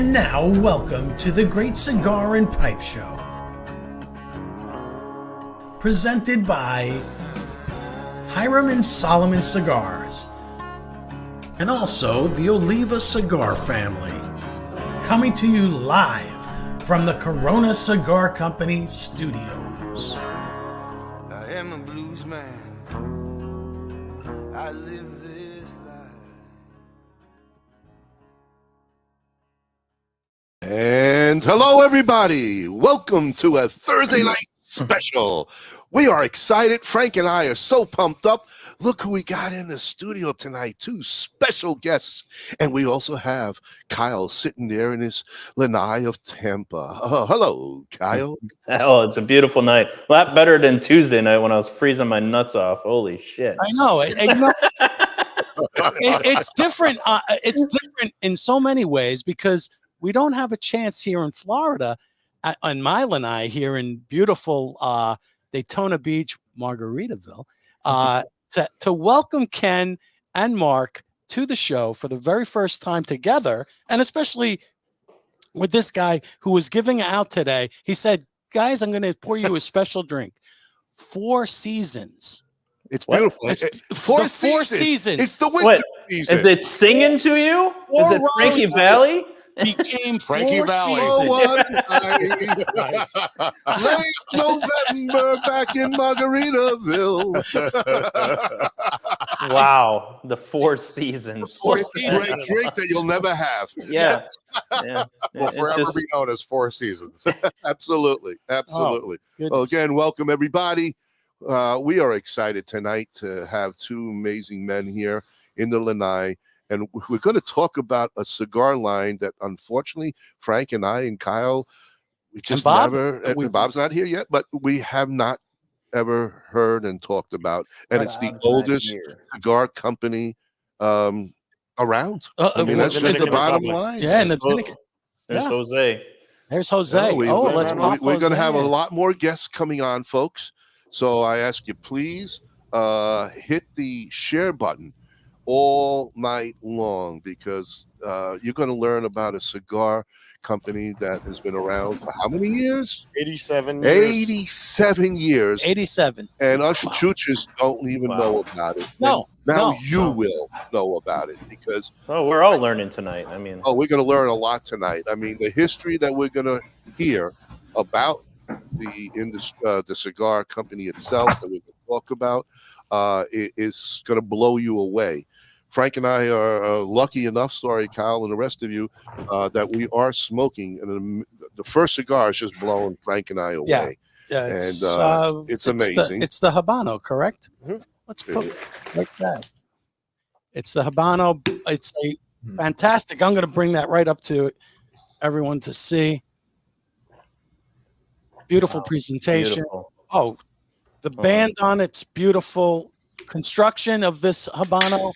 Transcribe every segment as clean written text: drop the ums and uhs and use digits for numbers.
And now, welcome to the Great Cigar and Pipe Show. Presented by Hiram and Solomon Cigars. And also the Oliva Cigar family. Coming to you live from the Corona Cigar Company studios. I am a blues man. I live this life. And hello, everybody. Welcome to a Thursday night special. We are excited. Frank and I are so pumped up. Look who we got in the studio tonight. Two special guests. And we also have Kyle sitting there in his lanai of Tampa. Hello, Kyle. Oh, it's a beautiful night. A lot better than Tuesday night when I was freezing my nuts off. Holy shit. I know. It's different. It's different in so many ways because we don't have a chance here in Florida, on my lanai here in beautiful Daytona Beach, Margaritaville, to welcome Ken and Mark to the show for the very first time together, and especially with this guy who was giving out today. He said, guys, I'm going to pour you a special drink. 4 seasons. It's beautiful. It's Four seasons. It's the winter season. Is it singing to you? Is it Frankie Valli? Became Frankie Valli. Late November back in Margaritaville. Wow, the 4 seasons. Great drink that you'll never have. Yeah. Will forever be known as 4 seasons. Absolutely. Oh, Well, again, welcome everybody. We are excited tonight to have 2 amazing men here in the lanai. And we're going to talk about a cigar line that, unfortunately, Frank and I and Kyle, we just Bob's not here yet, but we have not ever heard and talked about. And it's the oldest cigar company around. I mean, that's just the bottom line. Yeah, and the Dominican. There's Jose. There's Jose. We're going to have a lot more guests coming on, folks. So I ask you, please hit the share button all night long, because you're going to learn about a cigar company that has been around for how many years? 87 years. 87 years. 87. And us choochers don't even know about it. No. Now you will know about it, because We're all learning tonight. I mean, we're going to learn a lot tonight. I mean, the history that we're going to hear about the cigar company itself that we can talk about is going to blow you away. Frank and I are lucky enough, sorry, Kyle and the rest of you, that we are smoking. And the first cigar is just blowing Frank and I away. Yeah, it's amazing. It's the Habano, correct? Mm-hmm. Let's put it like that. It's the Habano. It's a fantastic. I'm going to bring that right up to everyone to see. Beautiful presentation. beautiful. Oh, the band on it's beautiful. Construction of this Habano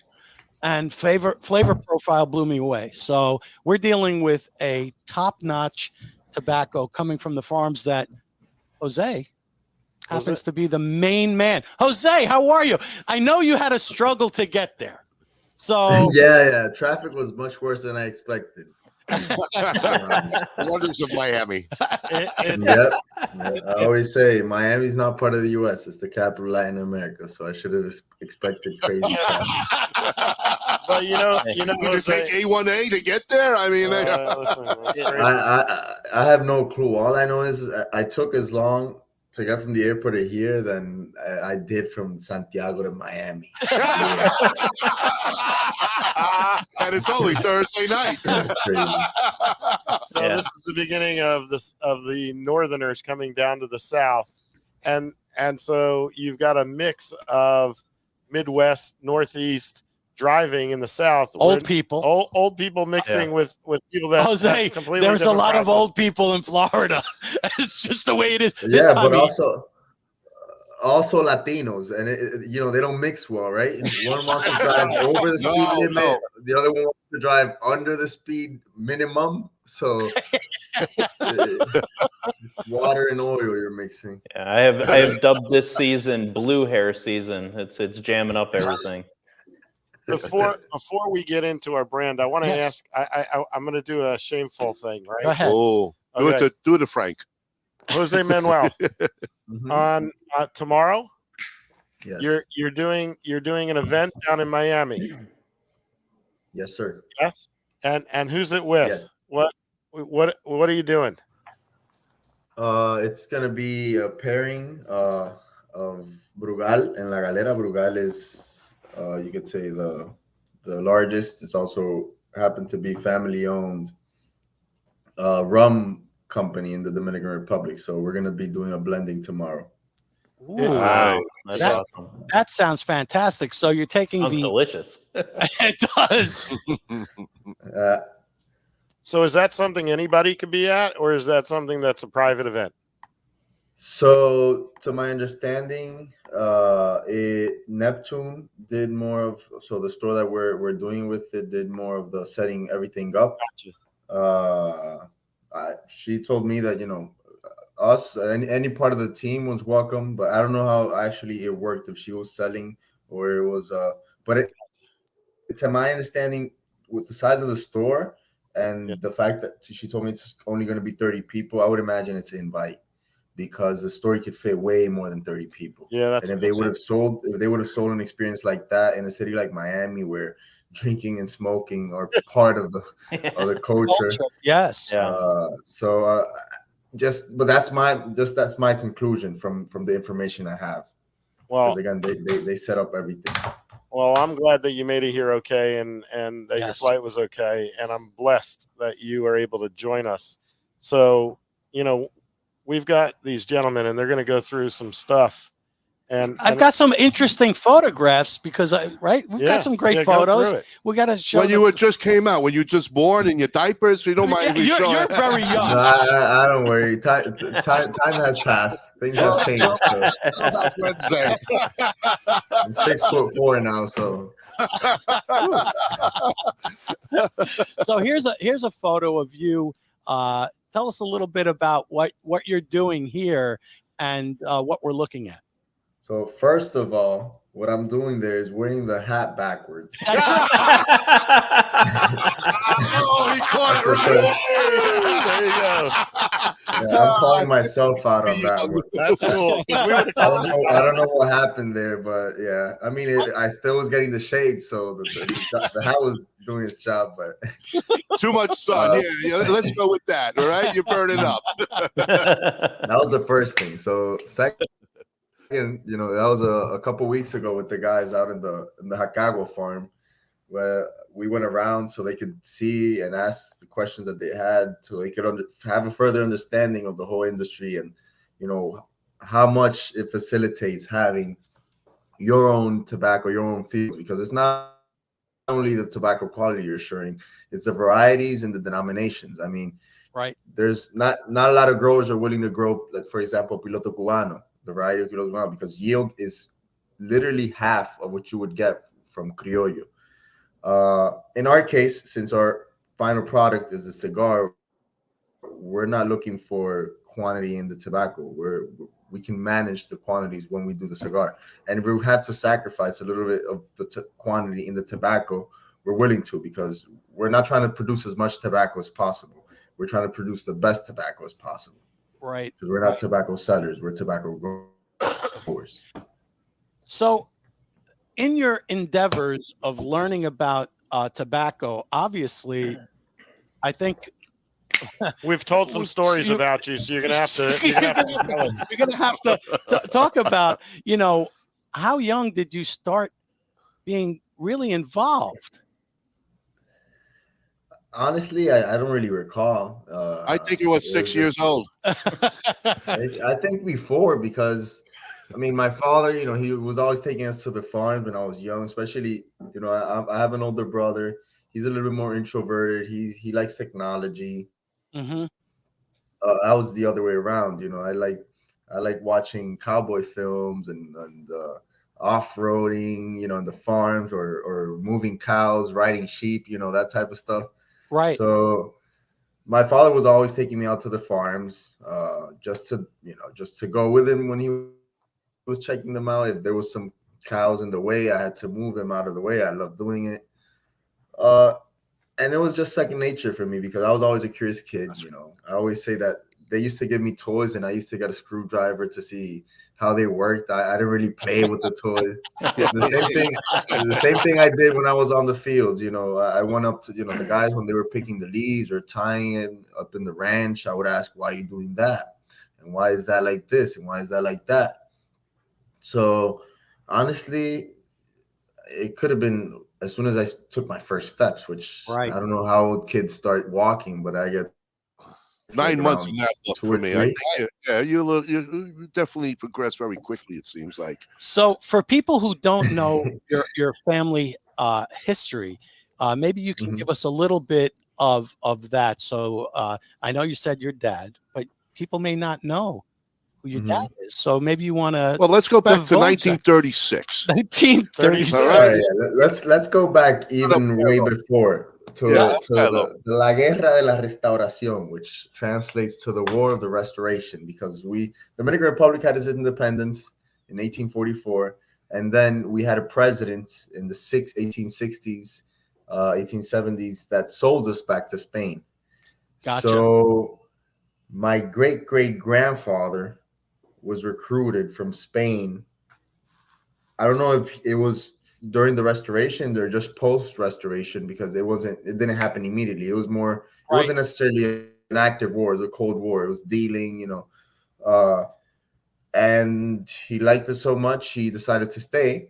and flavor profile blew me away. So we're dealing with a top-notch tobacco coming from the farms that Jose happens to be the main man. Jose, how are you? I know you had a struggle to get there. So yeah, traffic was much worse than I expected. Wonders of Miami. Yep. I always say Miami's not part of the U.S. It's the capital of Latin America, so I should have expected crazy traffic. But you know, Did you take A1A to get there? I mean, listen, that's crazy. I have no clue. All I know is I took as long to get from the airport to here than I did from Santiago to Miami. and it's only Thursday night. That's crazy. So this is the beginning of the Northerners coming down to the South, and so you've got a mix of Midwest, Northeast driving in the South. old people. Old people mixing with people that Jose, completely there's a different lot of process. old people in Florida. It's just the way it is. Yeah, but also Latinos, and they don't mix well, right? One wants to drive over the speed limit, the other one wants to drive under the speed minimum. So water and oil you're mixing. Yeah, I have dubbed this season blue hair season. It's jamming up everything. before we get into our brand, I want to Yes. ask. I'm going to do a shameful thing, right? Go ahead. Oh, Okay. do it to Frank. Jose Manuel, Mhm. on tomorrow, Yes. you're doing an event down in Miami. Yes, sir. Yes. And who's it with? Yes. What are you doing? It's gonna be a pairing of Brugal and La Galera. Brugal is you could say the largest. It's also happened to be family owned rum company in the Dominican Republic. So we're gonna be doing a blending tomorrow. Ooh, Wow, that's That- awesome. that sounds fantastic. So you're taking Sounds delicious. it does. Uh, So is that something anybody could be at, or is that something that's a private event? So, to my understanding, Neptune did more of the store that we're doing with it did more of the setting everything up. Gotcha. She told me that us any part of the team was welcome, but I don't know how actually it worked, if she was selling or it was but to my understanding, with the size of the store and the fact that she told me it's only going to be 30 people, I would imagine it's an invite, because the store could fit way more than 30 people. Yeah, that's. And if they would have sold an experience like that in a city like Miami, where drinking and smoking are part of the culture. Yes. Yeah. But that's my conclusion from the information I have. Well, Because again, they set up everything. Well, I'm glad that you made it here okay, and that your Yes. flight was okay, and I'm blessed that you are able to join us. So, we've got these gentlemen, and they're going to go through some stuff. And I've got some interesting photographs because we've got some great go photos. through it. We got to show When you just came out, when you just born in your diapers, so you don't mind if we you're show very No, young. I don't worry. Time has passed. Things have changed. So Wednesday. I'm 6'4" now, so So here's a photo of you. Tell us a little bit about what you're doing here and what we're looking at. So first of all, what I'm doing there is wearing the hat backwards. Oh, he caught it That's the right. There you go. Yeah, I'm calling myself out on that one. That's cool. 'Cause we would've called you I don't know what happened there, but yeah, I mean, I still was getting the shade, so the hat was doing its job. But Too much sun. Yeah, let's go with that. All right, you're burning up. that was the first thing. So second, that was a couple weeks ago with the guys out in the Jacagua farm, where we went around so they could see and ask the questions that they had, so they could have a further understanding of the whole industry and how much it facilitates having your own tobacco, your own field, because it's not only the tobacco quality you're assuring, it's the varieties and the denominations. I mean, Right. There's not a lot of growers are willing to grow, like, for example, Piloto Cubano, the variety of Piloto Cubano, because yield is literally half of what you would get from Criollo. In our case, since our final product is a cigar, we're not looking for quantity in the tobacco. We can manage the quantities when we do the cigar, and if we have to sacrifice a little bit of the quantity in the tobacco, we're willing to, because we're not trying to produce as much tobacco as possible. We're trying to produce the best tobacco as possible. Right. Because we're not tobacco sellers, we're tobacco growers. So, in your endeavors of learning about tobacco, obviously, I think We've told some stories about you, so you're gonna have to. You're gonna have to talk about, how young did you start being really involved? Honestly, I don't really recall. I think it was 6 years old. I think before, because I mean, my father, he was always taking us to the farm when I was young. Especially, I have an older brother. He's a little bit more introverted. He likes technology. Mm-hmm. I was the other way around. I like watching cowboy films and off-roading, in the farms or moving cows, riding sheep, that type of stuff. Right. So my father was always taking me out to the farms, just to go with him when he was checking them out. If there was some cows in the way. I had to move them out of the way. I love doing it. And it was just second nature for me because I was always a curious kid. You know, I always say that they used to give me toys and I used to get a screwdriver to see how they worked. I didn't really play with the toys. The same thing I did when I was on the field. You know, I went up to, you know, the guys when they were picking the leaves or tying it up in the ranch. I would ask, why are you doing that? And why is that like this? And why is that like that? So honestly, it could have been as soon as I took my first steps, which I don't know how old kids start walking, but I get 9 months in that book for me. I think, you definitely progress very quickly, it seems like. So for people who don't know your family history, maybe you can give us a little bit of that. So I know you said your dad, but people may not know who your dad is. So maybe you want to. Well, let's go back to 1936. 1936. Right, let's go back even way before to the La Guerra de la Restauración, which translates to the War of the Restoration, because the Dominican Republic had its independence in 1844, and then we had a president in the 1860s, 1870s that sold us back to Spain. Gotcha. So my great-great-grandfather was recruited from Spain. I don't know if it was during the Restoration or just post-Restoration, because it didn't happen immediately. It was more, it wasn't necessarily an active war, it was a Cold War. It was dealing, you know. And he liked it so much, he decided to stay.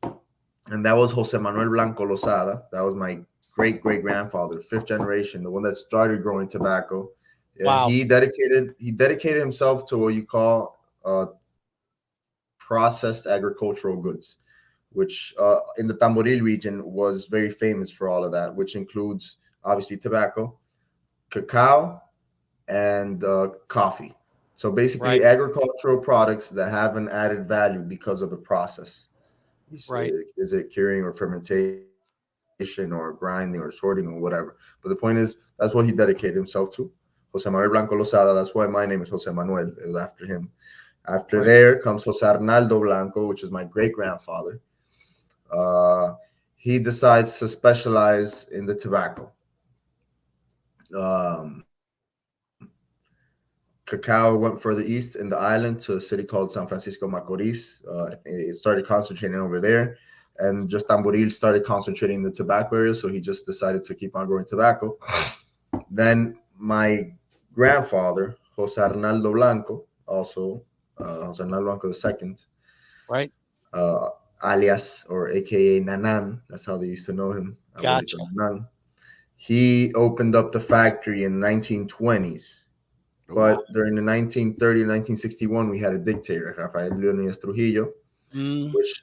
And that was Jose Manuel Blanco Lozada. That was my great-great-grandfather, 5th generation, the one that started growing tobacco. Wow. He dedicated himself to what you call processed agricultural goods, which in the Tamboril region was very famous for all of that, which includes obviously tobacco, cacao, and coffee. So basically agricultural products that have an added value because of the process. Is it curing or fermentation or grinding or sorting or whatever? But the point is, that's what he dedicated himself to. Jose Manuel Blanco Lozada. That's why my name is Jose Manuel. It was after him. After there comes Jose Arnaldo Blanco, which is my great-grandfather. He decides to specialize in the tobacco. Cacao went further east in the island to a city called San Francisco Macorís. It started concentrating over there, and just Tamboril started concentrating in the tobacco area, so he just decided to keep on growing tobacco. Then my grandfather, Jose Arnaldo Blanco, also Jose Arnaldo Blanco II, alias or AKA Nanan, that's how they used to know him. Gotcha. He opened up the factory in the 1920s. But during the 1930 and 1961, we had a dictator, Rafael Leónidas Trujillo, which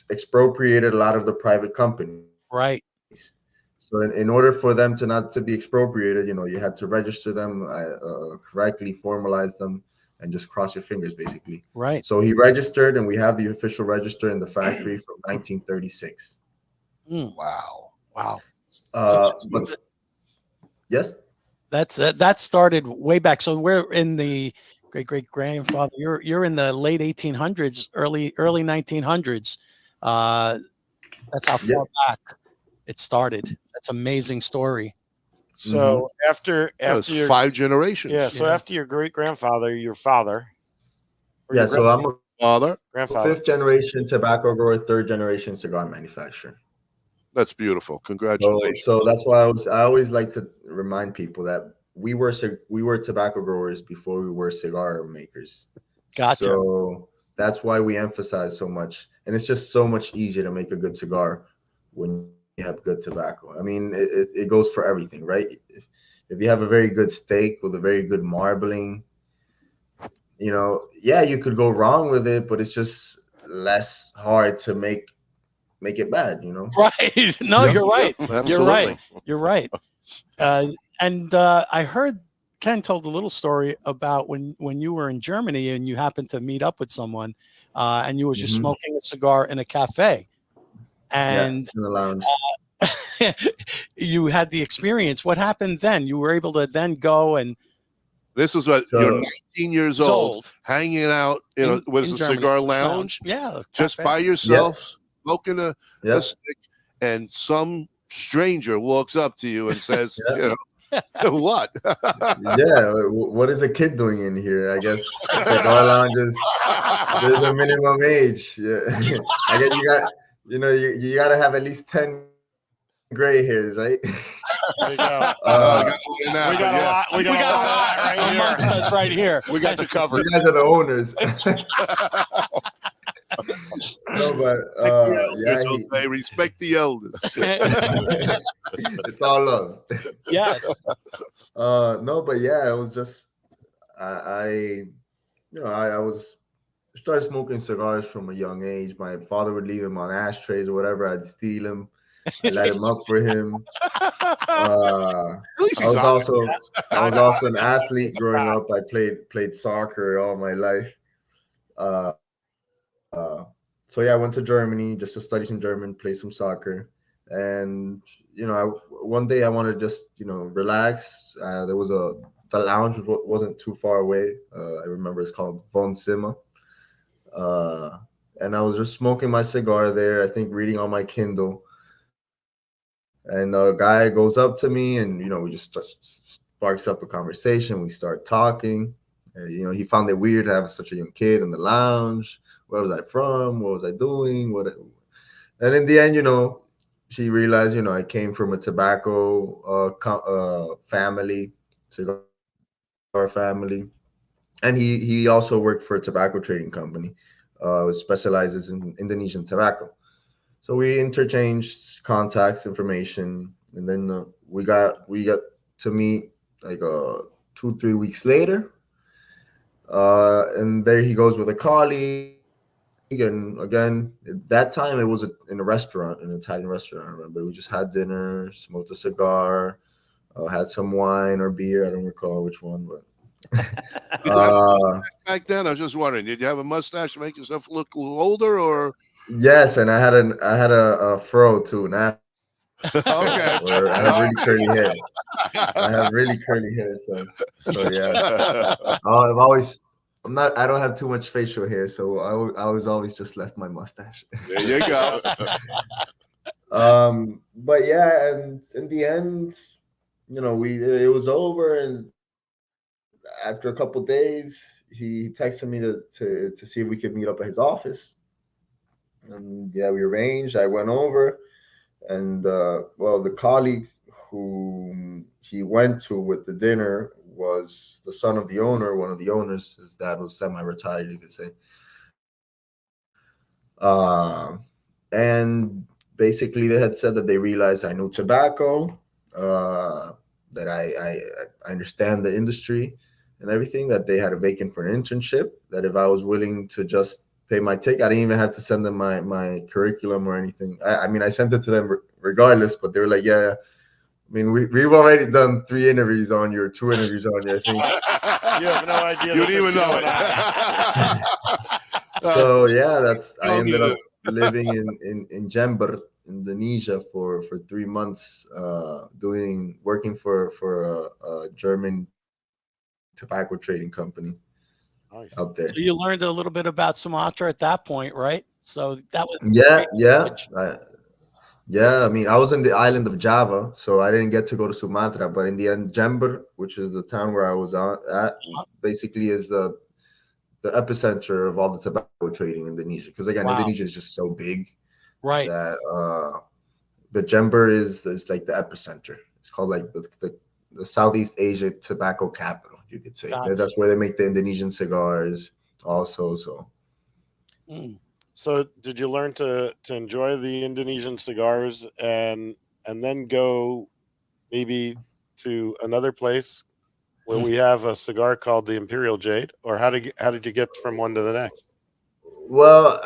expropriated a lot of the private companies. Right. So in order for them to not to be expropriated, you know, you had to register them, correctly formalize them, and just cross your fingers, basically. Right. So he registered, and we have the official register in the factory from 1936. Wow. But yes. That started way back. So we're in the great-great-grandfather. You're in the late 1800s, early 1900s. That's how far back it started. That's an amazing story. So after your 5 generations. Yeah. So after your great-grandfather, your father. Yeah. So I'm a grandfather, 5th generation tobacco grower, 3rd generation cigar manufacturer. That's beautiful. Congratulations. So that's why I always like to remind people that we were tobacco growers before we were cigar makers. Gotcha. So that's why we emphasize so much, and it's just so much easier to make a good cigar when you have good tobacco. I mean, it goes for everything, right? If you have a very good steak with a very good marbling, you know, yeah, you could go wrong with it, but it's just less hard to make it bad, you know? Right. No, you're right. Absolutely. You're right. And I heard Ken told a little story about when you were in Germany and you happened to meet up with someone and you were just smoking a cigar in a cafe. And in the lounge. You had the experience. What happened then? You were able to then go and This is what So- you're 19 years It's old, hanging out, what is in a Germany. cigar lounge, Yeah, just cafe. by yourself, smoking a Yeah. stick, and some stranger walks up to you and says, Yeah. what? Yeah, what is a kid doing in here? I guess cigar lounges. There's a minimum age. Yeah. I guess you got to have at least 10 gray hairs, right? There you go. We got a lot. We got a lot right amongst here. us right here. We got you covered. You guys are the owners. No, but yeah, Jose, respect the elders. it's all love. Yes. No, but yeah, it was just I was started smoking cigars from a young age. My father would leave them on ashtrays or whatever. I'd steal them. I light them up for him. I was also an athlete growing up. I played soccer all my life. So yeah, I went to Germany just to study some German, play some soccer, and one day I wanted to just relax. There was the lounge wasn't too far away. I remember it's called Von Zimmer, and I was just smoking my cigar there. I think reading on my Kindle, and a guy goes up to me, and we just sparks up a conversation. We start talking. He found it weird to have such a young kid in the lounge. Where was I from? What was I doing? And in the end, she realized, I came from a tobacco family, cigar family, and he also worked for a tobacco trading company, specializes in Indonesian tobacco. So we interchanged contacts, information, and then we got to meet like 2-3 weeks later, and there he goes with a colleague. And again, at that time it was in a restaurant, an Italian restaurant. I remember we just had dinner, smoked a cigar, had some wine or beer. I don't recall which one, but Back then, I was just wondering, did you have a mustache to make yourself look a little older, or? Yes, and I had a fro too. Now, Okay, I have really curly hair. I have really curly hair, so yeah. I don't have too much facial hair, so I was always just left my mustache. There you go. But yeah, and in the end, it was over, and after a couple days, he texted me to see if we could meet up at his office. And yeah, we arranged. I went over, and the colleague who he went to with the dinner was the son of the owner, one of the owners. His dad was semi-retired, you could say. And basically they had said that they realized I knew tobacco, that I understand the industry and everything, that they had a vacant for an internship, that if I was willing to just pay my ticket, I didn't even have to send them my curriculum or anything. I sent it to them regardless, but they were like, yeah, we've already done 2 interviews on you, I think. You have no idea. You didn't even know it. So yeah, I ended up living in Jember, Indonesia for 3 months, working for a German tobacco trading company. Nice. Out there. So you learned a little bit about Sumatra at that point, right? So that was yeah. I was in the island of Java, so I didn't get to go to Sumatra. But in the end, Jember, which is the town where I was at, basically is the epicenter of all the tobacco trading in Indonesia. Because again, Indonesia is just so big, right? That but Jember is like the epicenter. It's called like the Southeast Asia tobacco capital, you could say. Gotcha. That's where they make the Indonesian cigars also. So. So did you learn to enjoy the Indonesian cigars and then go maybe to another place where we have a cigar called the Imperial Jade, or how did you get from one to the next? Well,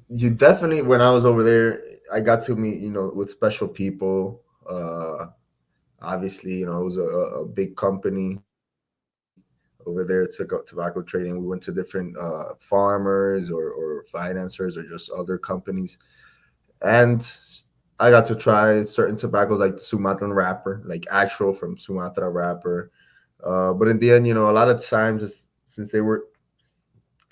you definitely, when I was over there, I got to meet, with special people. Obviously, it was a big company over there to go tobacco trading. We went to different farmers or financiers or just other companies, and I got to try certain tobaccos like Sumatran wrapper, like actual from Sumatra wrapper. But in the end, a lot of times, since they were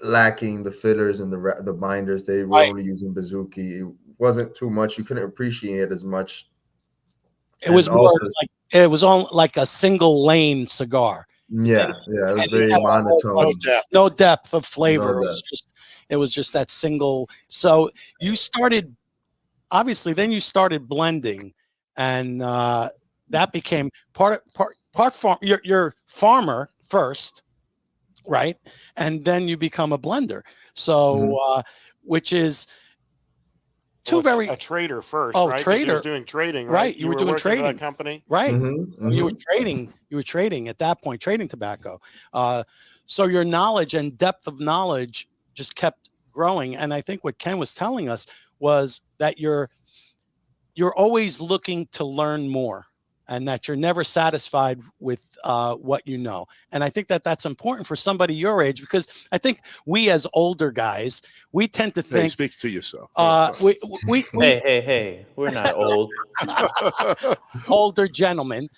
lacking the fillers and the binders, they were only using Bazooki. It wasn't too much. You couldn't appreciate it as much. It was more like it was on like a single lane cigar. Yeah, it was very monotone. No depth of flavor. It was just that single. So you started, obviously, then you started blending, and that became part farm. You're farmer first, right? And then you become a blender. So, which is a trader first. Oh, right? trader. You was doing trading, right? You were doing trading. For that company, right? You were trading. You were trading at that point, trading tobacco. So your knowledge and depth of knowledge just kept growing. And I think what Ken was telling us was that you're always looking to learn more, and that you're never satisfied with what you know. And I think that that's important for somebody your age, because I think we as older guys, we tend to think. Hey, speak to yourself. Hey, we're not old. Older gentlemen.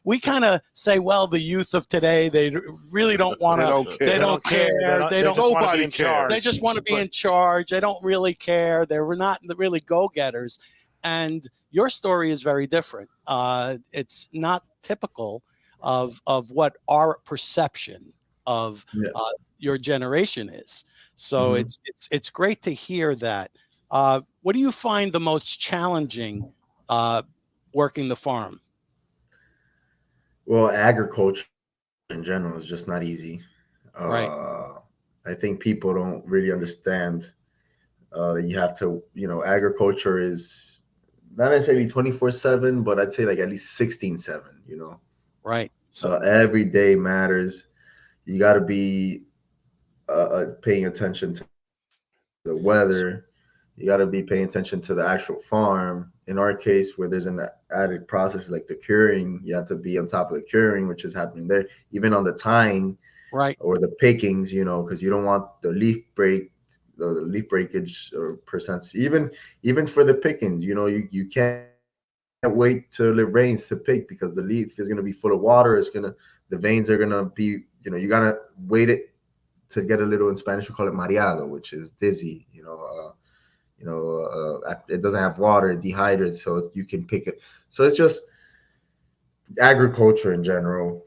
We kind of say, well, the youth of today, they really don't want to. They don't care. They don't want to be in charge. They just want to be in charge. They don't really care. They're not really go-getters. And your story is very different. It's not typical of what our perception of your generation is. So it's great to hear that. What do you find the most challenging working the farm? Well, agriculture in general is just not easy. Right. I think people don't really understand that you have to, agriculture is not necessarily 24/7, but I'd say like at least 16/7, Right. So every day matters. You got to be paying attention to the weather. You got to be paying attention to the actual farm. In our case, where there's an added process like the curing, you have to be on top of the curing, which is happening there, even on the tying, right, or the pickings, because you don't want the leaf breakage or percents. Even for the pickings, you can't wait till it rains to pick, because the leaf is going to be full of water. The veins are going to be, you got to wait it to get a little, in Spanish we call it mareado, which is dizzy. It doesn't have water, it dehydrates, so you can pick it. So it's just agriculture in general.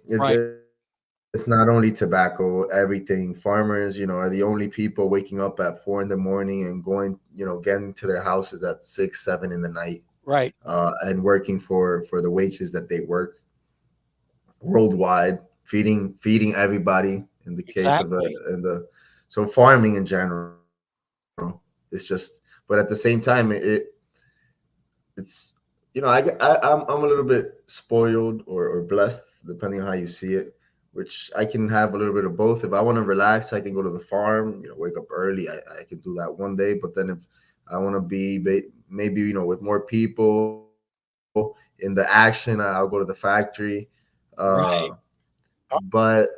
It's not only tobacco, everything. Farmers, are the only people waking up at 4 a.m. and going, getting to their houses at 6, 7 in the night. Right. And working for the wages that they work worldwide, feeding everybody, in the case of so farming in general, it's just, but at the same time, it's, I'm a little bit spoiled or blessed, depending on how you see it, which I can have a little bit of both. If I want to relax, I can go to the farm, wake up early. I can do that one day. But then if I want to be maybe, with more people in the action, I'll go to the factory. Right. But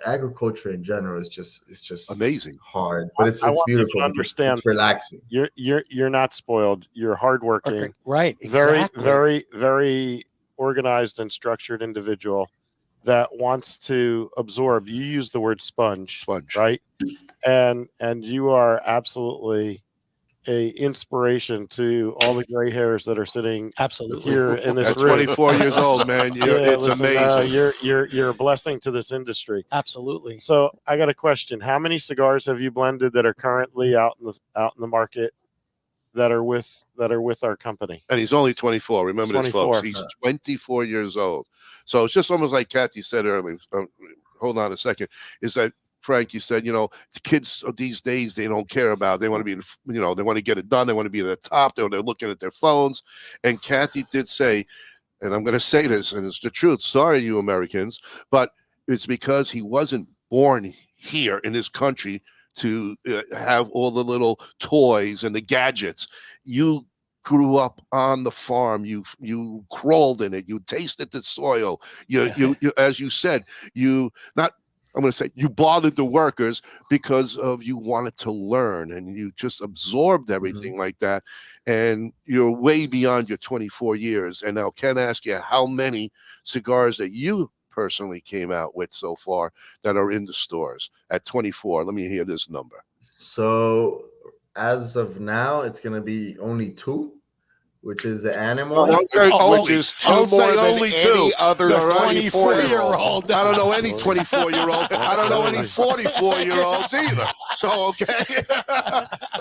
agriculture in general is just amazing, hard, but it's beautiful. Understand, it's relaxing. You're not spoiled. You're hardworking. Okay. Right. Exactly. Very, very, very organized and structured individual that wants to absorb. You use the word sponge, right? And you are absolutely a inspiration to all the gray hairs that are sitting here in this room. 24 years old, man. It's amazing. You're a blessing to this industry. Absolutely. So I got a question. How many cigars have you blended that are currently out in the market that are with our company? And he's only 24. Remember this, folks. He's 24 years old. So it's just almost like Kathy said earlier. Hold on a second. Is that Frank, you said, the kids these days, they don't care about it. They want to be, they want to get it done. They want to be at the top. They're looking at their phones. And Kathy did say, and I'm going to say this, and it's the truth. Sorry, you Americans, but it's because he wasn't born here in this country to have all the little toys and the gadgets. You grew up on the farm. You crawled in it. You tasted the soil. You as you said, you not I'm going to say you bothered the workers because of you wanted to learn and you just absorbed everything like that. And you're way beyond your 24 years. And now Ken asked you how many cigars that you personally came out with so far that are in the stores at 24. Let me hear this number. So as of now, it's going to be only 2. Which is the animal. Which is 2 I'll more say than only any 2. other The 24-year-old. I don't know any 24-year-old. I don't know any 44-year-olds either. So, okay.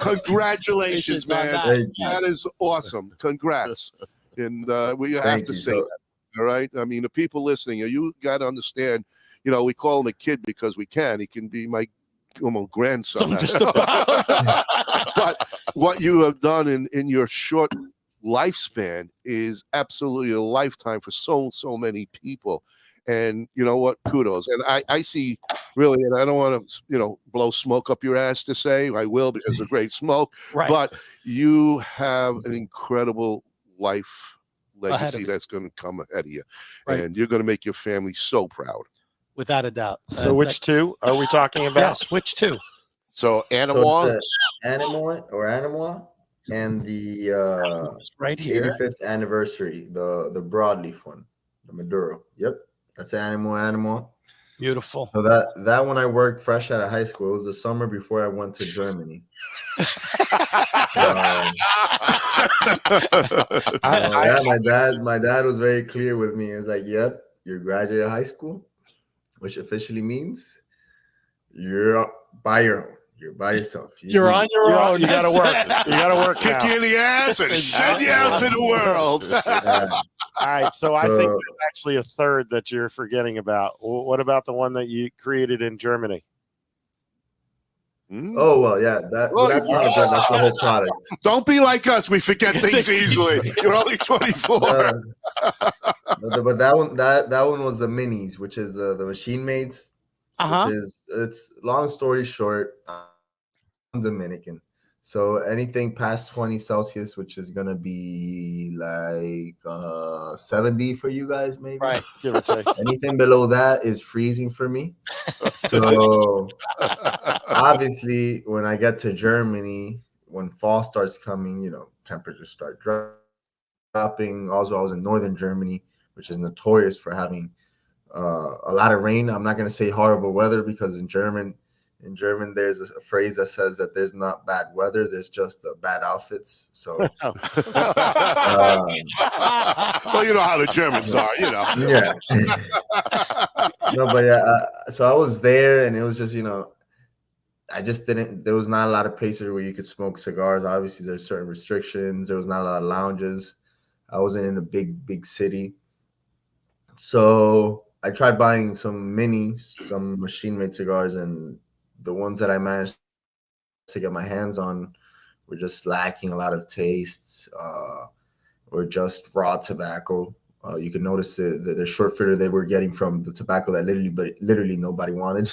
Congratulations, man. That is awesome. Congrats. And we have to say that. All right. I mean, the people listening, you got to understand, you know, we call him a kid because we can. He can be my grandson. Just about. But what you have done in your short lifespan is absolutely a lifetime for so many people. And you know what? Kudos. And I see really, and I don't want to, blow smoke up your ass to say, I will because of great smoke, but you have an incredible life legacy that's going to come ahead of you. And you're going to make your family so proud. Without a doubt. So which 2 are we talking about? Yes, which 2? So Animal, Animal, and the right here, 85th anniversary, the broadleaf one, the Maduro. Yep, that's Animal. Beautiful. So that one I worked fresh out of high school. It was the summer before I went to Germany. My dad was very clear with me. He was like, "Yep, you're graduated high school, which officially means you're by your own. You're by yourself. You're on your own. You got to work. You got to work. Kick you in the ass and send you out to the world." All right. So I think there's actually a third that you're forgetting about. What about the one that you created in Germany? Oh, well, yeah. That's not a brand. That's the whole product. Don't be like us. We forget things easily. You're only 24. But that one was the minis, which is the machine maids. Which is, it's long story short, I'm Dominican. So anything past 20 Celsius, which is going to be like 70 for you guys, maybe. Right. Give or take. Anything below that is freezing for me. So obviously, when I get to Germany, when fall starts coming, temperatures start dropping. Also, I was in northern Germany, which is notorious for having a lot of rain. I'm not going to say horrible weather because in German, there's a phrase that says that there's not bad weather, there's just bad outfits. So, well, you know how the Germans are, Yeah. No, but yeah. So I was there, and it was just, I just didn't. There was not a lot of places where you could smoke cigars. Obviously, there's certain restrictions. There was not a lot of lounges. I wasn't in a big city, so I tried buying some machine-made cigars, and the ones that I managed to get my hands on were just lacking a lot of tastes, or just raw tobacco. You can notice the short filter they were getting from the tobacco that literally nobody wanted.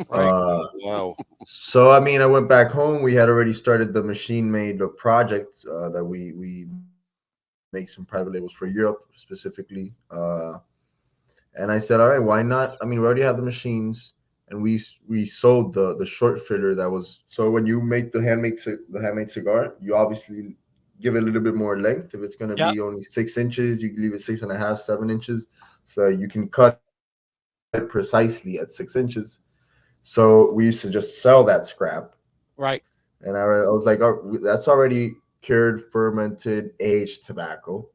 Wow. So, I mean, I went back home. We had already started the machine-made project that we make some private labels for Europe specifically. And I said, all right, why not? I mean, we already have the machines, and we sold the short filler that was. So when you make the handmade cigar, you obviously give it a little bit more length. If it's going to be only 6 inches, you can leave it 6.5, 7 inches. So you can cut it precisely at 6 inches. So we used to just sell that scrap. Right. And I was like, oh, that's already cured, fermented, aged tobacco.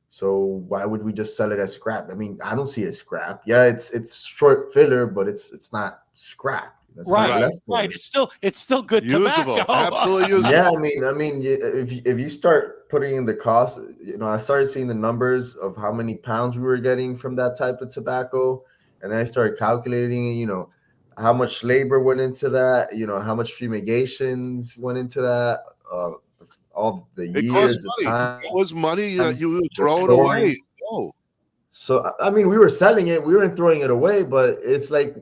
So why would we just sell it as scrap? I mean, I don't see it as scrap. Yeah, it's short filler, but it's not scrap. That's right. It's still good usable. Tobacco. Absolutely usable. Yeah, I mean, if you start putting in the cost, I started seeing the numbers of how many pounds we were getting from that type of tobacco, and then I started calculating, how much labor went into that, how much fumigations went into that, all the years, the time. It was money that you throw it away. Oh. So, I mean, we were selling it. We weren't throwing it away, but it's like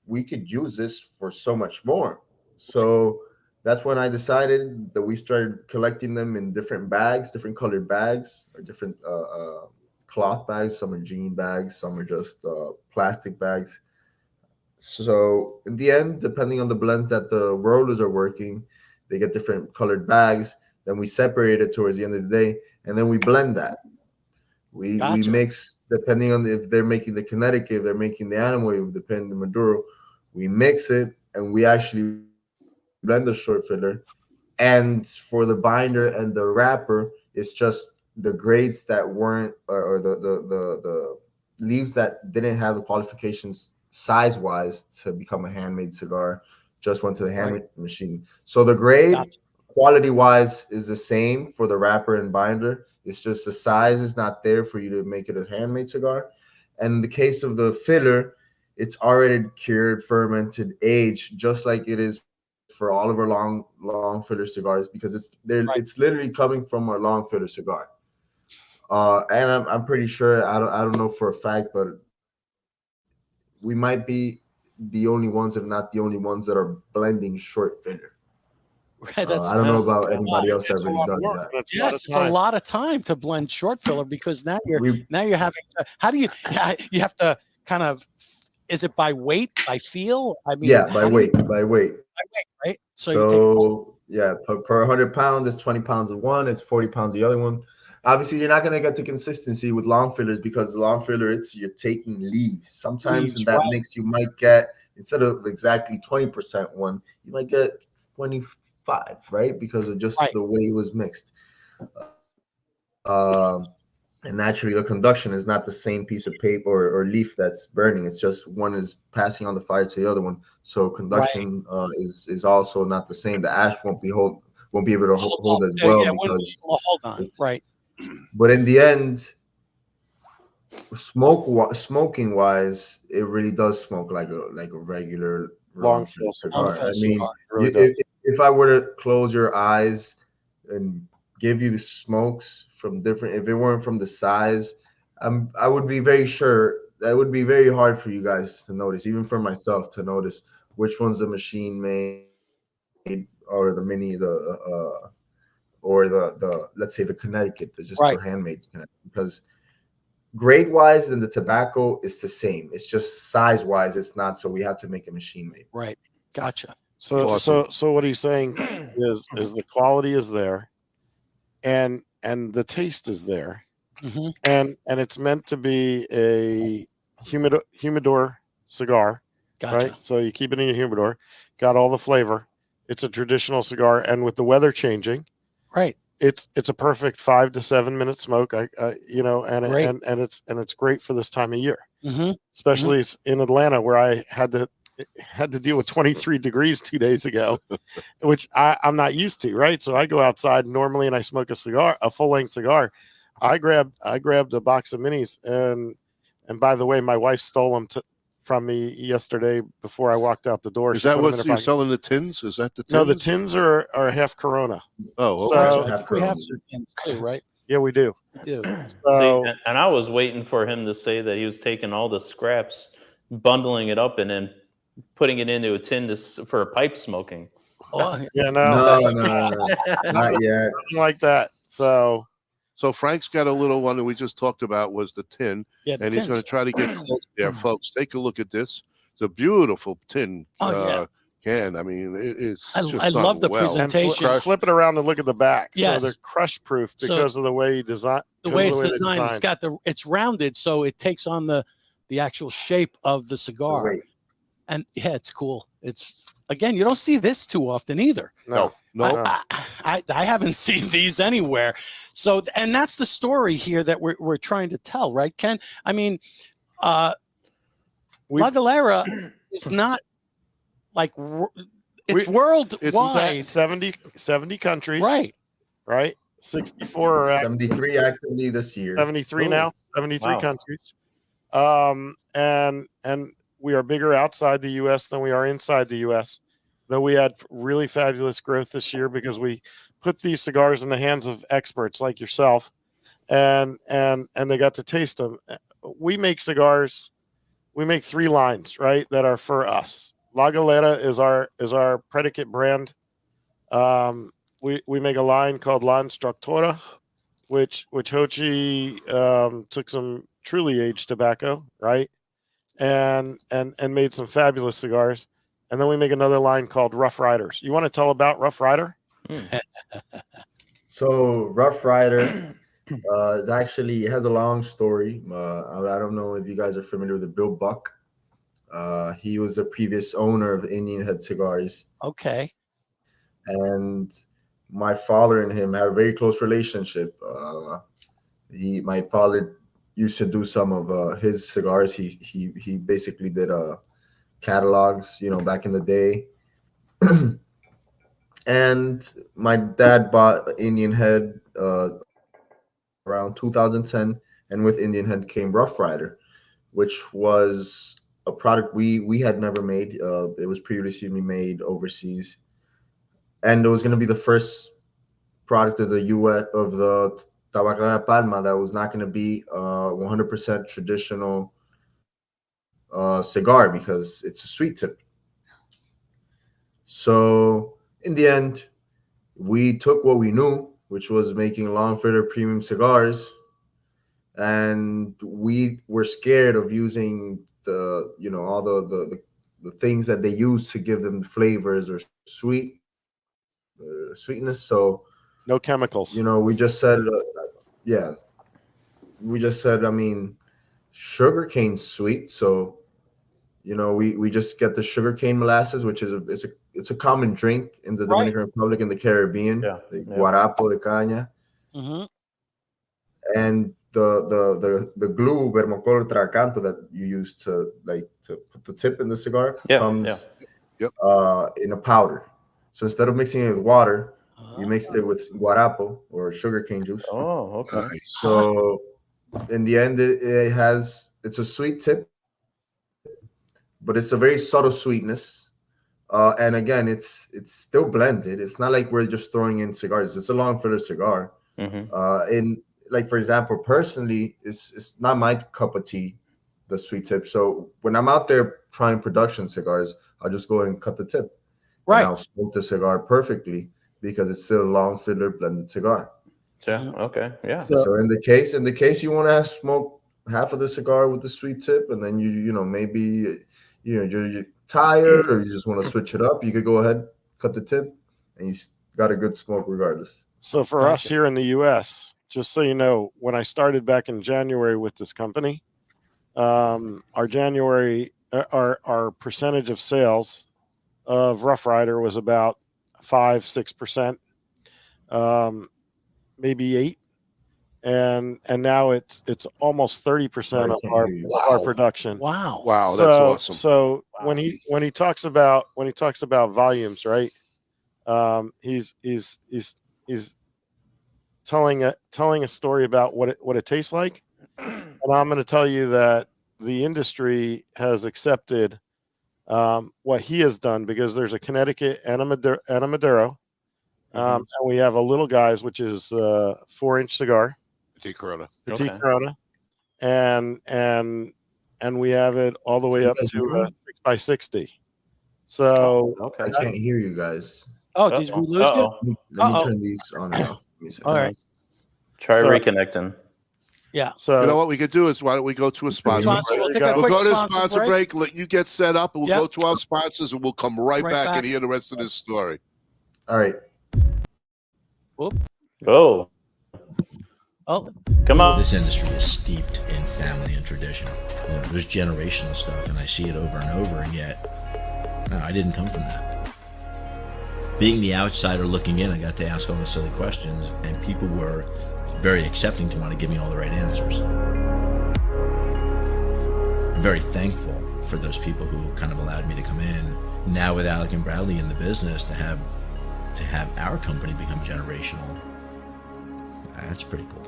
we could use this for so much more. So that's when I decided that we started collecting them in different bags, different colored bags, or different cloth bags. Some are jean bags, some are just plastic bags. So in the end, depending on the blends that the rollers are working, they get different colored bags. Then we separate it towards the end of the day, and then we blend that. We Gotcha. mix depending on if they're making the Connecticut, if they're making the Animal, depending on the Maduro. We mix it, and we actually blend the short filler. And for the binder and the wrapper, it's just the grades that weren't, or the leaves that didn't have the qualifications size wise to become a handmade cigar, just went to the handmade machine. So the grade Gotcha. quality wise is the same for the wrapper and binder. It's just the size is not there for you to make it a handmade cigar. And in the case of the filler, it's already cured, fermented, aged, just like it is for all of our long filler cigars, because it's literally coming from our long filler cigar. And I'm pretty sure, I don't know for a fact, but we might be the only ones, if not the only ones, that are blending short filler. Right, I don't know about anybody else that really does that. Yes, it's a lot of time to blend short filler, because now you're having to. How do you have to kind of? Is it by weight, by feel? I mean, yeah, by weight, right? So yeah, per 100 pounds, it's 20 pounds of one, it's 40 pounds the other one. Obviously, you're not going to get the consistency with long fillers, because the long filler, you're taking leaves. Sometimes in that mix, you might get, instead of exactly 20% one, you might get 25, right? Because of just the way it was mixed. And naturally, the conduction is not the same piece of paper or leaf that's burning. It's just one is passing on the fire to the other one. So conduction is also not the same. The ash won't be able to hold as well, because hold on, right. But in the end, smoking wise, it really does smoke like a regular long cigar. I mean, if I were to close your eyes and give you the smokes from different, if it weren't from the size, I would be very sure that would be very hard for you guys to notice, even for myself to notice which one's the machine made or the mini, or the let's say the Connecticut, the handmade Connecticut, because grade wise and the tobacco is the same. It's just size wise, it's not. So we have to make a machine made. Right. Gotcha. So what he's saying is the quality is there, and the taste is there, and it's meant to be a humidor cigar. Gotcha. Right. So you keep it in your humidor, got all the flavor. It's a traditional cigar, and with the weather changing, right, it's a perfect 5 to 7 minute smoke. And it's great for this time of year, especially in Atlanta, where I had to deal with 23 degrees 2 days ago, which I'm not used to. Right, so I go outside normally and I smoke a full length cigar. I grabbed a box of minis, and by the way, my wife stole them from me yesterday before I walked out the door. Is that what you're selling, the tins? Is that the tins? No, the tins are half Corona. Oh, okay. So I think we have some tins too, right? Yeah, we do. We do. So, see, and I was waiting for him to say that he was taking all the scraps, bundling it up, and then putting it into a tin for pipe smoking. Oh, yeah, no, not yet. Nothing like that. So Frank's got a little one that we just talked about, was the tin, and he's going to try to get close there, folks. Take a look at this. It's a beautiful tin can. I mean, it's. I love the presentation. And flip it around and look at the back. Yes. So they're crush proof because of the way you design. The way it's designed, it's rounded, so it takes on the actual shape of the cigar. And yeah, it's cool. It's, again, you don't see this too often either. No. I haven't seen these anywhere. So, and that's the story here that we're trying to tell, right, Ken? I mean, La Galera is not like, it's worldwide. It's 70 countries. Right. 64 or 73 actively this year. 73 now. 73 countries. And we are bigger outside the U.S. than we are inside the U.S. Though we had really fabulous growth this year because we put these cigars in the hands of experts like yourself, and they got to taste them. We make cigars. We make 3 lines, right, that are for us. La Galera is our predicate brand. We make a line called La Instructora, which Hochi took some truly aged tobacco, right, and made some fabulous cigars. And then we make another line called Rough Riders. You want to tell about Rough Rider? So Rough Rider is actually, it has a long story. I don't know if you guys are familiar with Bill Buck. He was a previous owner of Indian Head Cigars. Okay. And my father and him had a very close relationship. My father used to do some of his cigars. He basically did catalogs, back in the day. And my dad bought Indian Head around 2010, and with Indian Head came Rough Rider, which was a product we had never made. It was previously made overseas, and it was going to be the first product of the U.S. of the Tabacalera Palma that was not going to be 100% traditional cigar, because it's a sweet tip. So in the end, we took what we knew, which was making long filler premium cigars, and we were scared of using all the things that they use to give them flavors or sweetness. So no chemicals. We just said, I mean, sugarcane's sweet, so we just get the sugarcane molasses, which is it's a common drink in the Dominican Republic and the Caribbean. The guarapo de caña. Mm-hmm. And the glue vermiculite tracanto that you use to put the tip in the cigar comes in a powder. So instead of mixing it with water, you mixed it with guarapo or sugarcane juice. Oh, okay. So in the end, it's a sweet tip, but it's a very subtle sweetness. And again, it's still blended. It's not like we're just throwing in cigars. It's a long filler cigar. Mm-hmm. For example, personally, it's not my cup of tea, the sweet tip. So when I'm out there trying production cigars, I'll just go and cut the tip. Right. And I'll smoke the cigar perfectly because it's still a long filler blended cigar. Yeah. Okay. Yeah. So in the case you want to smoke half of the cigar with the sweet tip, and then maybe you're tired or you just want to switch it up, you could go ahead, cut the tip, and you got a good smoke regardless. So for us here in the U.S., just so you know, when I started back in January with this company, our percentage of sales of Rough Rider was about 5-6%, maybe 8%, and now it's almost 30% of our production. Wow, that's awesome. So when he talks about volumes, right? He's telling a story about what it tastes like, and I'm going to tell you that the industry has accepted what he has done, because there's a Connecticut and a Maduro, and we have a Little Guys, which is 4-inch cigar, Petite Corona, and we have it all the way up to 6x60. So I can't hear you guys. Oh, did we lose you? Let me turn these on and off. All right. Try reconnecting. Yeah. So you know what we could do is, why don't we go to a sponsor break? We'll go to a sponsor break. Let you get set up, and we'll go to our sponsors, and we'll come right back and hear the rest of this story. All right. Whoop. Oh. Come on. This industry is steeped in family and tradition. There's generational stuff, and I see it over and over, and yet I didn't come from that. Being the outsider looking in, I got to ask all the silly questions, and people were very accepting to want to give me all the right answers. I'm very thankful for those people who kind of allowed me to come in. Now with Alec and Bradley in the business, to have our company become generational, that's pretty cool.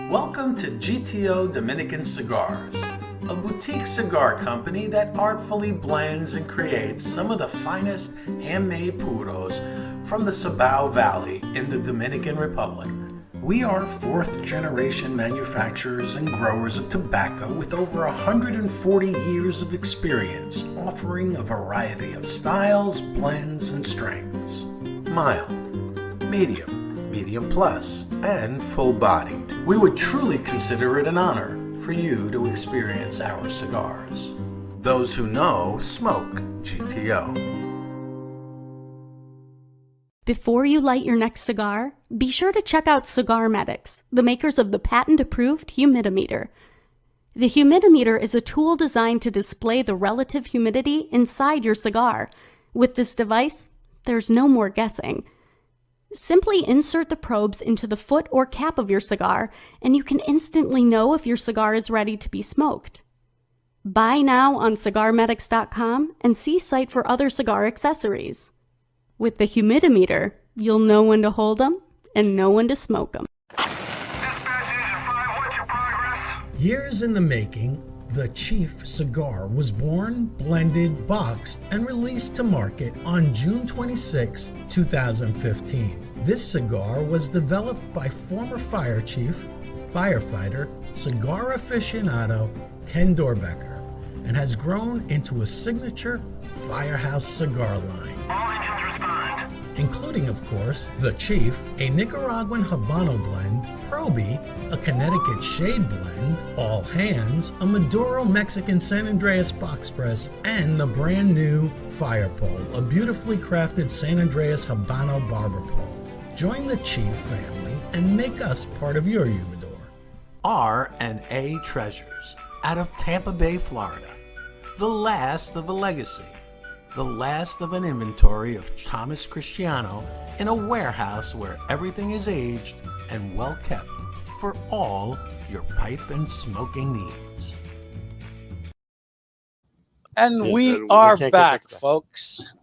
Welcome to GTO Dominican Cigars, a boutique cigar company that artfully blends and creates some of the finest handmade puros from the Cibao Valley in the Dominican Republic. We are fourth-generation manufacturers and growers of tobacco with over 140 years of experience, offering a variety of styles, blends, and strengths. Mild, medium plus, and full-bodied. We would truly consider it an honor for you to experience our cigars. Those who know smoke GTO. Before you light your next cigar, be sure to check out Cigar Medics, the makers of the patent-approved humidimeter. The humidimeter is a tool designed to display the relative humidity inside your cigar. With this device, there's no more guessing. Simply insert the probes into the foot or cap of your cigar, and you can instantly know if your cigar is ready to be smoked. Buy now on cigarmedics.com and see site for other cigar accessories. With the humidimeter, you'll know when to hold them and know when to smoke them. Years in the making, the Chief cigar was born, blended, boxed, and released to market on June 26, 2015. This cigar was developed by former fire chief, firefighter, cigar aficionado Ken Dorbecker, and has grown into a signature firehouse cigar line. All engines respond. Including, of course, the Chief, a Nicaraguan Habano blend, Proby, a Connecticut Shade blend, All Hands, a Maduro Mexican San Andreas box press, and the brand new Fire Pole, a beautifully crafted San Andreas Habano barber pole. Join the Chief family and make us part of your humidor. R&A Treasures, out of Tampa Bay, Florida. The last of a legacy. The last of an inventory of Thomas Cristiano in a warehouse where everything is aged and well kept for all your pipe and smoking needs. And we are back, folks.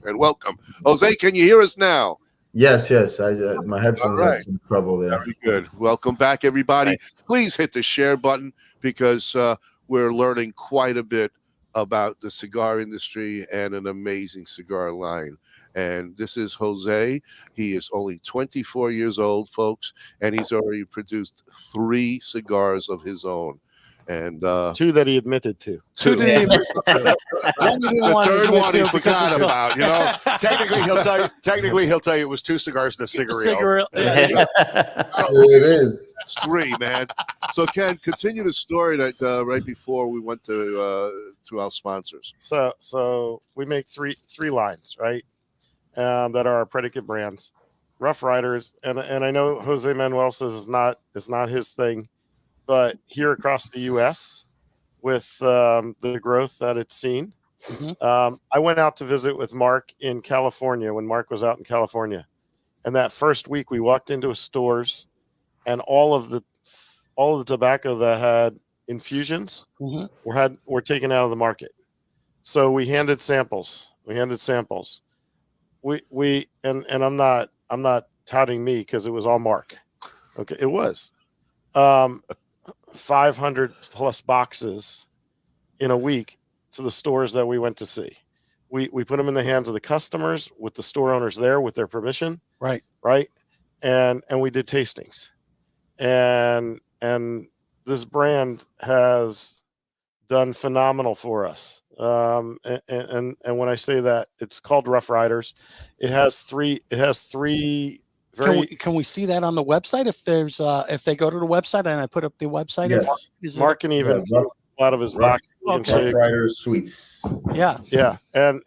And welcome. Jose, can you hear us now? Yes. My headphones All right. had some trouble there. Very good. Welcome back, everybody. Please hit the share button because we're learning quite a bit about the cigar industry and an amazing cigar line. And this is Jose. He is only 24 years old, folks, and he's already produced 3 cigars of his own. And 2 that he admitted to. 2 One you didn't The want to third admit one he to because forgot it's- about. You know, technically he'll tell you it was 2 cigars and a cigarette. Cigarette. It is. That's 3, man. So, Ken, continue the story that right before we went to our sponsors. So we make three lines, right? That are our predicate brands. Rough Riders, and I know Jose Manuel says it's not his thing, but here across the U.S. with the growth that it's seen, I went out to visit with Mark in California when Mark was out in California, and that first week we walked into stores, and all of the tobacco that had infusions were taken out of the market. So we handed samples. We and I'm not touting me because it was all Mark. Okay, it was 500 plus boxes in a week to the stores that we went to see. We put them in the hands of the customers with the store owners there with their permission. Right. And we did tastings. And this brand has done phenomenal for us. And when I say that, it's called Rough Riders. It has three very. Can we see that on the website? If there's if they go to the website and I put up the website, Yes. Mark can even Yeah, a lot of his box. Rough Riders Sweets. Yeah. And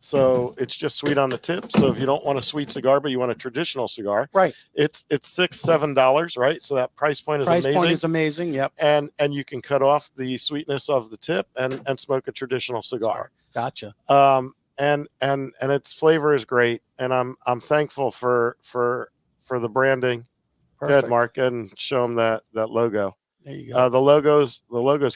so it's just sweet on the tip. So if you don't want a sweet cigar, but you want a traditional cigar, right? It's $6-7, right? So that price point is amazing. Point is amazing. Yep. And you can cut off the sweetness of the tip and smoke a traditional cigar. Gotcha. And its flavor is great. And I'm thankful for the branding. Go ahead, Mark, and show them that logo. There you go. The logo's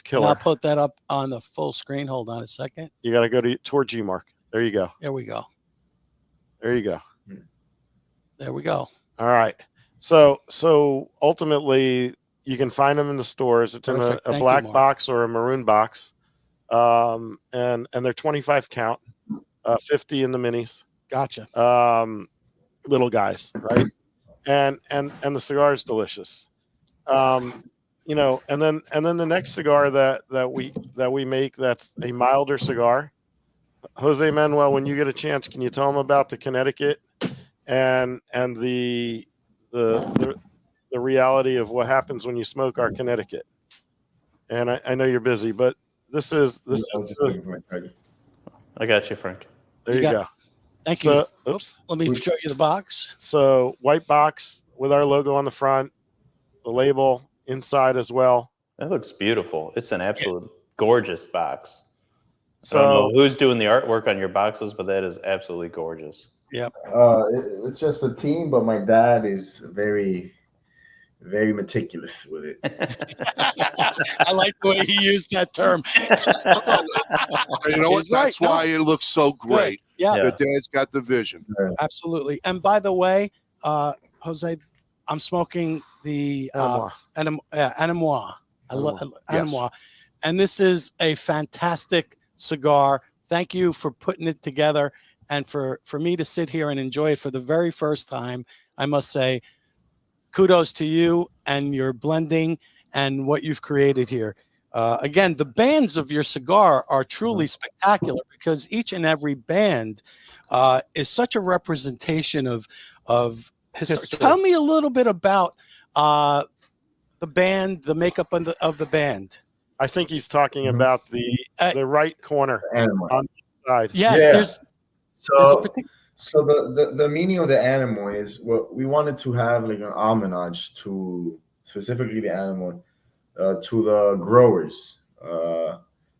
killer. And I'll put that up on the full screen. Hold on a second. You got to go towards you, Mark. There you go. There we go. There you go. There we go. All right. So ultimately, you can find them in the stores. It's Perfect. in a Thank black you, Mark. box or a maroon box, and they're 25 count, 50 in the minis. Gotcha. Little guys, right? And the cigar is delicious. And then the next cigar that we make that's a milder cigar. Jose Manuel, when you get a chance, can you tell them about the Connecticut and the the reality of what happens when you smoke our Connecticut. And I know you're busy, but this is I got you, Frank. there you go. Thank you. So, oops. Let me show you the box. So white box with our logo on the front, the label inside as well. That looks beautiful. It's an absolute gorgeous box. So I don't know who's doing the artwork on your boxes, but that is absolutely gorgeous. Yep. It's just a team, but my dad is very, very meticulous with it. I like the way he used that term. You know what? He's right. That's why it looks so great. Yeah. The dad's got the vision. Absolutely. And by the way, Jose, I'm smoking the Animois. I love Animois. And this is a fantastic cigar. Thank you for putting it together and for me to sit here and enjoy it for the very first time. I must say, kudos to you and your blending and what you've created here. Again, the bands of your cigar are truly spectacular because each and every band is such a representation of history. Tell me a little bit about the band, the makeup of the band. I think he's talking about the right corner on the side. Yes, Yeah. So the meaning of the animal is what we wanted to have, like an homage to specifically the animal, to the growers,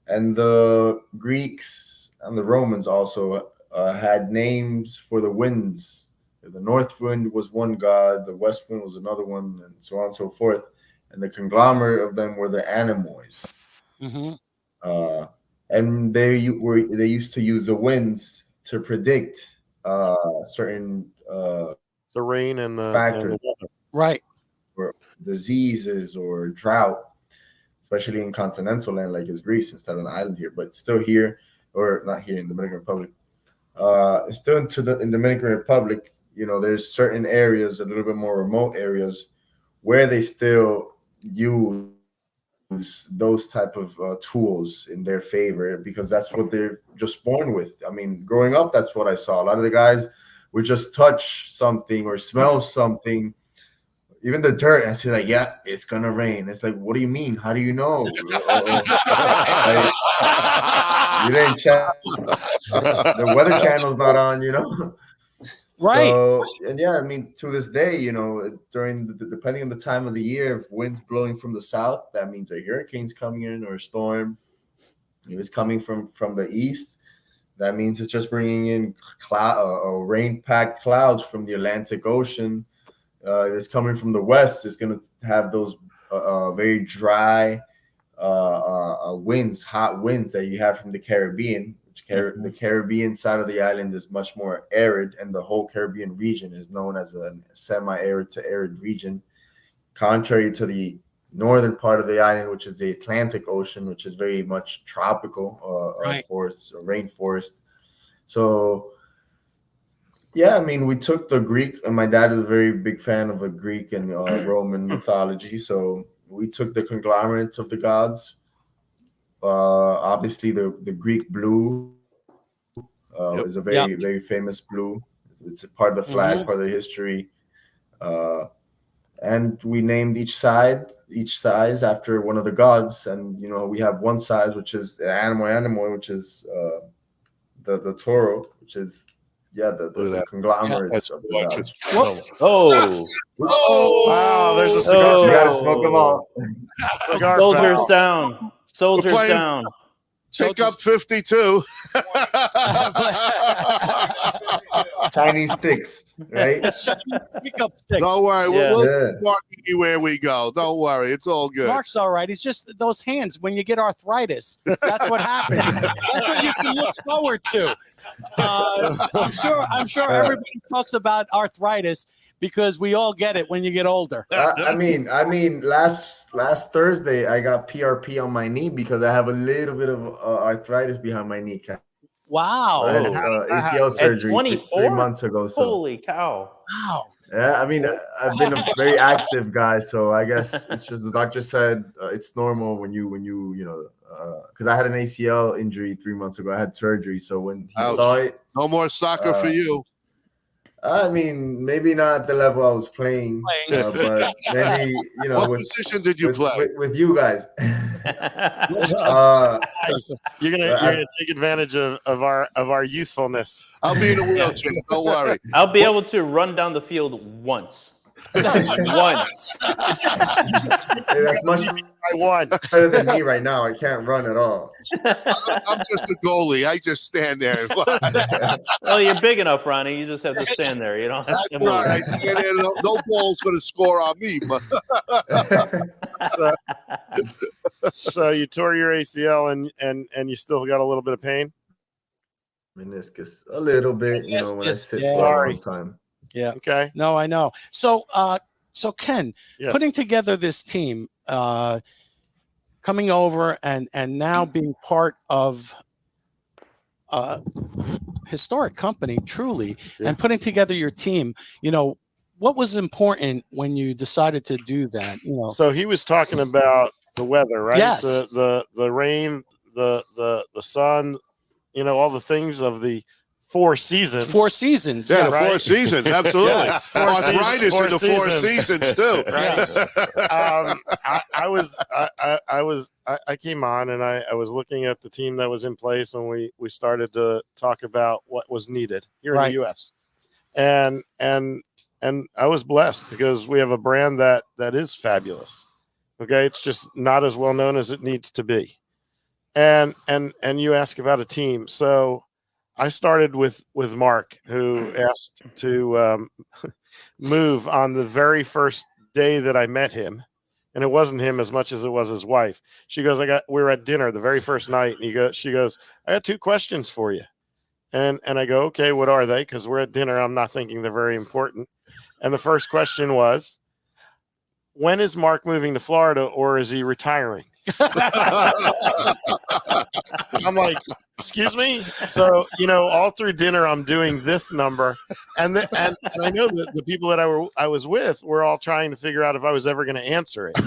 and the Greeks and the Romans also had names for the winds. The north wind was one god, the west wind was another one, and so on and so forth. And the conglomerate of them were the Animois. Mm-hmm. And they used to use the winds to predict certain the rain and the factors, and the weather. Right, or diseases or drought, especially in continental land like it's Greece instead of an island here, but still here, or not here in the Dominican Republic. Still in Dominican Republic, you know, there's certain areas, a little bit more remote areas, where they still use those type of tools in their favor because that's what they're just born with. I mean, growing up, that's what I saw. A lot of the guys would just touch something or smell something, even the dirt, and say like, "Yeah, it's gonna rain." It's like, what do you mean? How do you know? Like, you didn't check. The Weather Channel's not on, you know. right. So, and yeah, I mean, to this day, you know, during depending on the time of the year, if wind's blowing from the south, that means a hurricane's coming in or a storm. If it's coming from the east, that means it's just bringing in rain-packed clouds from the Atlantic Ocean. If it's coming from the west, it's going to have those very dry winds, hot winds that you have from the Caribbean. The Caribbean side of the island is much more arid, and the whole Caribbean region is known as a semi-arid to arid region, contrary to the northern part of the island, which is the Atlantic Ocean, which is very much tropical forests or rainforest. So, yeah, I mean, we took the Greek, and my dad is a very big fan of the Greek and Roman mythology, so we took the conglomerates of the gods. Obviously, the Greek blue is a very, very famous blue. It's a part of the flag, part of the history. And we named each size after one of the gods. And, you know, we have one size, which is the animal, which is the taureau, which is, the conglomerates of the gods. Oh, wow, there's a cigar. You got to smoke them all. Cigar soldiers foul. down. Soldiers down. Pick up 52. Tiny sticks, right? Pick up sticks. Don't worry. We'll mark anywhere we go. Don't worry. It's all good. Mark's all right. It's just those hands when you get arthritis. That's what happens. That's what you can look forward to. I'm sure everybody talks about arthritis because we all get it when you get older. I mean, last Thursday I got PRP on my knee because I have a little bit of arthritis behind my kneecap. Wow! I had ACL surgery 3 months ago. So. Holy cow! Wow! Yeah, I mean, I've been a very active guy, so I guess it's just the doctor said it's normal when you know, because I had an ACL injury 3 months ago. I had surgery, so when he saw it, no more soccer for you. I mean, maybe not at the level I was playing, but maybe What position did you play with you guys? Nice. You're gonna take advantage of our youthfulness. I'll be in a wheelchair. Don't worry. I'll be able to run down the field once. Once. That's much I won. better than me right now. I can't run at all. I'm just a goalie. I just stand there and watch. Well, you're big enough, Ronnie. You just have to stand there. You don't have to That's move. right. I stand there. No ball's going to score on me. So you tore your ACL and you still got a little bit of pain. Meniscus, a little bit. When I sit for a long time. Yeah. Okay. No, I know. So, Ken, Yes. putting together this team, coming over and now being part of a historic company, truly, and putting together your team, what was important when you decided to do that? So he was talking about the weather, right? Yes. The rain, the sun, all the things of the 4 seasons. 4 seasons. Yeah, right? 4 seasons. Absolutely. Yes. Arthritis in the 4 seasons. seasons too. I came on and I was looking at the team that was in place, and we started to talk about what was needed here in the U.S. And I was blessed because we have a brand that is fabulous. Okay, it's just not as well known as it needs to be. And you ask about a team, so I started with Mark, who asked to move on the very first day that I met him. And it wasn't him as much as it was his wife. She goes, we were at dinner the very first night, and she goes, I got 2 questions for you. And I go, okay, what are they? Because we're at dinner. I'm not thinking they're very important. And the first question was, when is Mark moving to Florida, or is he retiring? I'm like, excuse me. So all through dinner I'm doing this number, and I know that the people that I was with were all trying to figure out if I was ever going to answer it.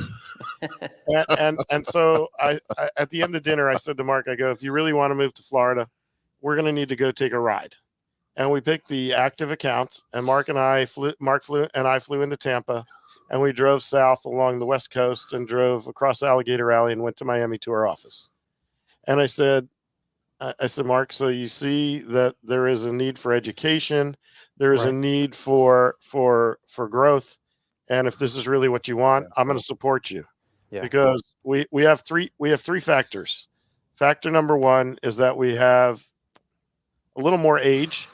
and so I at the end of dinner I said to Mark, I go, if you really want to move to Florida, we're going to need to go take a ride. And we picked the active account, and Mark flew into Tampa. And we drove south along the West Coast and drove across Alligator Alley and went to Miami to our office. And I said, Mark, so you see that there is a need for education. There is a need for growth. And if this is really what you want, I'm going to support you. Yeah. Because we have three factors. Factor number 1 is that we have a little more age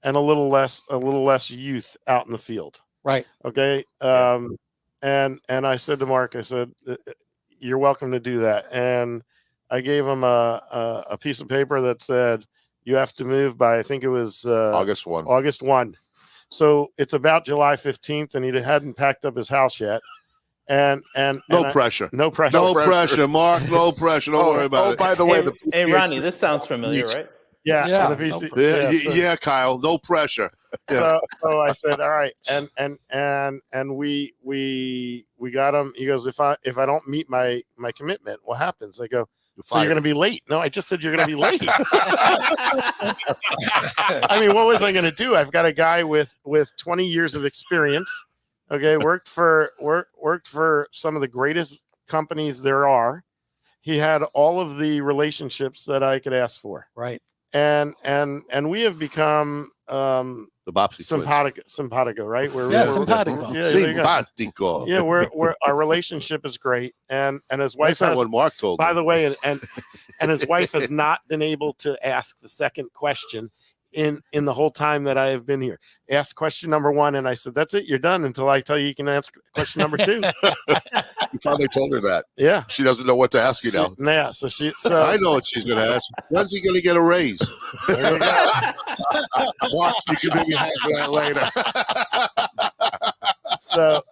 and a little less youth out in the field. Right. Okay. And I said to Mark, I said, you're welcome to do that. And I gave him a piece of paper that said, you have to move by, I think it was August 1. August 1. So it's about July 15th, and he hadn't packed up his house yet. And no pressure, Mark. No pressure. Don't worry about it. By the way, hey, Ronnie, this sounds familiar, right? Yeah. Yeah, Kyle. No pressure. Yeah. So I said, all right, and we got him. He goes, if I don't meet my commitment, what happens? I go, so you're going to be late. No, I just said you're going to be late. I mean, what was I going to do? I've got a guy with 20 years of experience. Okay, worked for some of the greatest companies there are. He had all of the relationships that I could ask for. Right. And we have become the simpatico, right? Simpatico. Simpatico. Yeah, we're our relationship is great, and his wife has. What Mark told me. By the way, and his wife has not been able to ask the second question in the whole time that I have been here. Asked question number 1, and I said, "That's it, you're done until I tell you you can ask question number 2." You finally told her that. Yeah, she doesn't know what to ask you now. Yeah, so I know what she's going to ask. When's he going to get a raise? There you go. Mark, you can maybe have that later. So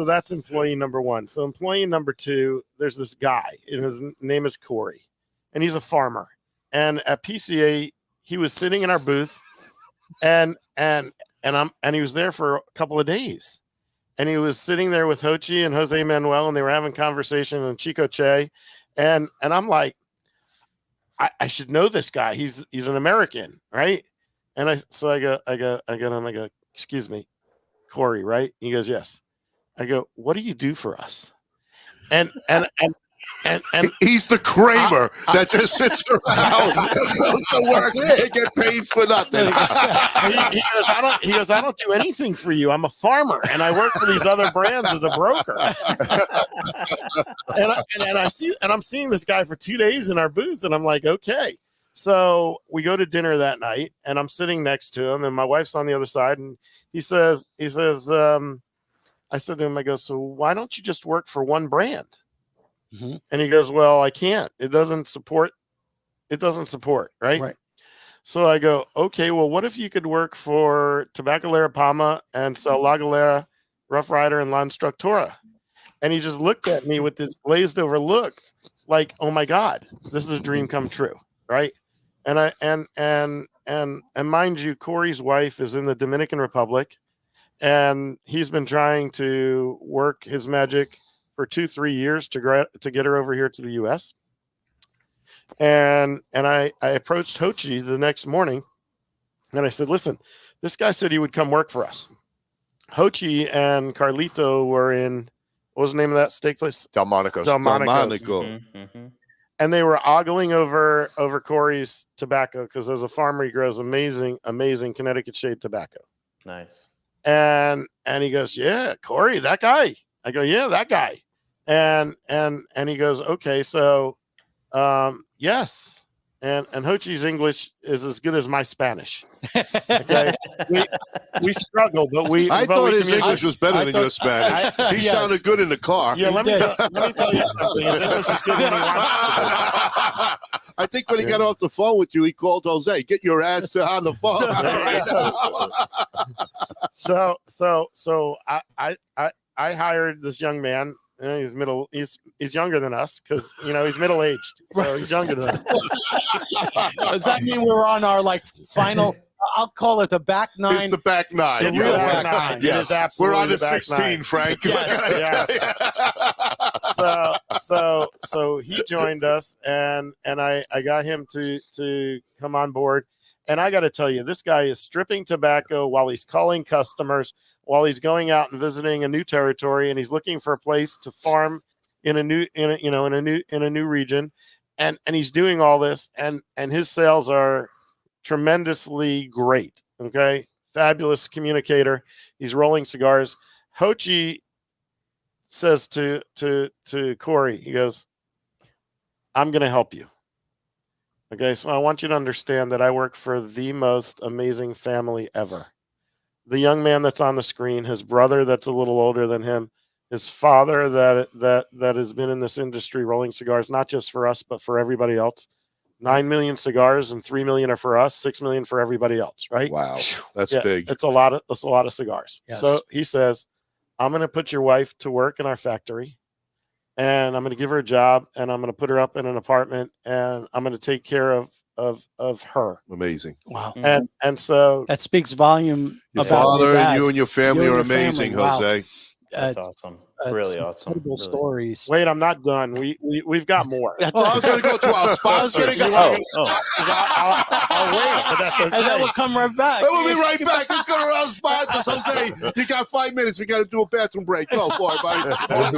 that's employee number 1. So employee number 2, there's this guy, and his name is Corey, and he's a farmer. And at PCA, he was sitting in our booth, and he was there for a couple of days. And he was sitting there with Hochi and Jose Manuel, and they were having conversation, and Chico Che. And I'm like, I should know this guy. He's an American, right? And I go, excuse me, Corey, right? He goes, yes. I go, what do you do for us? And he's the Kramer that just sits around, goes to work, and get paid for nothing. he goes, I don't do anything for you. I'm a farmer, and I work for these other brands as a broker. and I'm seeing this guy for 2 days in our booth, and I'm like, okay. So we go to dinner that night, and I'm sitting next to him, and my wife's on the other side, and he says, I said to him, I go, so why don't you just work for one brand? Mm-hmm. And he goes, well, I can't. It doesn't support, right? Right. So I go, okay, well, what if you could work for Tabacalera Palma and sell La Galera, Rough Rider, and La Instructora? And he just looked at me with this glazed over look, like, oh my God, this is a dream come true, right? And mind you, Corey's wife is in the Dominican Republic, and he's been trying to work his magic for 2-3 years to get her over here to the U.S. And I approached Hochi the next morning, and I said, listen, this guy said he would come work for us. Hochi and Carlito were in, what was the name of that steak place? Delmonico's. Mm-hmm. And they were ogling over Corey's tobacco because as a farmer, he grows amazing Connecticut shade tobacco. Nice. And he goes, yeah, Corey, that guy. I go, yeah, that guy. And he goes, okay, so yes. And Hochi's English is as good as my Spanish. Okay, we struggle, but I thought his English was better than your Spanish. He sounded good in the car. Yeah, let me tell you something. His English is good when he wants to. I think when he got off the phone with you, he called Jose, "Get your ass on the phone." So I hired this young man. He's younger than us because he's middle aged, so he's younger than us. Does that mean we're on our final? I'll call it the back nine. It's the back nine. The real back nine. Yes, we're on the 16, Frank. Yes. So he joined us, and I got him to come on board. And I got to tell you, this guy is stripping tobacco while he's calling customers, while he's going out and visiting a new territory, and he's looking for a place to farm in a new region, and he's doing all this, and his sales are tremendously great. Okay, fabulous communicator. He's rolling cigars. Hochi says to Corey, he goes, "I'm going to help you." Okay, so I want you to understand that I work for the most amazing family ever. The young man that's on the screen, his brother that's a little older than him, his father that has been in this industry rolling cigars, not just for us, but for everybody else. 9 million cigars and 3 million are for us, 6 million for everybody else, right? Wow, that's big. It's a lot of cigars. Yes. So he says, I'm going to put your wife to work in our factory, and I'm going to give her a job, and I'm going to put her up in an apartment, and I'm going to take care of her. Amazing. Wow. And so that speaks volume your about father your dad. and you and your family You and are your amazing, family. Wow. Jose. That's awesome. Really awesome. Incredible Really. stories. Wait, I'm not done. We've got more. I was going to go to our sponsors. I'll wait, but that's okay. And then we'll come right back. We'll be right back. Let's go to our sponsors. Jose, you got 5 minutes. We got to do a bathroom break. Go for it, buddy. You're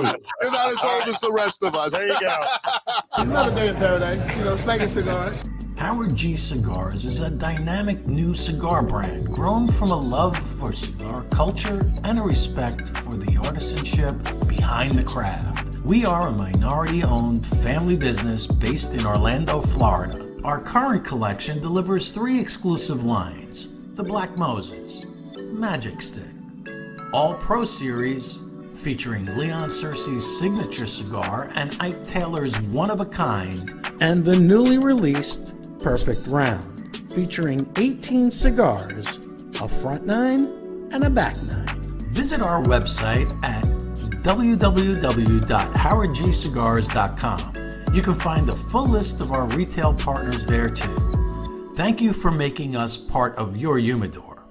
not as old as the rest of us. There you go. Another day in paradise, slanging cigars. Howard G Cigars is a dynamic new cigar brand grown from a love for cigar culture and a respect for the artisanship behind the craft. We are a minority-owned family business based in Orlando, Florida. Our current collection delivers 3 exclusive lines: the Black Moses, Magic Stick, All Pro Series featuring Leon Searcy's signature cigar and Ike Taylor's one-of-a-kind, and the newly released Perfect Round, featuring 18 cigars, a front 9 and a back 9. Visit our website at www.howardgcigars.com. You can find a full list of our retail partners there too. Thank you for making us part of your humidor.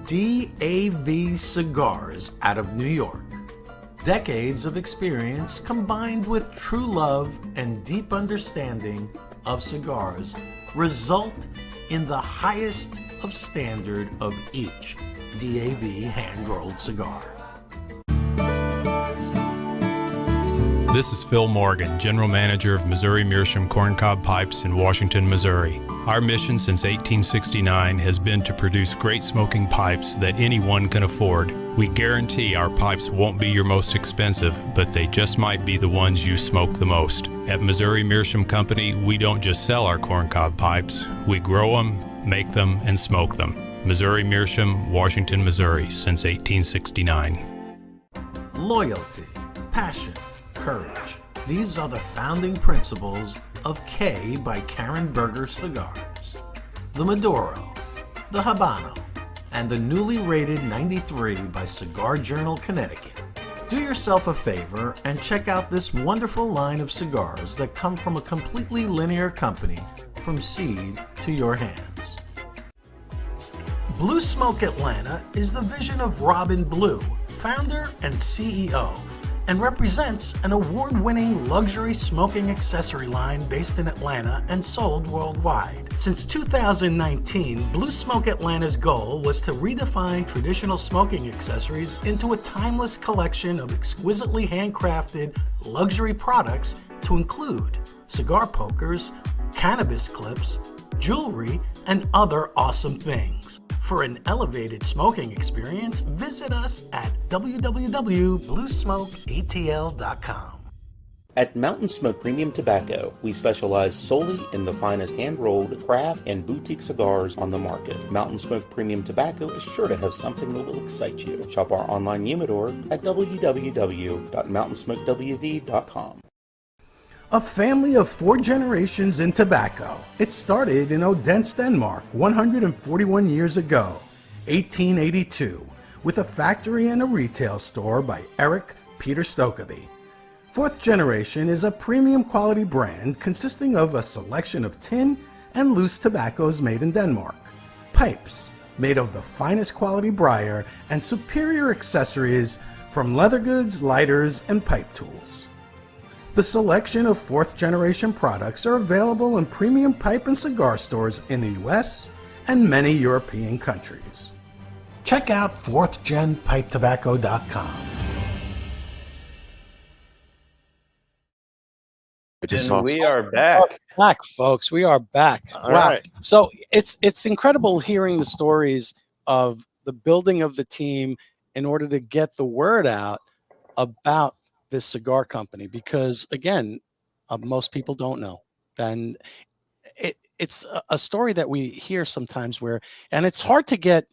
DAV Cigars out of New York. Decades of experience combined with true love and deep understanding of cigars result in the highest of standard of each DAV hand-rolled cigar. This is Phil Morgan, General Manager of Missouri Meerschaum Corncob Pipes in Washington, Missouri. Our mission since 1869 has been to produce great smoking pipes that anyone can afford. We guarantee our pipes won't be your most expensive, but they just might be the ones you smoke the most. At Missouri Meerschaum Company, we don't just sell our corncob pipes, we grow them, make them, and smoke them. Missouri Meerschaum, Washington, Missouri, since 1869. Loyalty, passion, courage. These are the founding principles of K by Karen Berger Cigars. The Maduro, the Habano, and the newly rated 93 by Cigar Journal Connecticut. Do yourself a favor and check out this wonderful line of cigars that come from a completely linear company from seed to your hands. Blue Smoke Atlanta is the vision of Robin Blue, founder and CEO, and represents an award-winning luxury smoking accessory line based in Atlanta and sold worldwide. Since 2019, Blue Smoke Atlanta's goal was to redefine traditional smoking accessories into a timeless collection of exquisitely handcrafted luxury products to include cigar pokers, cannabis clips, jewelry, and other awesome things. For an elevated smoking experience, visit us at www.bluesmokeatl.com. At Mountain Smoke Premium Tobacco, we specialize solely in the finest hand-rolled, craft, and boutique cigars on the market. Mountain Smoke Premium Tobacco is sure to have something that will excite you. Shop our online humidor at www.mountainsmokewv.com. A family of 4 generations in tobacco. It started in Odense, Denmark, 141 years ago, 1882, with a factory and a retail store by Eric Peter Stokeby. 4th Generation is a premium quality brand consisting of a selection of tin and loose tobaccos made in Denmark, pipes made of the finest quality briar, and superior accessories from leather goods, lighters, and pipe tools. The selection of 4th Generation products are available in premium pipe and cigar stores in the US and many European countries. Check out 4thGenPipeTobacco.com. And we are back. Back, folks. We are back. All right. So it's incredible hearing the stories of the building of the team in order to get the word out about this cigar company, because again, most people don't know, and it's a story that we hear sometimes and it's hard to get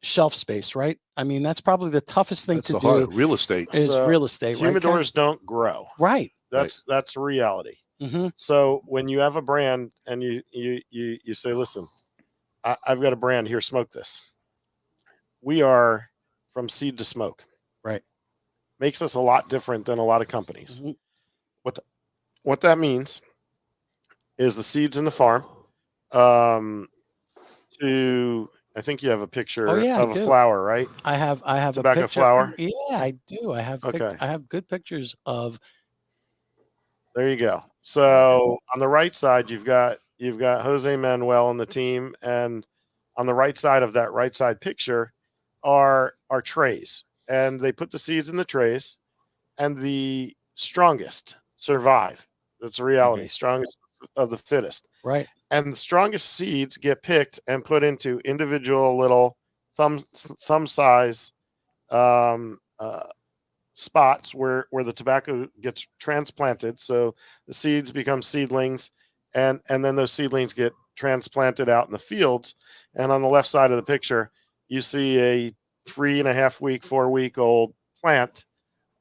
shelf space, right? I mean, that's probably the toughest thing to do. Real estate is real estate. Humidors don't grow. Right. That's a reality. Mm-hmm. So when you have a brand and you say, listen, I've got a brand here, smoke this. We are from seed to smoke. Right. Makes us a lot different than a lot of companies. Mm-hmm. What that means is the seeds in the farm. I think you have a picture of a flower, right? I have tobacco a picture. flower. Yeah, I do. I have I have good pictures of. There you go. So on the right side, you've got Jose Manuel and the team, and on the right side of that right side picture are trays. And they put the seeds in the trays, and the strongest survive. That's a reality. Okay. Strongest of the fittest. Right. And the strongest seeds get picked and put into individual little thumb size spots where the tobacco gets transplanted. So the seeds become seedlings, and then those seedlings get transplanted out in the fields. And on the left side of the picture, you see a 3.5 week, 4 week old plant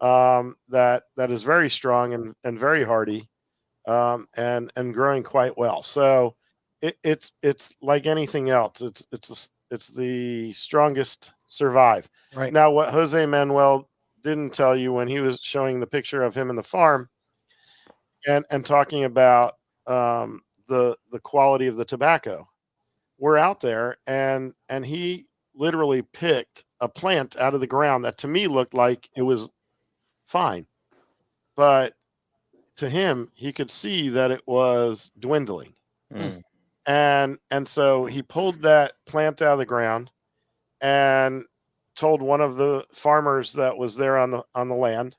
that is very strong and very hardy, and growing quite well. So it's like anything else. It's the strongest survive. Right. Now, what Jose Manuel didn't tell you when he was showing the picture of him in the farm and talking about the quality of the tobacco, we're out there and he literally picked a plant out of the ground that to me looked like it was fine, but to him, he could see that it was dwindling. And so he pulled that plant out of the ground and told one of the farmers that was there on the land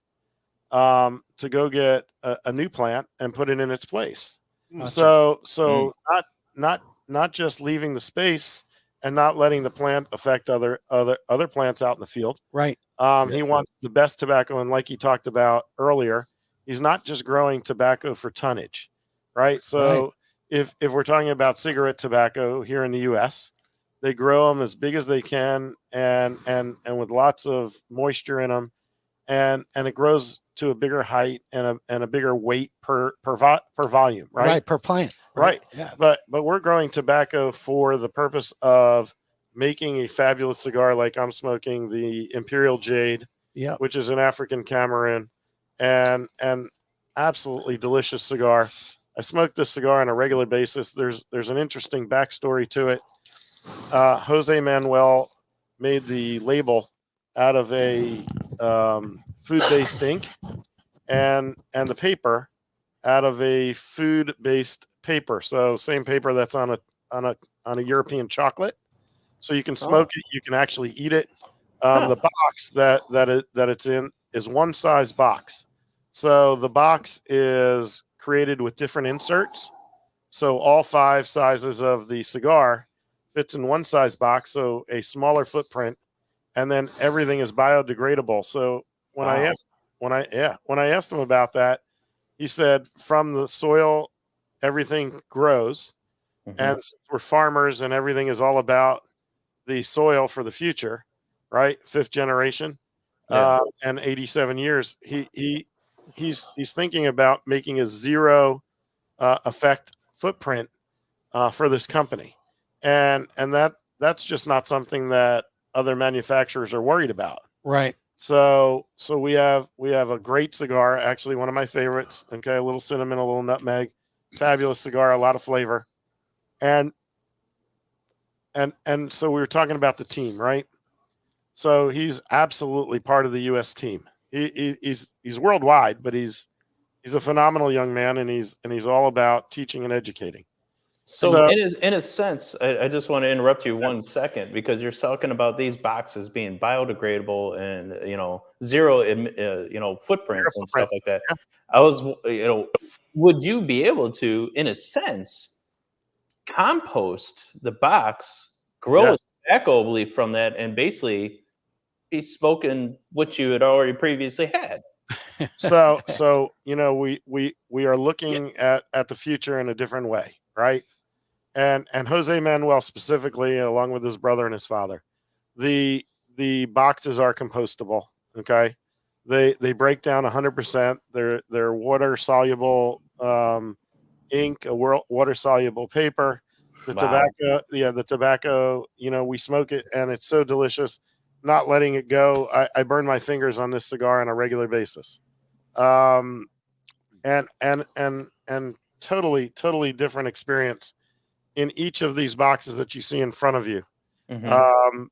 to go get a new plant and put it in its place. Gotcha. So not just leaving the space and not letting the plant affect other plants out in the field. Right. He wants the best tobacco, and like he talked about earlier, he's not just growing tobacco for tonnage, right? So if we're talking about cigarette tobacco here in the U.S., they grow them as big as they can, and with lots of moisture in them, and it grows to a bigger height and a bigger weight per volume, right? Right, per plant. Right. Yeah. But we're growing tobacco for the purpose of making a fabulous cigar like I'm smoking, the Imperial Jade, which is an African Cameroon, and absolutely delicious cigar. I smoke this cigar on a regular basis. There's an interesting backstory to it. Jose Manuel made the label out of a food-based ink, and the paper out of a food-based paper. So same paper that's on a European chocolate. So you can smoke it, you can actually eat it. The box that it's in is one size box. So the box is created with different inserts. So all 5 sizes of the cigar fits in one size box, so a smaller footprint, and then everything is biodegradable. So when I asked him about that, he said from the soil everything grows, and we're farmers and everything is all about the soil for the future, right? 5th generation, and 87 years. He's thinking about making a zero effect footprint for this company, and that's just not something that other manufacturers are worried about. Right. So we have a great cigar, actually one of my favorites. Okay, a little cinnamon, a little nutmeg, fabulous cigar, a lot of flavor, and so we were talking about the team, right? So he's absolutely part of the U.S. team. He's worldwide, but he's a phenomenal young man, and he's all about teaching and educating. So in a sense, I just want to interrupt you 1 second, because you're talking about these boxes being biodegradable and zero footprints and stuff like that. I was would you be able to, in a sense, compost the box, grow a tobacco leaf from that, and basically be smoking what you had already previously had? So we are looking at the future in a different way, right? And Jose Manuel specifically, along with his brother and his father, the boxes are compostable. Okay, they break down 100%. They're water soluble ink, water soluble paper. The tobacco, we smoke it and it's so delicious. Not letting it go. I burn my fingers on this cigar on a regular basis. And totally different experience in each of these boxes that you see in front of you. And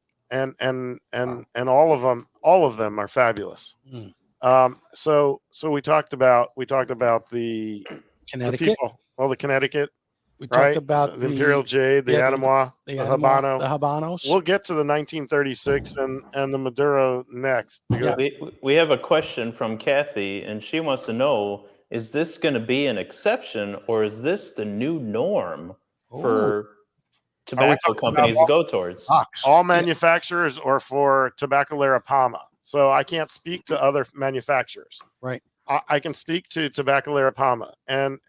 all of them are fabulous. So we talked about the Connecticut. The Connecticut. We talked about the Imperial Jade, the Animois, the Habano. The Habanos. We'll get to the 1936 and the Maduro next. We have a question from Kathy, and she wants to know, is this going to be an exception, or is this the new norm for tobacco companies to go towards? All manufacturers, or for Tabacalera Palma? So I can't speak to other manufacturers. Right. I can speak to Tabacalera Palma, and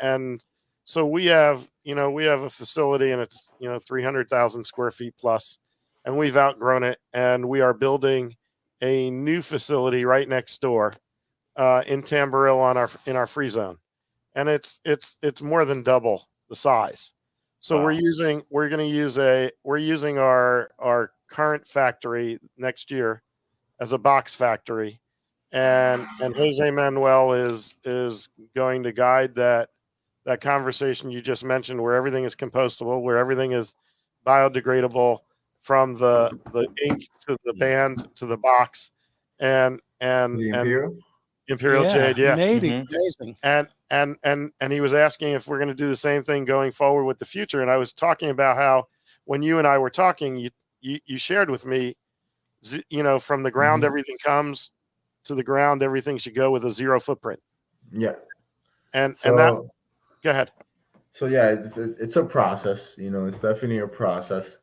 so we have a facility, and it's 300,000 square feet plus, and we've outgrown it, and we are building a new facility right next door in Tamboril in our free zone, and it's more than double the size. So we're using our current factory next year as a box factory, and Jose Manuel is going to guide that conversation you just mentioned, where everything is compostable, where everything is biodegradable, from the ink to the band to the box, and Imperial Jade, amazing. and he was asking if we're going to do the same thing going forward with the future. And I was talking about how when you and I were talking, you shared with me, you know, from the ground everything comes, to the ground everything should go with a 0 footprint. Yeah. And that, go ahead. So yeah, it's a process. You know, it's definitely a process.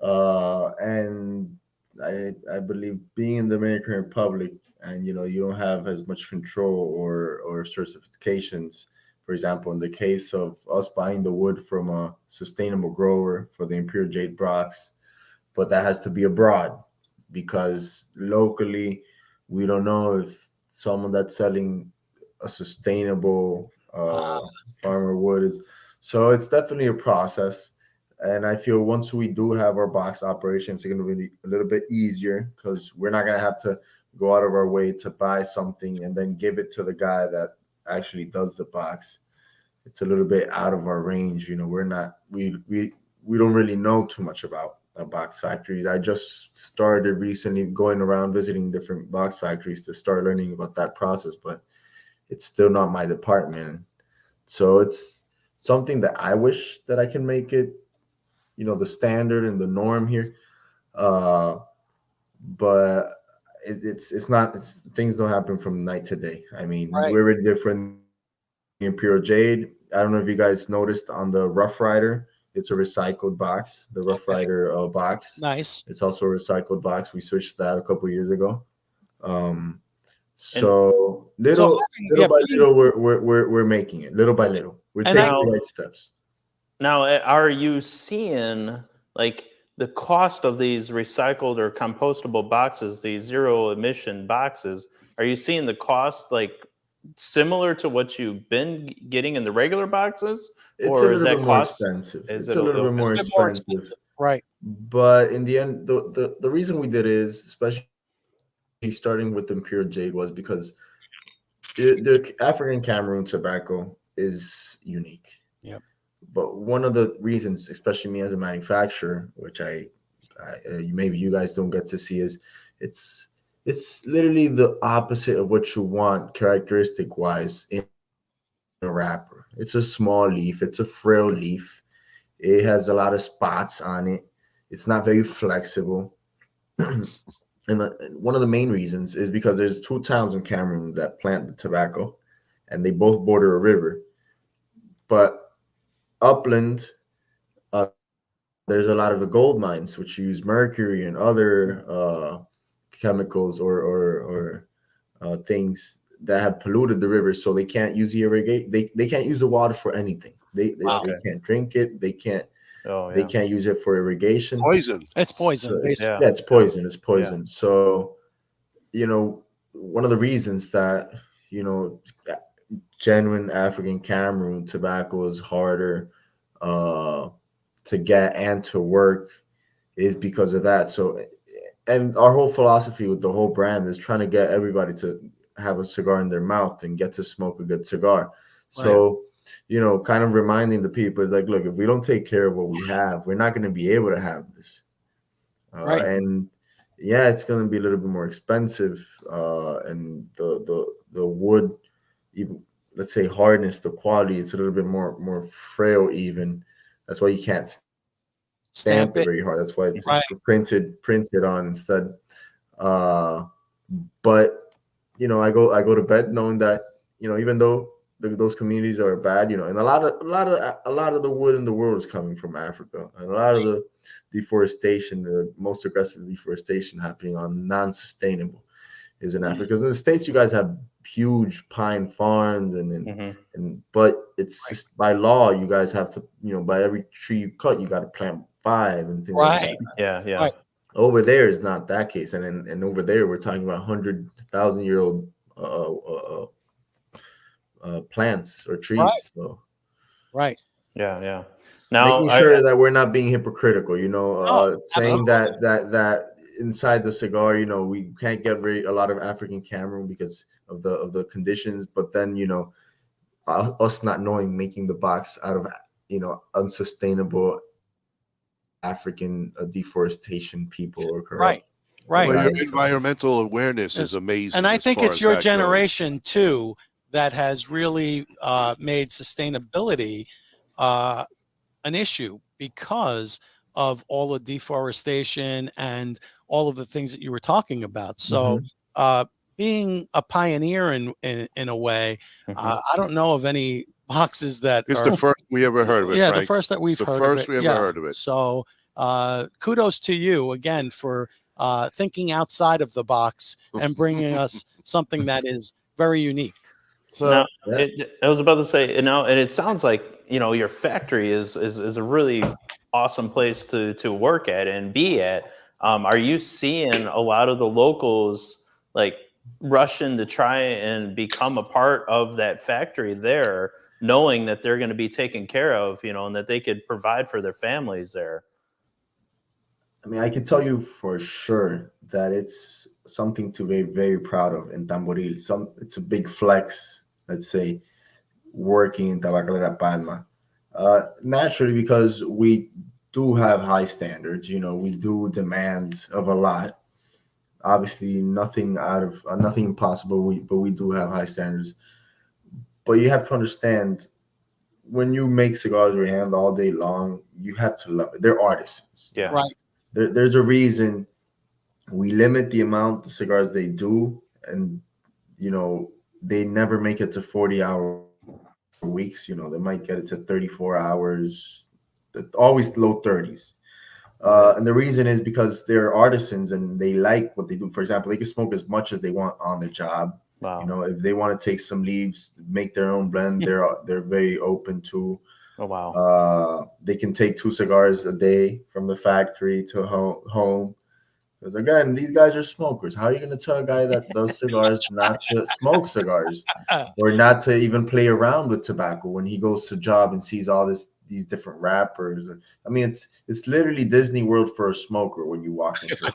And I believe being in the Dominican Republic, and you know, you don't have as much control or certifications. For example, in the case of us buying the wood from a sustainable grower for the Imperial Jade box, but that has to be abroad, because locally we don't know if someone that's selling a sustainable farmer wood is. So it's definitely a process. And I feel once we do have our box operations, it's going to be a little bit easier, because we're not going to have to go out of our way to buy something and then give it to the guy that actually does the box. It's a little bit out of our range. You know, we don't really know too much about box factories. I just started recently going around visiting different box factories to start learning about that process, but it's still not my department. So it's something that I wish that I can make it, you know, the standard and the norm here. But it's not, things don't happen from night to day. I mean, we're already different. Imperial Jade, I don't know if you guys noticed on the Rough Rider, it's a recycled box, the Rough Rider box. Nice. It's also a recycled box. We switched that a couple of years ago. So little by little, we're making it. Little by little, we're taking the right steps. Now, are you seeing like the cost of these recycled or compostable boxes, these 0 emission boxes? Are you seeing the cost like similar to what you've been getting in the regular boxes? It's or a is little that bit more cost expensive. Is it's it a little bit more expensive. Right. But in the end, the reason we did is, especially starting with Imperial Jade, was because the African Cameroon tobacco is unique. Yep. But one of the reasons, especially me as a manufacturer, which maybe you guys don't get to see, is it's literally the opposite of what you want characteristic wise in a wrapper. It's a small leaf. It's a frail leaf. It has a lot of spots on it. It's not very flexible. And one of the main reasons is because there's 2 towns in Cameroon that plant the tobacco, and they both border a river. But upland, there's a lot of the gold mines which use mercury and other chemicals or things that have polluted the river, so they can't use the irrigate. They can't use the water for anything. They can't drink it. They can't. They can't use it for irrigation. Poison. It's poison. So it's poison. It's poison. Yeah. So, you know, one of the reasons that, you know, genuine African Cameroon tobacco is harder to get and to work is because of that. So, and our whole philosophy with the whole brand is trying to get everybody to have a cigar in their mouth and get to smoke a good cigar. Right. So, you know, kind of reminding the people is like, look, if we don't take care of what we have, we're not going to be able to have this. Right. And yeah, it's going to be a little bit more expensive. And the wood, even let's say hardness, the quality, it's a little bit more frail even. That's why you can't stamp it very hard. That's why it's printed on instead. But you know, I go to bed knowing that, you know, even though those communities are bad, you know, and a lot of the wood in the world is coming from Africa, and a lot of the deforestation, the most aggressive deforestation happening on non-sustainable is in Africa. Because in the States, you guys have huge pine farms, and but it's just by law, you guys have to, you know, by every tree you cut, you got to plant 5 and things like that. Yeah. Right. Over there is not that case, and over there we're talking about 100,000-year-old plants or trees. Right. So. Right. Yeah. Now, making sure that we're not being hypocritical, you know, saying that inside the cigar, you know, we can't get a lot of African Cameroon because of the conditions, but then, you know, us not knowing, making the box out of, you know, unsustainable African deforestation people or corrupt. Right. Well, your environmental awareness is amazing. And I think it's your generation too, that has really made sustainability an issue because of all the deforestation and all of the things that you were talking about. So being a pioneer in a way, I don't know of any boxes that It's are the first we ever heard of it. yeah, Frank. the first that we've It's the heard first of it. we ever heard of it. So kudos to you again for thinking outside of the box and bringing us something that is very unique. So now, I was about to say, and it sounds like your factory is a really awesome place to work at and be at. Are you seeing a lot of the locals like rushing to try and become a part of that factory there, knowing that they're going to be taken care of, and that they could provide for their families there? I mean, I can tell you for sure that it's something to be very proud of in Tamboril. It's a big flex, let's say, working in Tabacalera Palma. Naturally, because we do have high standards, we do demand of a lot. Obviously, nothing impossible. But we do have high standards. But you have to understand, when you make cigars with your hand all day long, you have to love it. They're artisans. Yeah. Right. There's a reason we limit the amount of cigars they do, and they never make it to 40-hour weeks. They might get it to 34 hours, always low 30s. And the reason is because they're artisans and they like what they do. For example, they can smoke as much as they want on the job. Wow. If they want to take some leaves, make their own blend, they're very open to. Oh, wow. They can take 2 cigars a day from the factory to home. Because again, these guys are smokers. How are you going to tell a guy that does cigars not to smoke cigars or not to even play around with tobacco when he goes to job and sees all these different wrappers? I mean, it's literally Disney World for a smoker when you walk into it.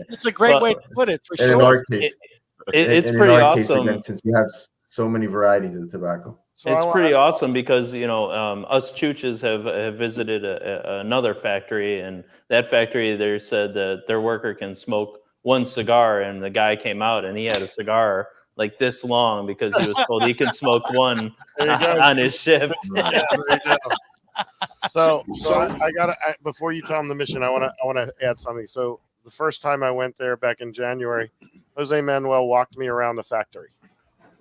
It's a great way to put it, for and sure. in our case, it's and pretty in our case, awesome. again, since we have so many varieties of tobacco. So It's pretty awesome because us Chooches have visited another factory, and that factory they said that their worker can smoke 1 cigar, and the guy came out and he had a cigar like this long because he was told he could smoke 1 on his shift. Yeah, there you go. So I gotta before you tell them the mission, I wanna add something. So the first time I went there back in January, Jose Manuel walked me around the factory.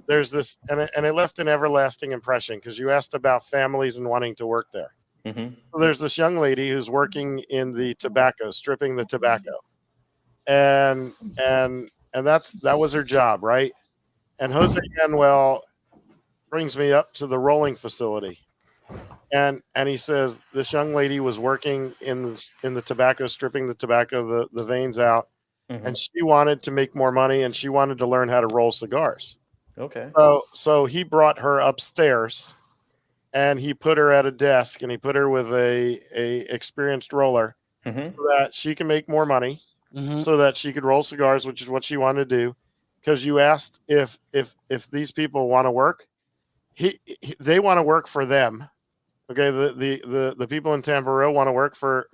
There's this, and it left an everlasting impression because you asked about families and wanting to work there. So there's this young lady who's working in the tobacco, stripping the tobacco, and that was her job, right? And Jose Manuel brings me up to the rolling facility, and he says this young lady was working in the tobacco, stripping the tobacco, the veins out, and she wanted to make more money, and she wanted to learn how to roll cigars. Okay. So he brought her upstairs, and he put her at a desk, and he put her with a experienced roller so that she can make more money, so that she could roll cigars, which is what she wanted to do. Because you asked if these people want to work, they want to work for them. Okay, the people in Tamboril want to work for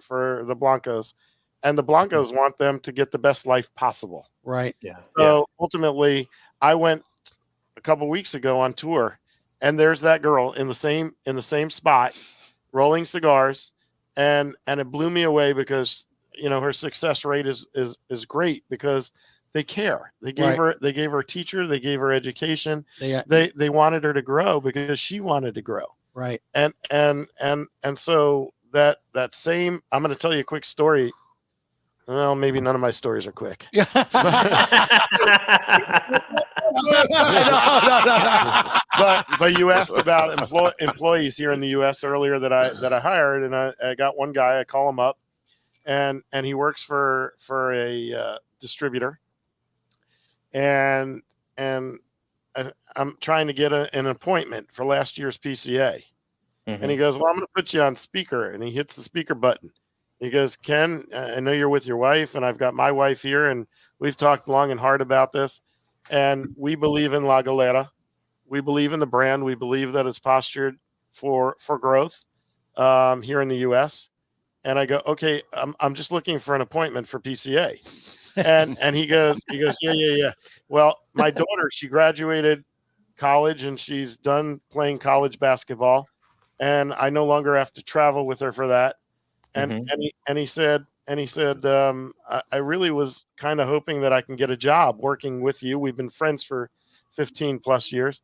the Blancos, and the Blancos want them to get the best life possible. Right. Yeah. So ultimately, I went a couple weeks ago on tour, and there's that girl in the same spot rolling cigars, and it blew me away because her success rate is great because they care. They gave her a teacher, they gave her education. They wanted her to grow because she wanted to grow. Right. And so that same, I'm going to tell you a quick story. Well, maybe none of my stories are quick. No. But you asked about employees here in the U.S. earlier that I hired, and I got one guy. I call him up, and he works for a distributor, and I'm trying to get an appointment for last year's PCA, and he goes, "Well, I'm going to put you on speaker," and he hits the speaker button. He goes, "Ken, I know you're with your wife, and I've got my wife here, and we've talked long and hard about this, and we believe in La Galera. We believe in the brand. We believe that it's postured for growth here in the U.S. I go, okay, I'm just looking for an appointment for PCA. And he goes, yeah. Well, my daughter, she graduated college and she's done playing college basketball, and I no longer have to travel with her for that. And he said, I really was kind of hoping that I can get a job working with you. We've been friends for 15 plus years.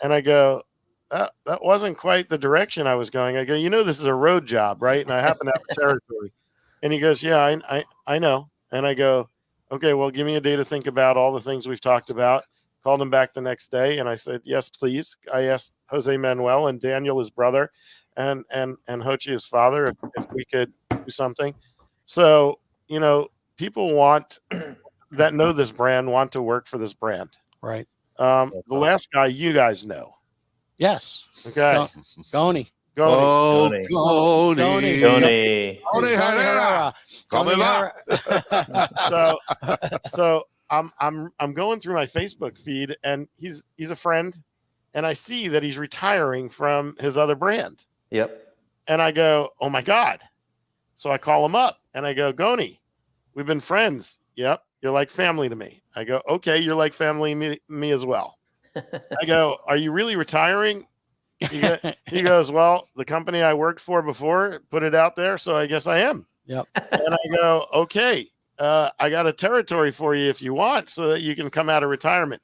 And I go, that wasn't quite the direction I was going. I go, this is a road job, right? And I happen to have a territory. And he goes, yeah, I know. And I go, okay, well, give me a day to think about all the things we've talked about. Called him back the next day, and I said, yes, please. I asked Jose Manuel and Daniel, his brother, and Hochi, his father, if we could do something. So, people that know this brand want to work for this brand. Right. The last guy you guys know. Yes. Okay. Goni. So I'm going through my Facebook feed, and he's a friend, and I see that he's retiring from his other brand. Yep. And I go, oh my God. So I call him up and I go, Goni, we've been friends. Yep. You're like family to me. I go, okay, you're like family me as well. I go, are you really retiring? He goes, well, the company I worked for before put it out there, so I guess I am. Yep. And I go, okay, I got a territory for you if you want, so that you can come out of retirement.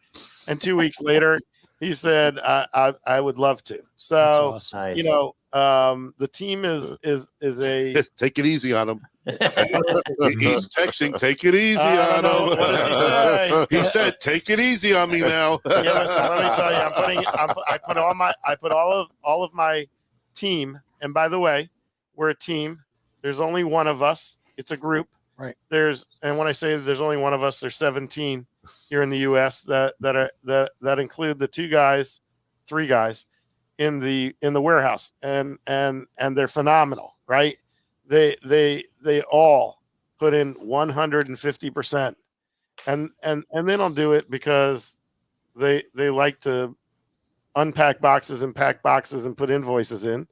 And 2 weeks later, he said, I would love to. So, awesome. The team is a take it easy on him. He's texting, take it easy on him. What does he say? He said, take it easy on me now. Yeah, listen, let me tell you, I put all of my team, and by the way, we're a team. There's only one of us. It's a group. Right. And when I say there's only one of us, there's 17 here in the U.S. that include the three guys in the warehouse, and they're phenomenal, right? They all put in 150%, and they don't do it because they like to unpack boxes and pack boxes and put invoices in.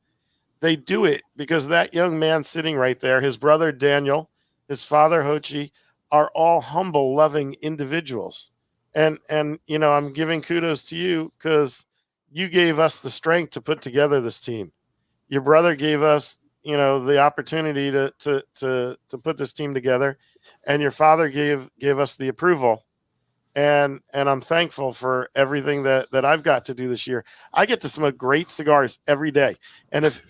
They do it because that young man sitting right there, his brother Daniel, his father Hochi, are all humble, loving individuals. And I'm giving kudos to you because you gave us the strength to put together this team. Your brother gave us, the opportunity to put this team together, and your father gave us the approval. And I'm thankful for everything that I've got to do this year. I get to smoke great cigars every day. And if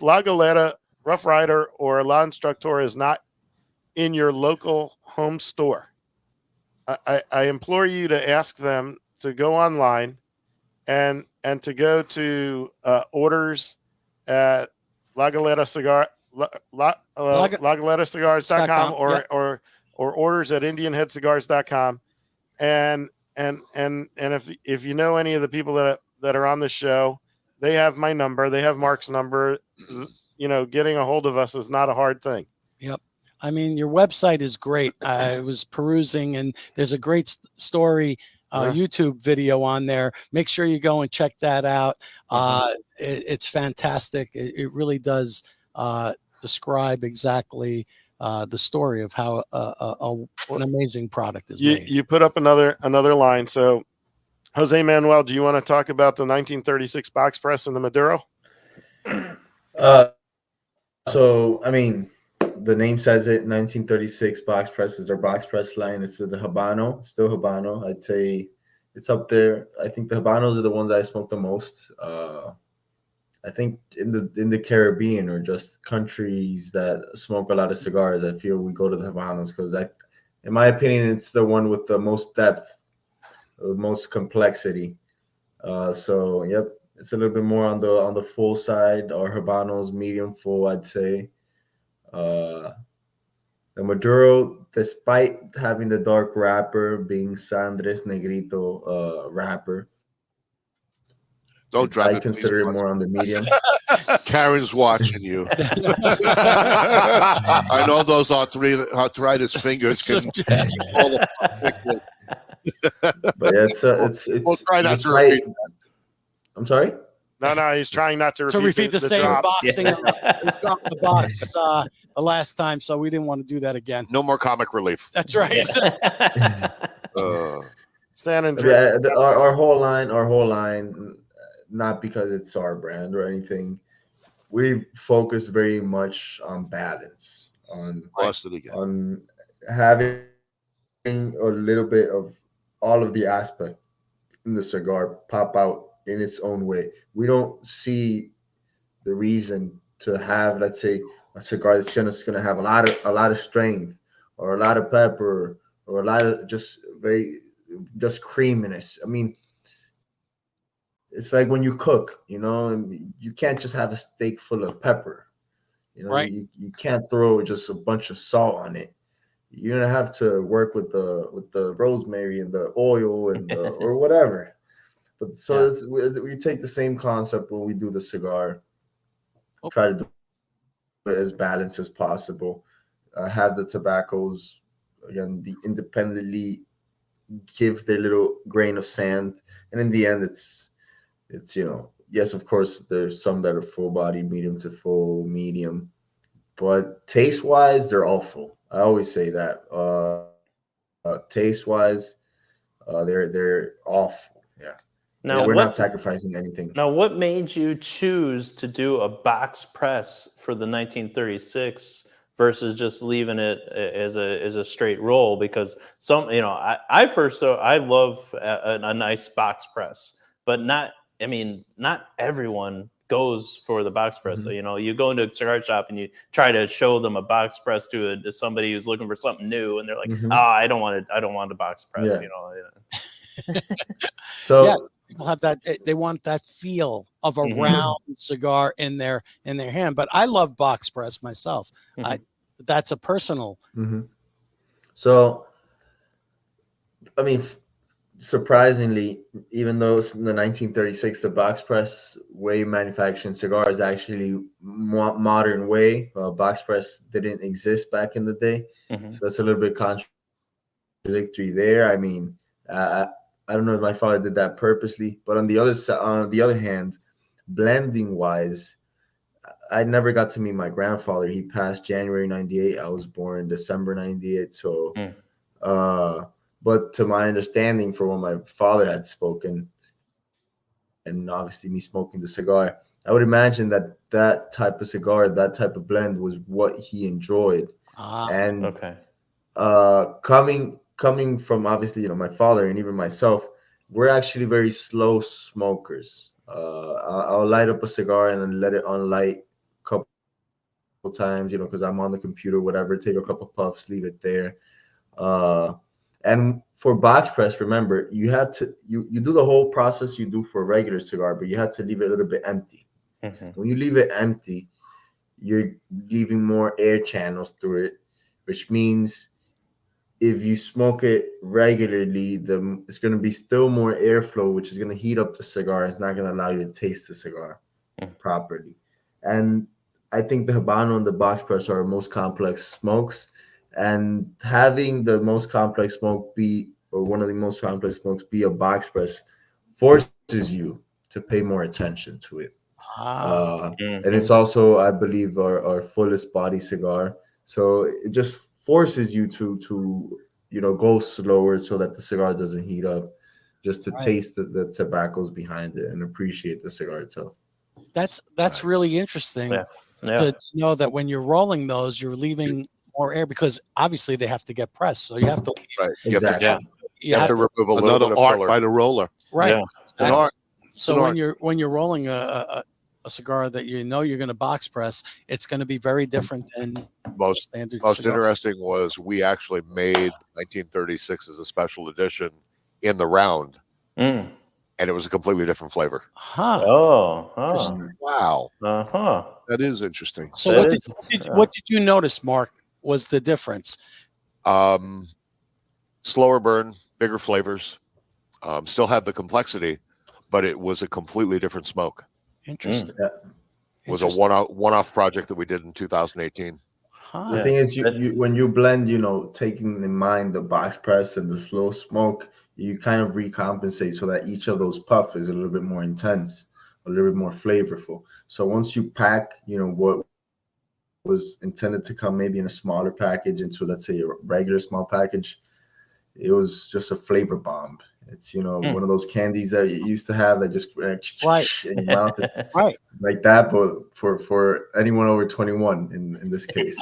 La Galera, Rough Rider, or La Instructor is not in your local home store, I implore you to ask them to go online and to go to orders at La Galera Cigars.com or orders at IndianHeadCigars.com. And if you know any of the people that are on the show, they have my number, they have Mark's number. Getting a hold of us is not a hard thing. Yep. I mean, your website is great. I was perusing, and there's a great story YouTube video on there. Make sure you go and check that out. It's fantastic. It really does describe exactly the story of how an amazing product is made. You put up another line. So, Jose Manuel, do you want to talk about the 1936 box press and the Maduro? So, I mean, the name says it, 1936 box press is our box press line. It's the Habano, still Habano. I'd say it's up there. I think the Habanos are the ones I smoke the most. I think in the Caribbean, or just countries that smoke a lot of cigars, I feel we go to the Habanos because in my opinion, it's the one with the most depth, the most complexity. So yep, it's a little bit more on the full side. Our Habanos, medium full, I'd say. The Maduro, despite having the dark wrapper, being Sandres Negrito wrapper, don't drive. I consider it more on the medium. Karen's watching you. I know those arthritis fingers can fall apart quickly. But yeah, it's we'll try not to repeat that. I'm sorry? No, he's trying not to repeat the same drop. boxing. We dropped the box the last time, so we didn't want to do that again. No more comic relief. That's right. Stand and Yeah, our whole line, not because it's our brand or anything. We focus very much on balance, on having a little bit of all of the aspects in the cigar pop out in its own way. We don't see the reason to have, let's say, a cigar that's just going to have a lot of strength or a lot of pepper or a lot of just creaminess. I mean, it's like when you cook, and you can't just have a steak full of pepper. Right. You can't throw just a bunch of salt on it. You're gonna have to work with the rosemary and the oil and or whatever. But so we take the same concept when we do the cigar. Try to do it as balanced as possible. Have the tobaccos again be independently give their little grain of sand, and in the end, it's yes, of course, there's some that are full body, medium to full, medium, but taste wise, they're all full. I always say that. Taste wise, they're awful. Yeah. Now we're not sacrificing anything. Now, what made you choose to do a box press for the 1936 versus just leaving it as a straight roll? Because I love a nice box press, but not everyone goes for the box press. Mm-hmm. So, you go into a cigar shop and you try to show them a box press to somebody who's looking for something new, and they're like, Mm-hmm. I don't want a box press. Yeah. So yes, people have that. They want that feel of a round cigar in their hand. But I love box press myself. That's a personal. Mm-hmm. So, I mean, surprisingly, even though it's in the 1936, the box press way manufacturing cigar is actually modern way. Box press didn't exist back in the day, so that's a little bit contradictory there. I mean, I don't know if my father did that purposely, but on the other hand, blending wise, I never got to meet my grandfather. He passed January 98. I was born December 98. So, but to my understanding, for what my father had spoken, and obviously me smoking the cigar, I would imagine that type of cigar, that type of blend was what he enjoyed. And coming from obviously, my father and even myself, we're actually very slow smokers. I'll light up a cigar and then let it unlight a couple times, because I'm on the computer, whatever, take a couple puffs, leave it there. And for box press, remember, you have to you do the whole process you do for a regular cigar, but you have to leave it a little bit empty. When you leave it empty, you're leaving more air channels through it, which means if you smoke it regularly, it's going to be still more airflow, which is going to heat up the cigar. It's not going to allow you to taste the cigar properly. And I think the Habano and the box press are our most complex smokes. And having the most complex smoke one of the most complex smokes be a box press forces you to pay more attention to it. And it's also, I believe, our fullest body cigar. So it just forces you to go slower so that the cigar doesn't heat up, just to taste the tobaccos behind it and appreciate the cigar itself. That's really interesting to know that when you're rolling those, you're leaving more air, because obviously they have to get pressed. So you have to You have to remove a little bit of art filler by the roller. Right. Yeah. So when you're rolling a cigar that you're going to box press, it's going to be very different than most standard. Most interesting was we actually made 1936 as a special edition in the round, and it was a completely different flavor. Wow. That is interesting. So what did you notice, Mark, was the difference? Slower burn, bigger flavors, still had the complexity, but it was a completely different smoke. Interesting. It was a one-off project that we did in 2018. The thing is, you when you blend, taking in mind the box press and the slow smoke, you kind of recompensate so that each of those puffs is a little bit more intense. a little bit more flavorful. So once you pack, what was intended to come maybe in a smaller package into, let's say, a regular small package, it was just a flavor bomb. It's, one of those candies that you used to have that just right in your mouth. It's right like that, but for anyone over 21 in this case.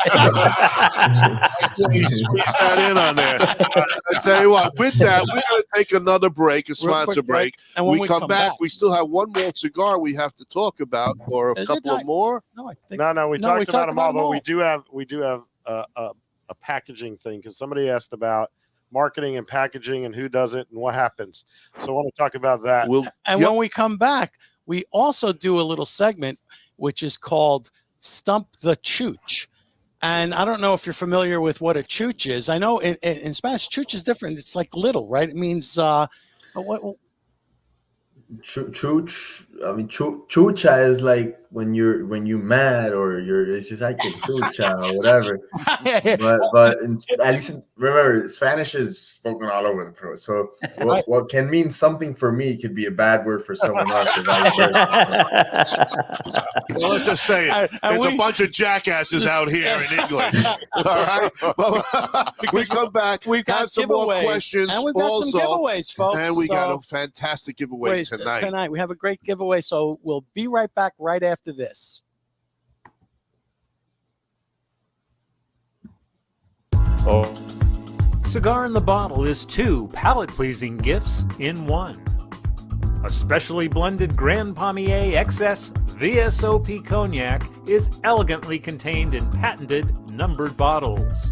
You squeeze that in on there. I tell you what, with that, we're going to take another break, a sponsor break. And when we come back, we still have one more cigar we have to talk about, or a couple of more. No, I think no. We talked about them all, but we do have a packaging thing, because somebody asked about marketing and packaging and who does it and what happens. So I want to talk about that. When we come back, we also do a little segment which is called Stump the Chooch. And I don't know if you're familiar with what a chooch is. I know in Spanish, chooch is different. It's like little, right? It means what? Chooch. I mean, chucha is like when you're mad, or it's just like chucha or whatever. but at least remember, Spanish is spoken all over the place. So what can mean something for me could be a bad word for someone else. Well, let's just say it. There's a bunch of jackasses out here in English. All right. Well, we come back. We've got some more questions, and we've got some giveaways, folks. And we got a fantastic giveaway tonight. We have a great giveaway, so we'll be right back right after this. Cigar in the Bottle is 2 palate-pleasing gifts in 1. A specially blended Grand Palmier XS VSOP Cognac is elegantly contained in patented numbered bottles.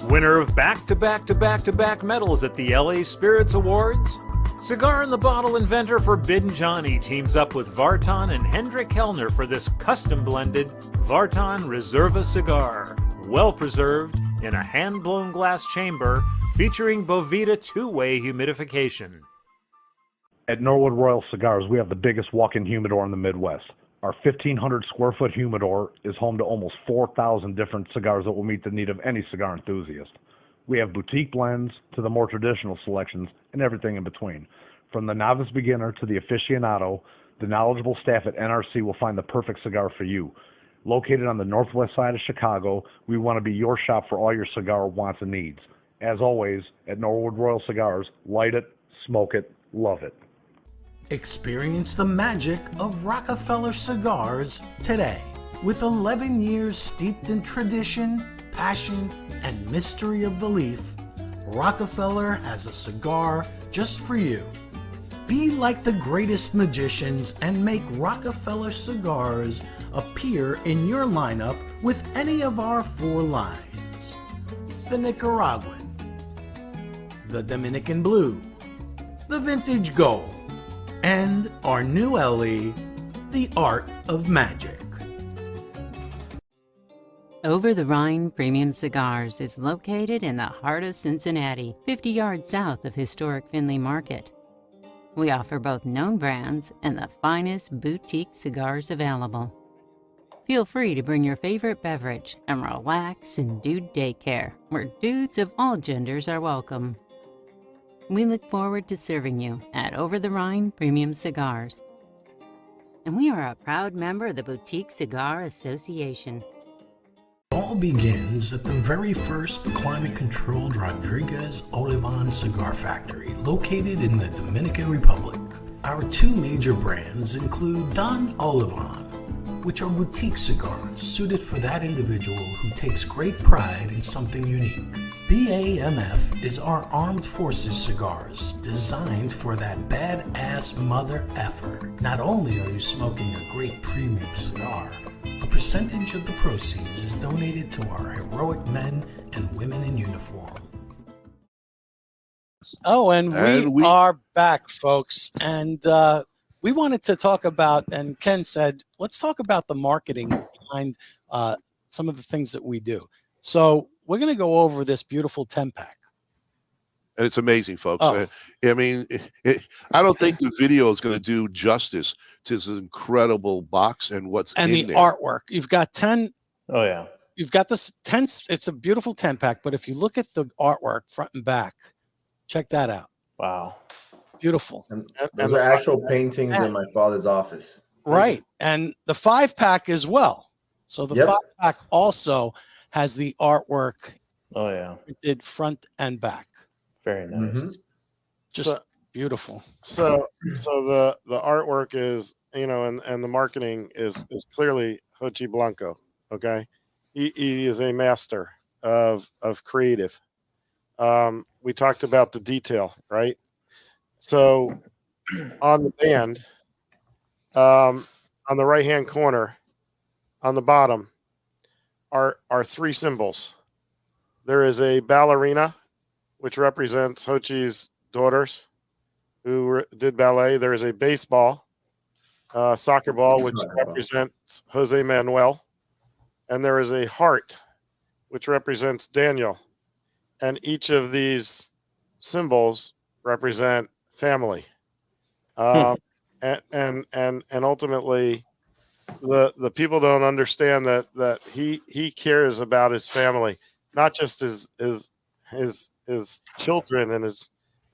Winner of back-to-back-to-back-to-back medals at the LA Spirits Awards, Cigar in the Bottle inventor Forbidden Johnny teams up with Vartan and Hendrik Kellner for this custom-blended Vartan Reserva cigar, well-preserved in a hand-blown glass chamber featuring Bovita 2-way humidification. At Norwood Royal Cigars, we have the biggest walk-in humidor in the Midwest. Our 1,500 square foot humidor is home to almost 4,000 different cigars that will meet the need of any cigar enthusiast. We have boutique blends to the more traditional selections and everything in between. From the novice beginner to the aficionado, the knowledgeable staff at NRC will find the perfect cigar for you. Located on the northwest side of Chicago, we want to be your shop for all your cigar wants and needs. As always, at Norwood Royal Cigars, light it, smoke it, love it. Experience the magic of Rockefeller cigars today. With 11 years steeped in tradition, passion, and mystery of the leaf, Rockefeller has a cigar just for you. Be like the greatest magicians and make Rockefeller cigars appear in your lineup with any of our 4 lines: the Nicaraguan, the Dominican Blue, the Vintage Gold, and our new LE, the Art of Magic. Over the Rhine Premium Cigars is located in the heart of Cincinnati, 50 yards south of historic Findlay Market. We offer both known brands and the finest boutique cigars available. Feel free to bring your favorite beverage and relax in Dude Daycare, where dudes of all genders are welcome. We look forward to serving you at Over the Rhine Premium Cigars. And we are a proud member of the Boutique Cigar Association. It all begins at the very first climate-controlled Rodriguez Olivan cigar factory located in the Dominican Republic. Our 2 major brands include Don Olivan, which are boutique cigars suited for that individual who takes great pride in something unique. BAMF is our armed forces cigars designed for that badass mother effer. Not only are you smoking a great premium cigar, a percentage of the proceeds is donated to our heroic men and women in uniform. Oh, and we are back, folks. And we wanted to talk about, and Ken said, let's talk about the marketing behind some of the things that we do. So we're going to go over this beautiful 10-pack. And it's amazing, folks. I mean, I don't think the video is going to do justice to this incredible box and what's in there. And the artwork. You've got 10. Oh, yeah. You've got this 10. It's a beautiful 10-pack. But if you look at the artwork front and back, check that out. Wow. Beautiful. And those are actual paintings in my father's office. Right. And the 5-pack as well. So the 5-pack also has the artwork. Oh, yeah. Did front and back. Very nice. Just beautiful. So the artwork is, and the marketing is clearly Jose Blanco. Okay. He is a master of creative. We talked about the detail, right? So on the band, on the right-hand corner, on the bottom are 3 symbols. There is a ballerina, which represents Hochi's daughters who did ballet. There is a baseball, soccer ball, which represents Jose Manuel. And there is a heart, which represents Daniel. And each of these symbols represent family. And ultimately, the people don't understand that he cares about his family, not just his children and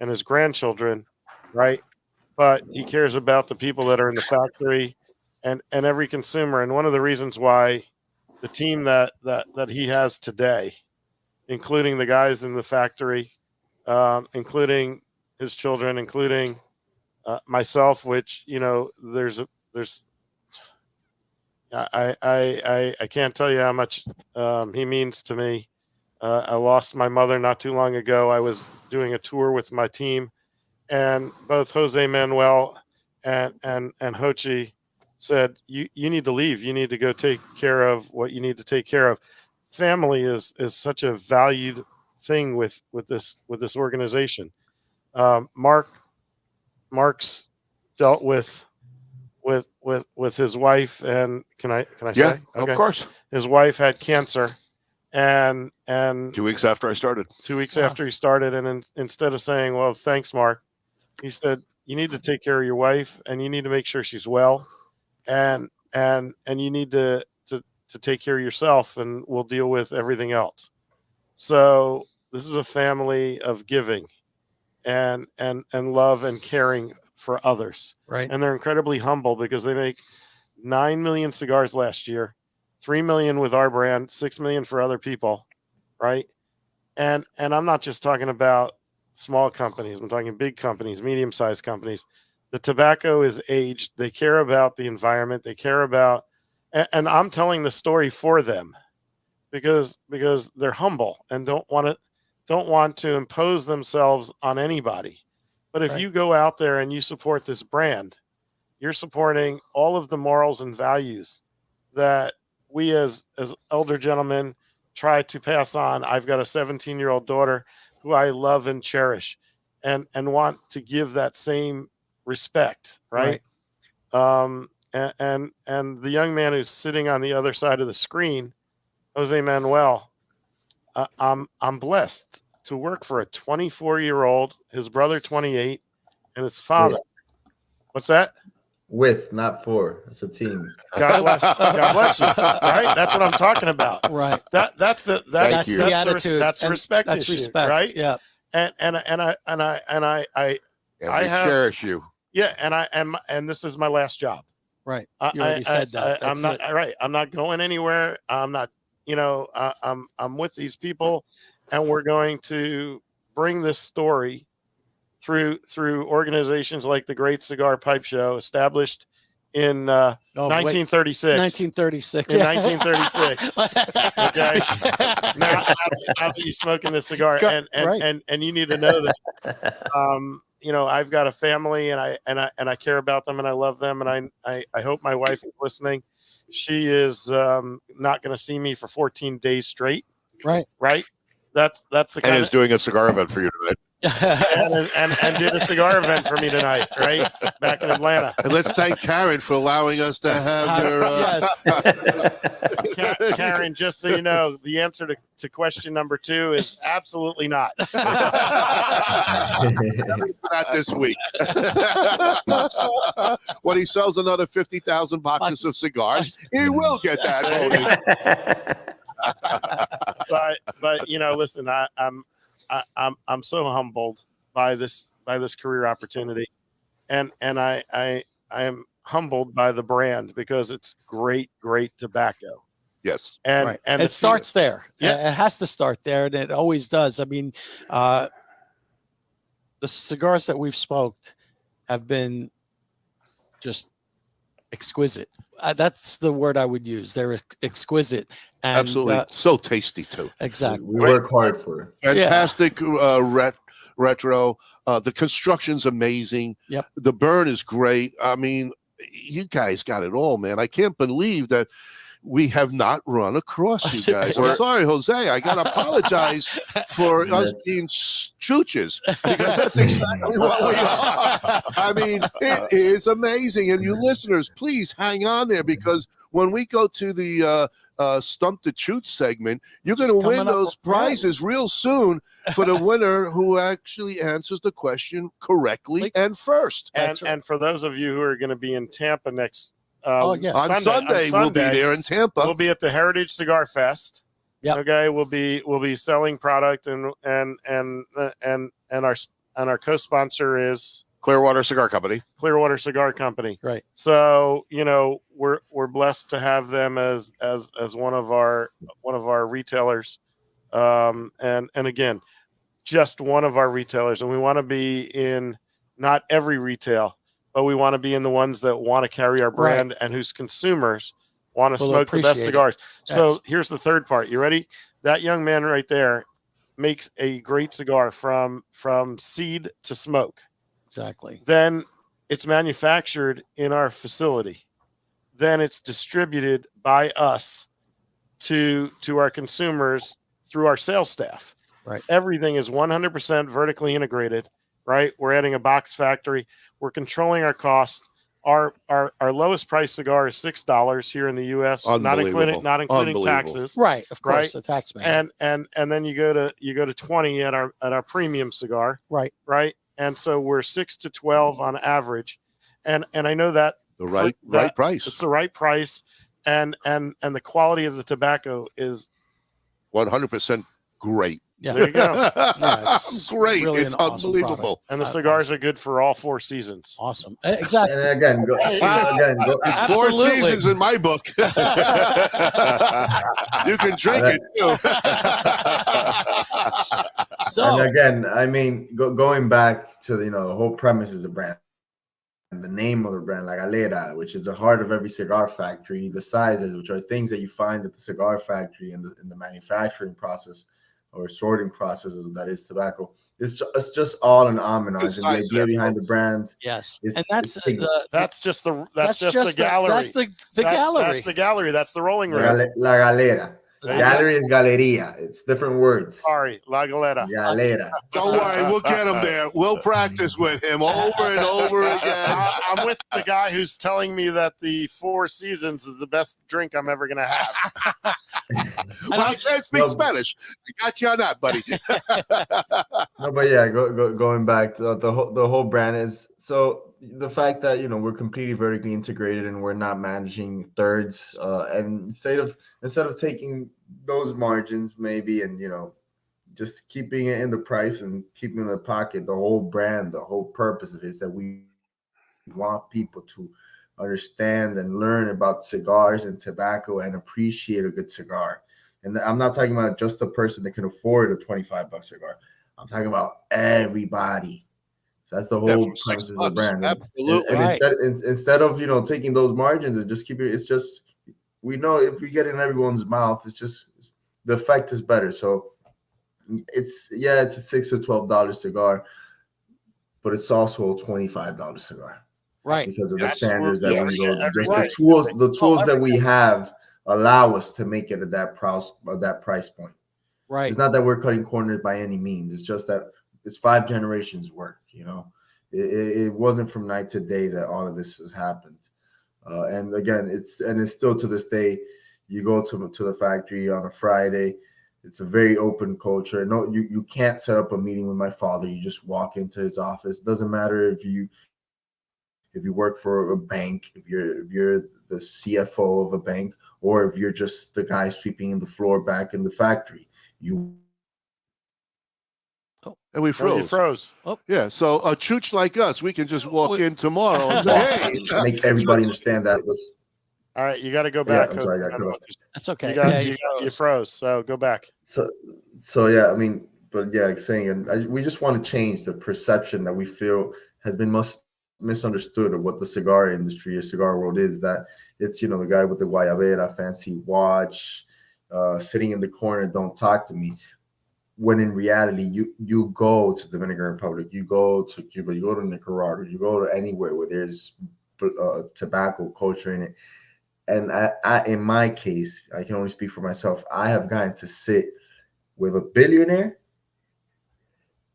his grandchildren, right? But he cares about the people that are in the factory and every consumer. And one of the reasons why the team that he has today, including the guys in the factory, including his children, including myself, which I can't tell you how much he means to me. I lost my mother not too long ago. I was doing a tour with my team, and both Jose Manuel and Hochi said, "You need to leave. You need to go take care of what you need to take care of." Family is such a valued thing with this organization. Mark's dealt with his wife, and can I say? Okay. Of course. His wife had cancer, and 2 weeks after I started. 2 weeks after he started, and instead of saying, "Well, thanks, Mark," he said, "You need to take care of your wife, and you need to make sure she's well, and you need to take care of yourself, and we'll deal with everything else." So this is a family of giving and love and caring for others. Right. And they're incredibly humble because they make 9 million cigars last year, 3 million with our brand, 6 million for other people. Right. And I'm not just talking about small companies. I'm talking big companies, medium-sized companies. The tobacco is aged. They care about the environment. They care about, and I'm telling the story for them because they're humble and don't want to impose themselves on anybody. But if you go out there and you support this brand, you're supporting all of the morals and values that we as elder gentlemen try to pass on. I've got a 17-year-old daughter who I love and cherish and want to give that same respect, right? And the young man who's sitting on the other side of the screen, Jose Manuel, I'm blessed to work for a 24-year-old, his brother 28, and his father. What's that? With, not for. It's a team. God bless you. Right? That's what I'm talking about. Right. That's the attitude. That's the respect That's issue, respect. right? Yeah. And I cherish you. Yeah, and this is my last job. Right. You already said that. I'm not right. I'm not going anywhere. I'm not. I'm with these people, and we're going to bring this story through organizations like the Great Cigar Pipe Show, established in 1936. 1936. In 1936. Okay. Now that you're smoking this cigar, and you need to know that I've got a family, and I care about them, and I love them, and I hope my wife is listening. She is not going to see me for 14 days straight. Right. That's the kind and is doing a cigar event for you tonight. and did a cigar event for me tonight, right? Back in Atlanta. And let's thank Karen for allowing us to have her. Karen, just so you know, the answer to question number 2 is absolutely not. Not this week. When he sells another 50,000 boxes of cigars, he will get that bonus. but listen, I'm so humbled by this career opportunity, and I am humbled by the brand because it's great tobacco. Yes, and it starts there. It has to start there, and it always does. I mean, the cigars that we've smoked have been just exquisite. That's the word I would use. They're exquisite. And, absolutely, so tasty too. Exactly. We work hard for it. Fantastic retro. The construction's amazing. Yep. The burn is great. I mean, you guys got it all, man. I can't believe that we have not run across you guys. I'm sorry, Jose. I got to apologize for us being chooches, because that's exactly what we are. I mean, it is amazing. And you listeners, please hang on there, because when we go to the Stump the Chooch segment, you're going to win those prizes real soon for the winner who actually answers the question correctly and first. And for those of you who are going to be in Tampa next on Sunday, we'll be there in Tampa. We'll be at the Heritage Cigar Fest. Yeah. Okay. We'll be selling product, and our co-sponsor is Clearwater Cigar Company. Clearwater Cigar Company. Right. So, we're blessed to have them as one of our retailers. And again, just one of our retailers, and we want to be in not every retail, but we want to be in the ones that want to carry our brand and whose consumers want to smoke the best cigars. So here's the third part. You ready? That young man right there makes a great cigar from seed to smoke. Exactly. Then it's manufactured in our facility. Then it's distributed by us to our consumers through our sales staff. Right. Everything is 100% vertically integrated. Right. We're adding a box factory. We're controlling our costs. Our lowest price cigar is $6 here in the U.S. Not including taxes. Right. Of course, the tax man. And then you go to 20 at our premium cigar. Right. Right. And so we're 6 to 12 on average. And I know that the right price. It's the right price, and the quality of the tobacco is 100% great. Yeah. There you go. It's great. Really it's unbelievable. And the cigars are good for all 4 seasons. Awesome. Exactly. And again, it's 4 seasons in my book. You can drink it too. And again, I mean, going back to the whole premise is the brand. And the name of the brand, La Galera, which is the heart of every cigar factory, the sizes, which are things that you find at the cigar factory in the manufacturing process or sorting process, that is tobacco. It's just all an homage, and the idea behind the brand. Yes, and that's just the gallery. That's the gallery. That's the gallery. That's the rolling room. La Galera. Gallery is Galeria. It's different words. Sorry, La Galera. Galera. Don't worry, we'll get him there. We'll practice with him over and over again. I'm with the guy who's telling me that the 4 Seasons is the best drink I'm ever going to have. Well, I can't speak Spanish. I got you on that, buddy. No, but yeah, going back to the whole brand is so the fact that we're completely vertically integrated and we're not managing thirds, and instead of taking those margins maybe and just keeping it in the price and keeping it in the pocket, the whole brand, the whole purpose of it is that we want people to understand and learn about cigars and tobacco and appreciate a good cigar. And I'm not talking about just the person that can afford a $25 cigar. I'm talking about everybody. So that's the whole premise of the brand. Absolutely. And instead of taking those margins and just keeping it, it's just we know if we get it in everyone's mouth, it's just the effect is better. So it's a $6 to $12 cigar, but it's also a $25 cigar. Right. Because of the standards that we go, just the tools that we have allow us to make it at that price point. Right. It's not that we're cutting corners by any means. It's just that it's 5 generations work. It wasn't from night to day that all of this has happened. And again, it's still to this day. You go to the factory on a Friday. It's a very open culture. No, you can't set up a meeting with my father. You just walk into his office. It doesn't matter if you work for a bank, if you're the CFO of a bank, or if you're just the guy sweeping the floor back in the factory. And we froze. No, you froze. Oh. Yeah, so a chooch like us, we can just walk in tomorrow and say, hey. Make everybody understand that was. All right, you got to go back. Yeah, I'm sorry, I got cut off. That's okay. You froze, so go back. So yeah, I mean, but yeah, like saying, and we just want to change the perception that we feel has been misunderstood of what the cigar industry or cigar world is. That it's, you know, the guy with the guayabera, fancy watch, sitting in the corner, don't talk to me. When in reality, you go to the Dominican Republic, you go to Cuba, you go to Nicaragua, you go to anywhere where there's tobacco culture in it. And I, in my case, I can only speak for myself. I have gotten to sit with a billionaire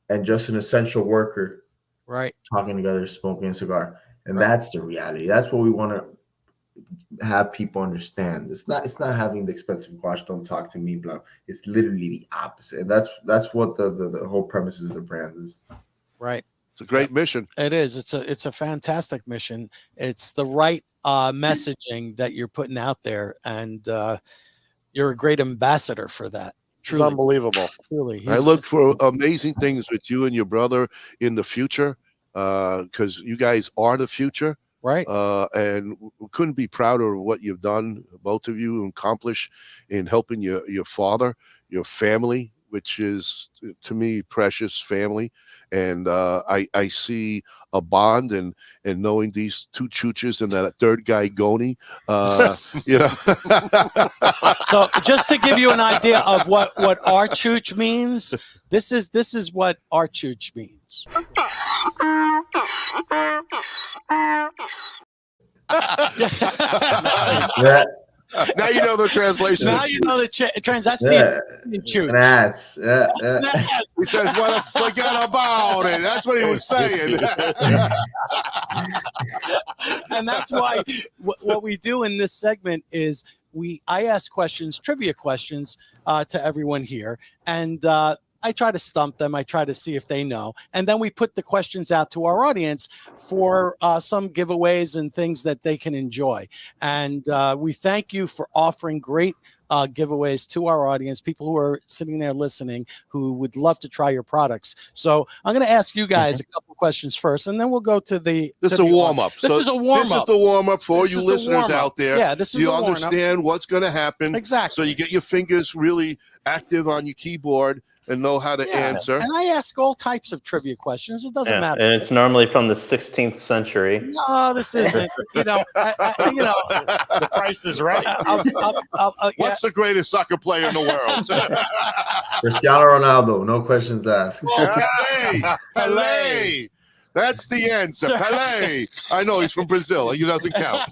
and just an essential worker, right, talking together, smoking a cigar, and that's the reality. That's what we want to have people understand. It's not having the expensive watch. Don't talk to me, blah. It's literally the opposite, and that's what the whole premise of the brand is. Right. It's a great mission. It is. It's a fantastic mission. It's the right messaging that you're putting out there, and you're a great ambassador for that. Truly. It's unbelievable. Truly. I look for amazing things with you and your brother in the future, because you guys are the future. Right. And we couldn't be prouder of what you've done, both of you, accomplish in helping your father, your family, which is, to me, precious family. And I see a bond and knowing these two chooches and that third guy, Goni, you know. So just to give you an idea of what our chooch means, this is what our chooch means. Yeah. Now you know the translation. Now you know the that's the chooch. Ass. Yeah. He says, "Well, forget about it." That's what he was saying. And that's why what we do in this segment is I ask questions, trivia questions, to everyone here, and I try to stump them. I try to see if they know. And then we put the questions out to our audience for some giveaways and things that they can enjoy. And we thank you for offering great giveaways to our audience, people who are sitting there listening who would love to try your products. So I'm going to ask you guys a couple questions first, and then we'll go to the. This is a warm-up. This is a warm-up. This is the warm-up for you listeners out there. Yeah, this is you the warm-up. understand what's going to happen. Exactly. So you get your fingers really active on your keyboard and know how to answer. And I ask all types of trivia questions. It doesn't matter. And it's normally from the 16th century. No, this isn't. You know, the price is right. What's the greatest soccer player in the world? Cristiano Ronaldo. No questions asked. Pelé. That's the answer. Pelé. I know he's from Brazil. He doesn't count.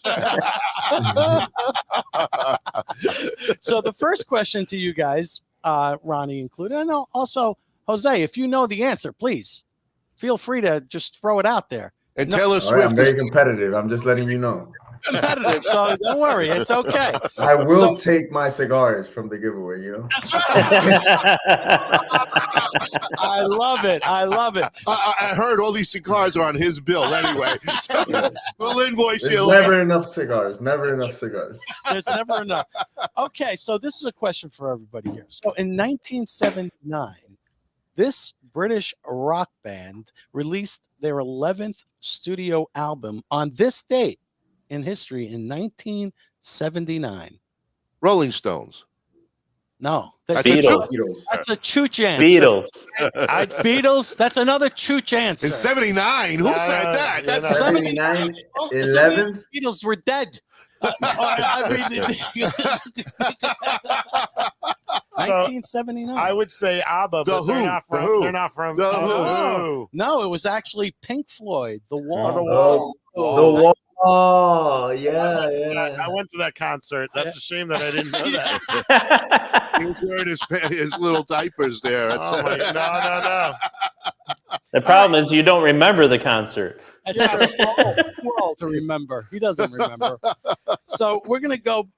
So the first question to you guys, Ronnie included, and also Jose, if you know the answer, please feel free to just throw it out there. And Taylor Swift. Right, I'm very competitive. I'm just letting you know. Competitive, so don't worry, it's okay. I will take my cigars from the giveaway, you know. That's right. I love it. I heard all these cigars are on his bill anyway. So we'll invoice you. There's never enough cigars. Never enough cigars. There's never enough. Okay, so this is a question for everybody here. So in 1979, this British rock band released their 11th studio album on this date in history in 1979. Rolling Stones. No, that's Beatles. That's a chooch answer. Beatles. Beatles. That's another chooch answer. In 79. Who said that? That's 79. 11. Beatles were dead. I mean, 1979. I would say ABBA, but they're not from The Who. No, it was actually Pink Floyd. The Wall. The Wall. The Wall. Oh, yeah. I went to that concert. That's a shame that I didn't know that. He was wearing his little diapers there. Oh my, no. The problem is you don't remember the concert. We're all to remember. He doesn't remember. So we're gonna go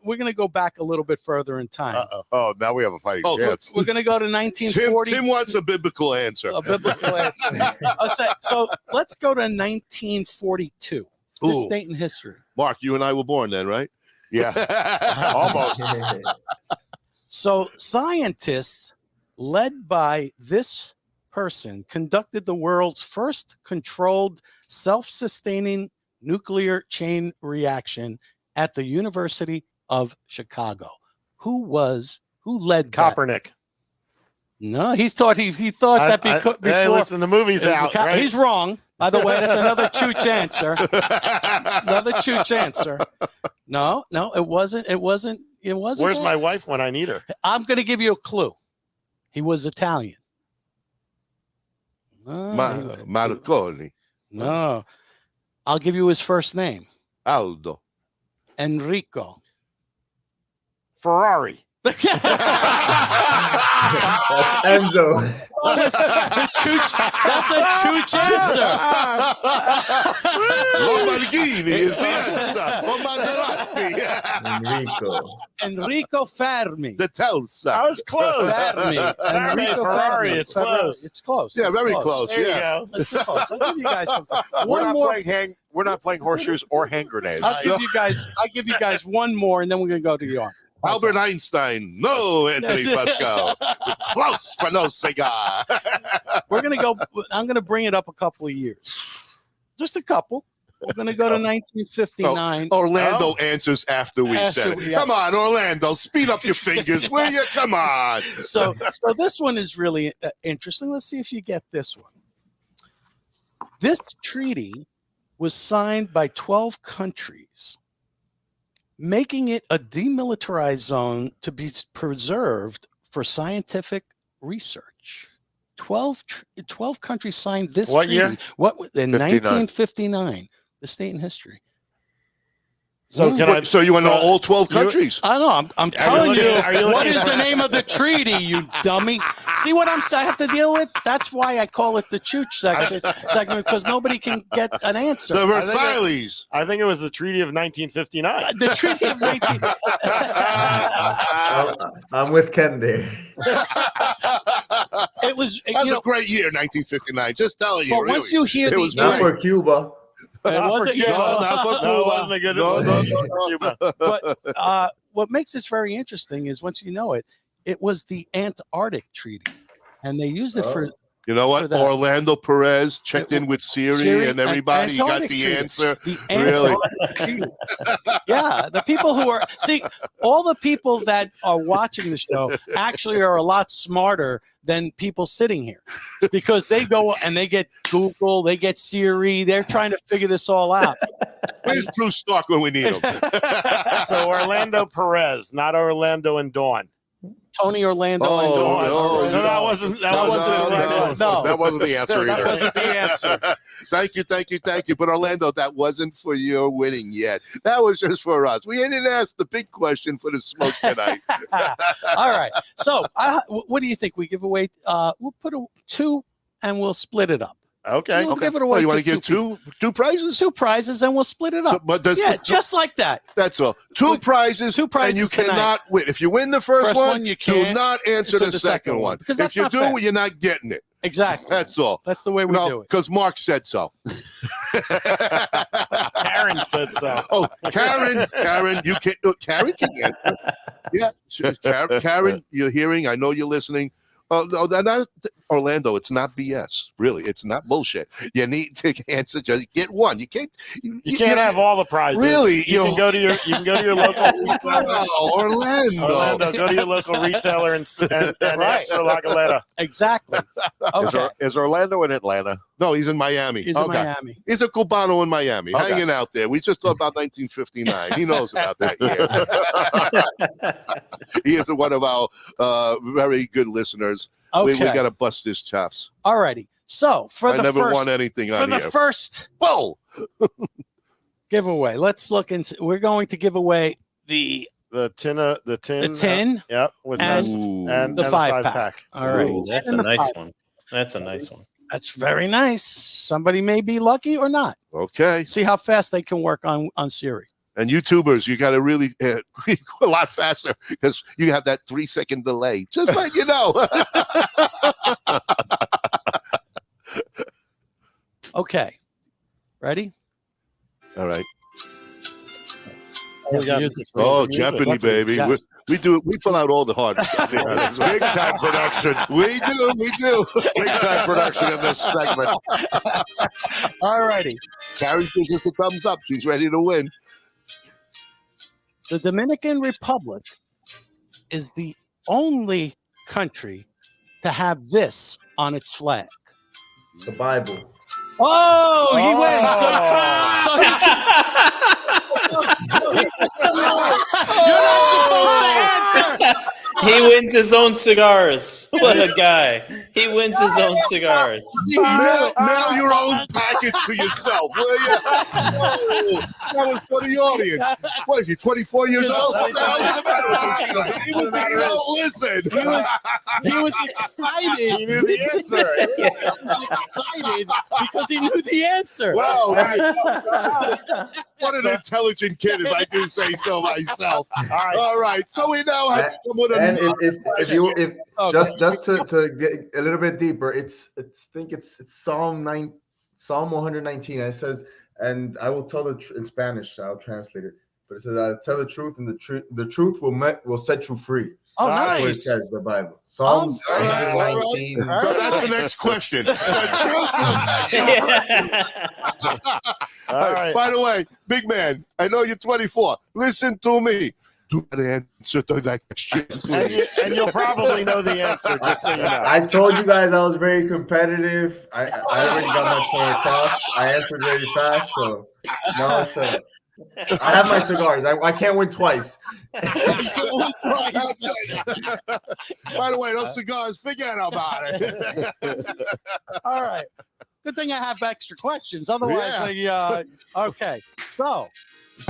back a little bit further in time. Oh, now we have a fighting chance. We're gonna go to 1940. Tim wants a biblical answer. A biblical answer. So let's go to 1942. This date in history. Mark, you and I were born then, right? Yeah, almost. So scientists led by this person conducted the world's first controlled self-sustaining nuclear chain reaction at the University of Chicago? Who led Copernic. that? No, he thought before. Hey, listen, the movie's out. Right? He's wrong. By the way, that's another chooch answer. Another chooch answer. No, it wasn't. Where's my wife when I need her? I'm going to give you a clue. He was Italian. Marconi. No. I'll give you his first name. Aldo. Enrico. Ferrari. That's Enzo. That's a chooch answer. Lamborghini is the answer. Or Maserati. Enrico Fermi. The Telsa. I was close. Fermi. Enrico Ferrari. Fermi. It's close. It's close. Yeah, It's very close. There you Yeah. go. It's close. I'll give you guys some. We're not playing horseshoes or hand grenades. I'll give you guys one more, and then we're gonna go to the arm. Albert Einstein. No, Anthony Pascal. Close for no cigar. We're gonna go. I'm gonna bring it up a couple of years, just a couple. We're gonna go to 1959. Orlando answers after we said it. Yes. Come on, Orlando, speed up your fingers, will you? Come on. So this one is really interesting. Let's see if you get this one. This treaty was signed by 12 countries, making it a demilitarized zone to be preserved for scientific research. 12 countries signed this What treaty. year? What in 59. 1959? This date in history. So So you want to know all 12 countries? I know. I'm telling you. looking What is for- the name of the treaty, you dummy? See what I have to deal with? That's why I call it the chooch segment, because nobody can get an answer. The Versailles. I think it was the Treaty of 1959. The treaty of 19. I'm with Ken there. It was. That was a great year, 1959. Just telling you. But Really. once you hear it the was Not great. for Cuba. It wasn't. No, not for No, it Cuba. wasn't a good No, one. no, no, no. But what makes this very interesting is once you know it, it was the Antarctic Treaty, and they used it for. You know For what? that. Orlando Perez checked in with Siri and everybody. He got Antarctic the treaty. answer. The Really? Antarctic treaty. Yeah, the people who are all the people that are watching the show actually are a lot smarter than people sitting here, because they go and they get Google, they get Siri, they're trying to figure this all out. Where's Bruce Stark when we need him? So Orlando Perez, not Orlando and Dawn. Tony Orlando and Dawn. No, that wasn't the right one. No. That wasn't the answer That either. wasn't the answer. Thank you. But Orlando, that wasn't for your winning yet. That was just for us. We didn't ask the big question for the smoke tonight. All right. So, what do you think? We give away? We'll put 2, and we'll split it up. Okay. We'll give it away. Oh, you want to to give two prizes? 2 prizes, and we'll split it up. So, but just like that. That's all. Two prizes, and you tonight. cannot win. If you win the first one, you do can't not answer the second one. Because if that's you not do, fair. you're not getting it. Exactly. That's all. That's the way we do it. Because Mark said so. Karen said so. Oh, Karen, you can. Karen can answer. Yeah, Karen, you're hearing. I know you're listening. Oh no, not Orlando. It's not BS. Really, it's not bullshit. You need to answer. Just get one. You can't. You can't have all the prizes. Really, you can go to your local retailer. Orlando. Go to your local retailer and ask for La Galera. Exactly. Okay. Is Orlando in Atlanta? No, he's in Miami. He's in Miami. He's a Cubano in Miami, Okay. hanging out there. We just talked about 1959. He knows about that year. He is one of our very good listeners. We Okay. got to bust his chops. All righty. So I never won anything on here. For the first Whoa! giveaway, let's look into. We're going to give away the tin. Yep. With and the 5-pack. All right. Ooh, that's a nice one. That's a nice one. That's very nice. Somebody may be lucky or not. Okay. See how fast they can work on Siri. And YouTubers, you got to really go a lot faster because you have that 3-second delay. Just like you know. Okay. Ready? All right. Oh, Jeopardy, baby. Yes. We pull out all the hard stuff. Big time production. We do. Big time production in this segment. All righty. Carrie gives us a thumbs up. She's ready to win. The Dominican Republic is the only country to have this on its flag. The Bible. Oh, he wins. He wins his own cigars. What a guy. He wins his own cigars. Mail your own package to yourself, will you? Oh, that was for the audience. What is he, 24 years old? Listen. He was excited. He knew the answer. He was excited because he knew the answer. Wow. What an intelligent kid, if I do say so myself. All right. So we now have someone. And if just to get a little bit deeper, I think it's Psalm 119. It says, and I will tell in Spanish. I'll translate it. But it says, "I'll tell the truth, and the truth will set you free." Oh, That's nice. what it says, the Bible. Psalms 119. So that's the next question. All right. By the way, big man, I know you're 24. Listen to me. Do not answer to that question, please. And you'll probably know the answer, just so you know. I told you guys I was very competitive. I already got my point across. I answered very fast, so no. I have my cigars. I can't win twice. By the way, those cigars, forget about it. All right. Good thing I have extra questions. Otherwise, okay. So,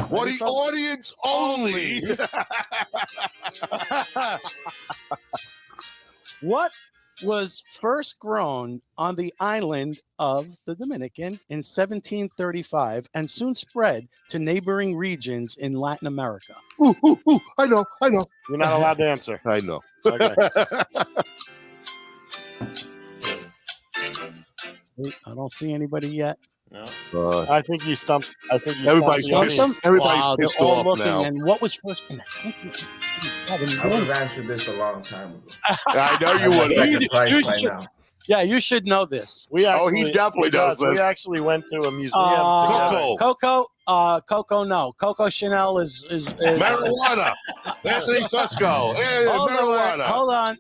for the audience only. What was first grown on the island of the Dominican in 1735 and soon spread to neighboring regions in Latin America? Ooh, I know. You're not allowed to answer. I know. Okay. I don't see anybody yet. No. I think you stumped. Everybody's stumped the audience. Everybody's pissed they're all off looking. now. And what was first in the 1737? I would have answered this a long time ago. I know you would. You should know this. We actually, he definitely does this. We actually went to a museum together. Coco, no. Coco Chanel is marijuana. Anthony Fusco. Hey, marijuana.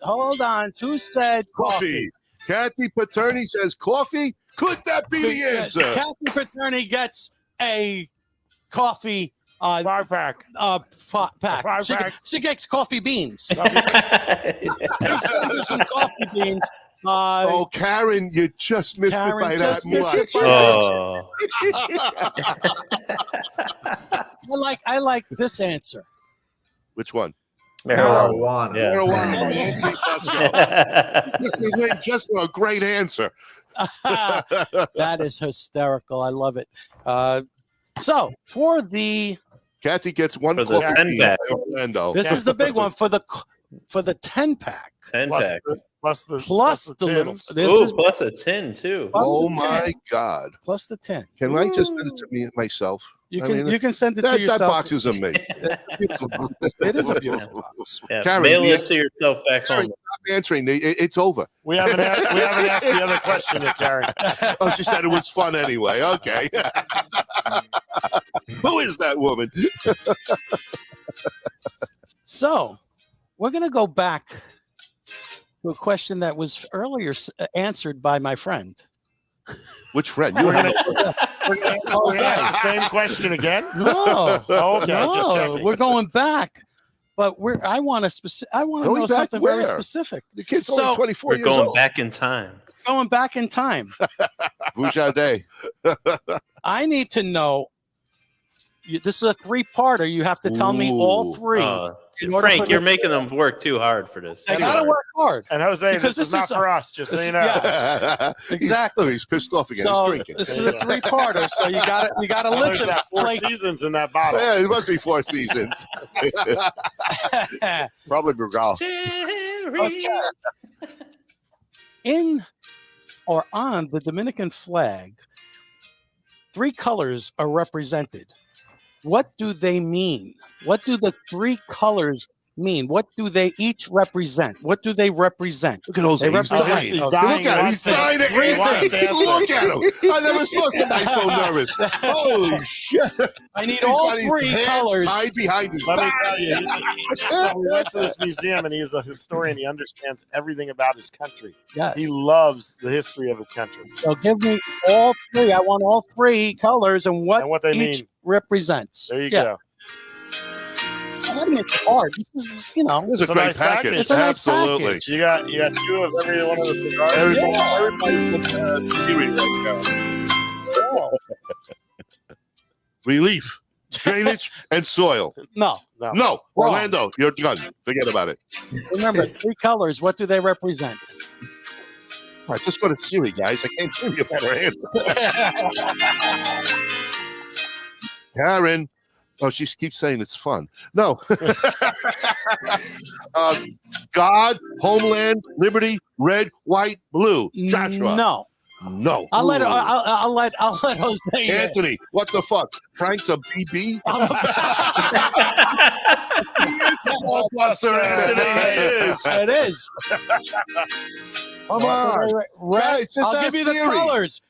Hold on. Who said coffee? Kathy Paterni says coffee. Could that be the answer? Kathy Paterni gets a coffee 5-pack. Pack. She gets coffee beans. Some coffee beans. Karen, you just missed it by that much. I like this answer. Which one? Marijuana. Yeah. Marijuana. Just for a great answer. That is hysterical. I love it. So for the Kathy gets one for the 10-pack. Orlando. This is the big one for the 10-pack. 10-pack. Plus the little. Plus a tin too. Oh my God! Plus the 10. Can I just send it to me myself? You can send it to yourself. That box is a me. It is a beautiful box. Yeah, Karen, mail it to yourself back home. Stop answering. It's over. We haven't asked the other question yet, Karen. Oh, she said it was fun anyway. Okay. Who is that woman? So we're going to go back to a question that was earlier answered by my friend. Which friend? We're gonna ask the same question again? No. Okay, just checking. We're going back. But I want to know something very specific. The kid's only 24 years old. We're going back in time. Going back in time. Vujade. I need to know. This is a 3-parter. You have to tell me all 3. Frank, you're making them work too hard for this. I gotta work hard. And Jose, because this is not for us, just so you know. Yeah, exactly. He's pissed off again. So he's drinking. This is a 3-parter, so you gotta listen. There's 4 seasons in that bottle. Yeah, it must be 4 seasons. Probably Brugal. Okay. In or on the Dominican flag, 3 colors are represented. What do they mean? What do the three colors mean? What do they each represent? What do they represent? Look at Jose. They He's represent. dying. He's Look dying. at him. He's dying to answer. Look at him. I never saw somebody so nervous. Holy shit. I need He's all got his three hands colors. tied behind his Let me back. tell you, so we went to this museum, and he's a historian. He understands everything about his country. Yes. He loves the history of his country. So give me all three. I want all three colors and what they each mean. represents. There you go. I gotta make it hard. This is, you know, This is a great nice package. It's a nice Absolutely. package. You got two of every one of the cigars. Everybody's looking at the TV right now. Relief, drainage, and soil. No. No, Orlando, you're done. Forget about it. Remember, three colors. What do they represent? All right, just go to Siri, guys. I can't give you a better answer. Karen. Oh, she keeps saying it's fun. No. God, homeland, liberty, red, white, blue. Joshua. No. No. I'll let Ooh. I'll let Jose. Anthony, what the fuck? Frank's a BB? Blockbuster, Anthony. It is. Come on. Guys, just I'll ask give you the Siri. colors.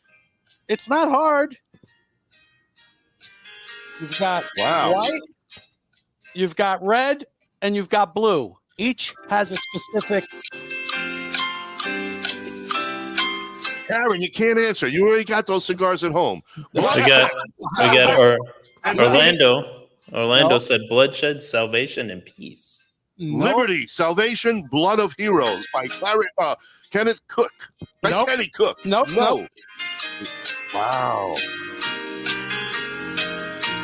It's not hard. You've got white, you've got red, and you've got blue. Each has a specific. Karen, you can't answer. You already got those cigars at home. We got Orlando. Orlando said bloodshed, salvation, and peace. Liberty, Salvation, Blood of Heroes by Kenneth Cook. By Kenny Cook. No. Wow.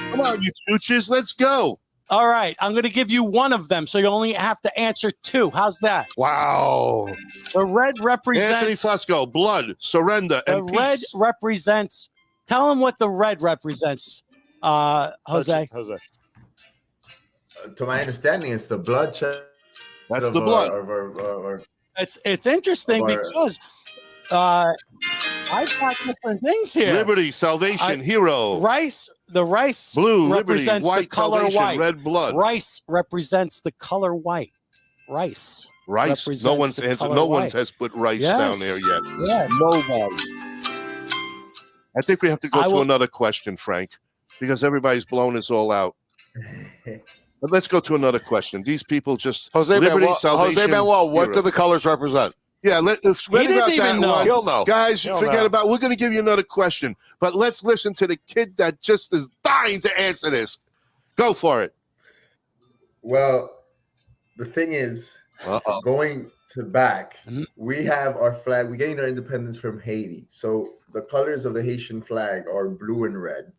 Come on, you stooches. Let's go. All right. I'm going to give you one of them, so you only have to answer two. How's that? Wow. The red represents. Anthony Fusco, blood, surrender, and the red peace. represents. Tell him what the red represents, Jose. Jose. To my understanding, it's the bloodshed. That's of, the blood. It's interesting because I've got different things here. Liberty, Salvation, Hero. The rice Blue, represents Liberty, white, the color Salvation, white. red blood. Rice represents the color white. Rice. Rice. No one's answered. No one has put rice down there yet. Yes. Nobody. I think we have to go to another question, Frank, because everybody's blown us all out. But let's go to another question. These people just Jose Liberty, Manuel, Salvation, what Hero. do the colors represent? Yeah, He didn't even know. He'll know. Guys, He'll forget know. about. We're going to give you another question, but let's listen to the kid that just is dying to answer this. Go for it. Well, the thing is, going to back, we have our flag. We gained our independence from Haiti. So the colors of the Haitian flag are blue and red.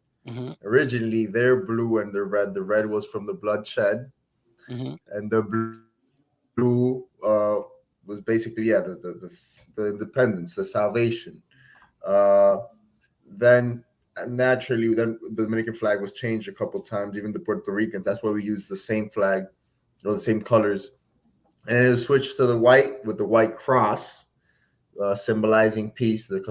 Originally, they're blue and they're red. The red was from the bloodshed, and the blue was basically the independence, the salvation. Then naturally, then the Dominican flag was changed a couple times. Even the Puerto Ricans. That's why we use the same flag or the same colors, and it was switched to the white with the white cross, symbolizing peace. The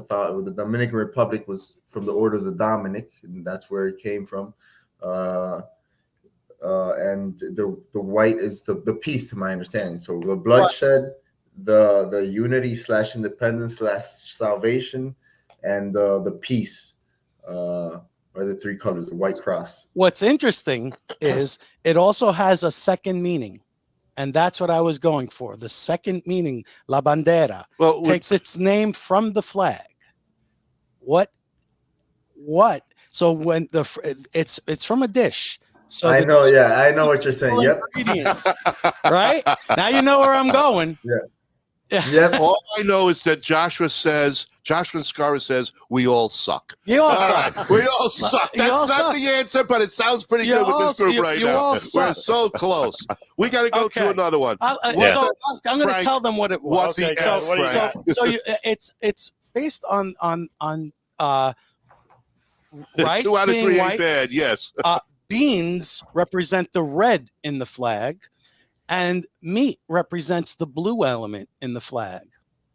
Dominican Republic was from the Order of the Dominic, and that's where it came from. And the white is the peace, to my understanding. So the bloodshed, the unity / independence / salvation, and the peace are the three colors, the white cross. What's interesting is it also has a second meaning. And that's what I was going for. The second meaning, La Bandera, takes its name from the flag. What? So when it's from a dish. So I know, I know what you're saying. Yep. Ingredients, right? Now you know where I'm going. Yep. All I know is that Joshua Scarra says we all suck. You all suck. We all suck. You That's all not suck. the answer, but it sounds pretty good with this group right now. We're so close. We got to go to another one. So I'm going to tell them what it was. What's It's based on rice 2 out of 3 being ain't white. bad. Yes. Beans represent the red in the flag, and meat represents the blue element in the flag.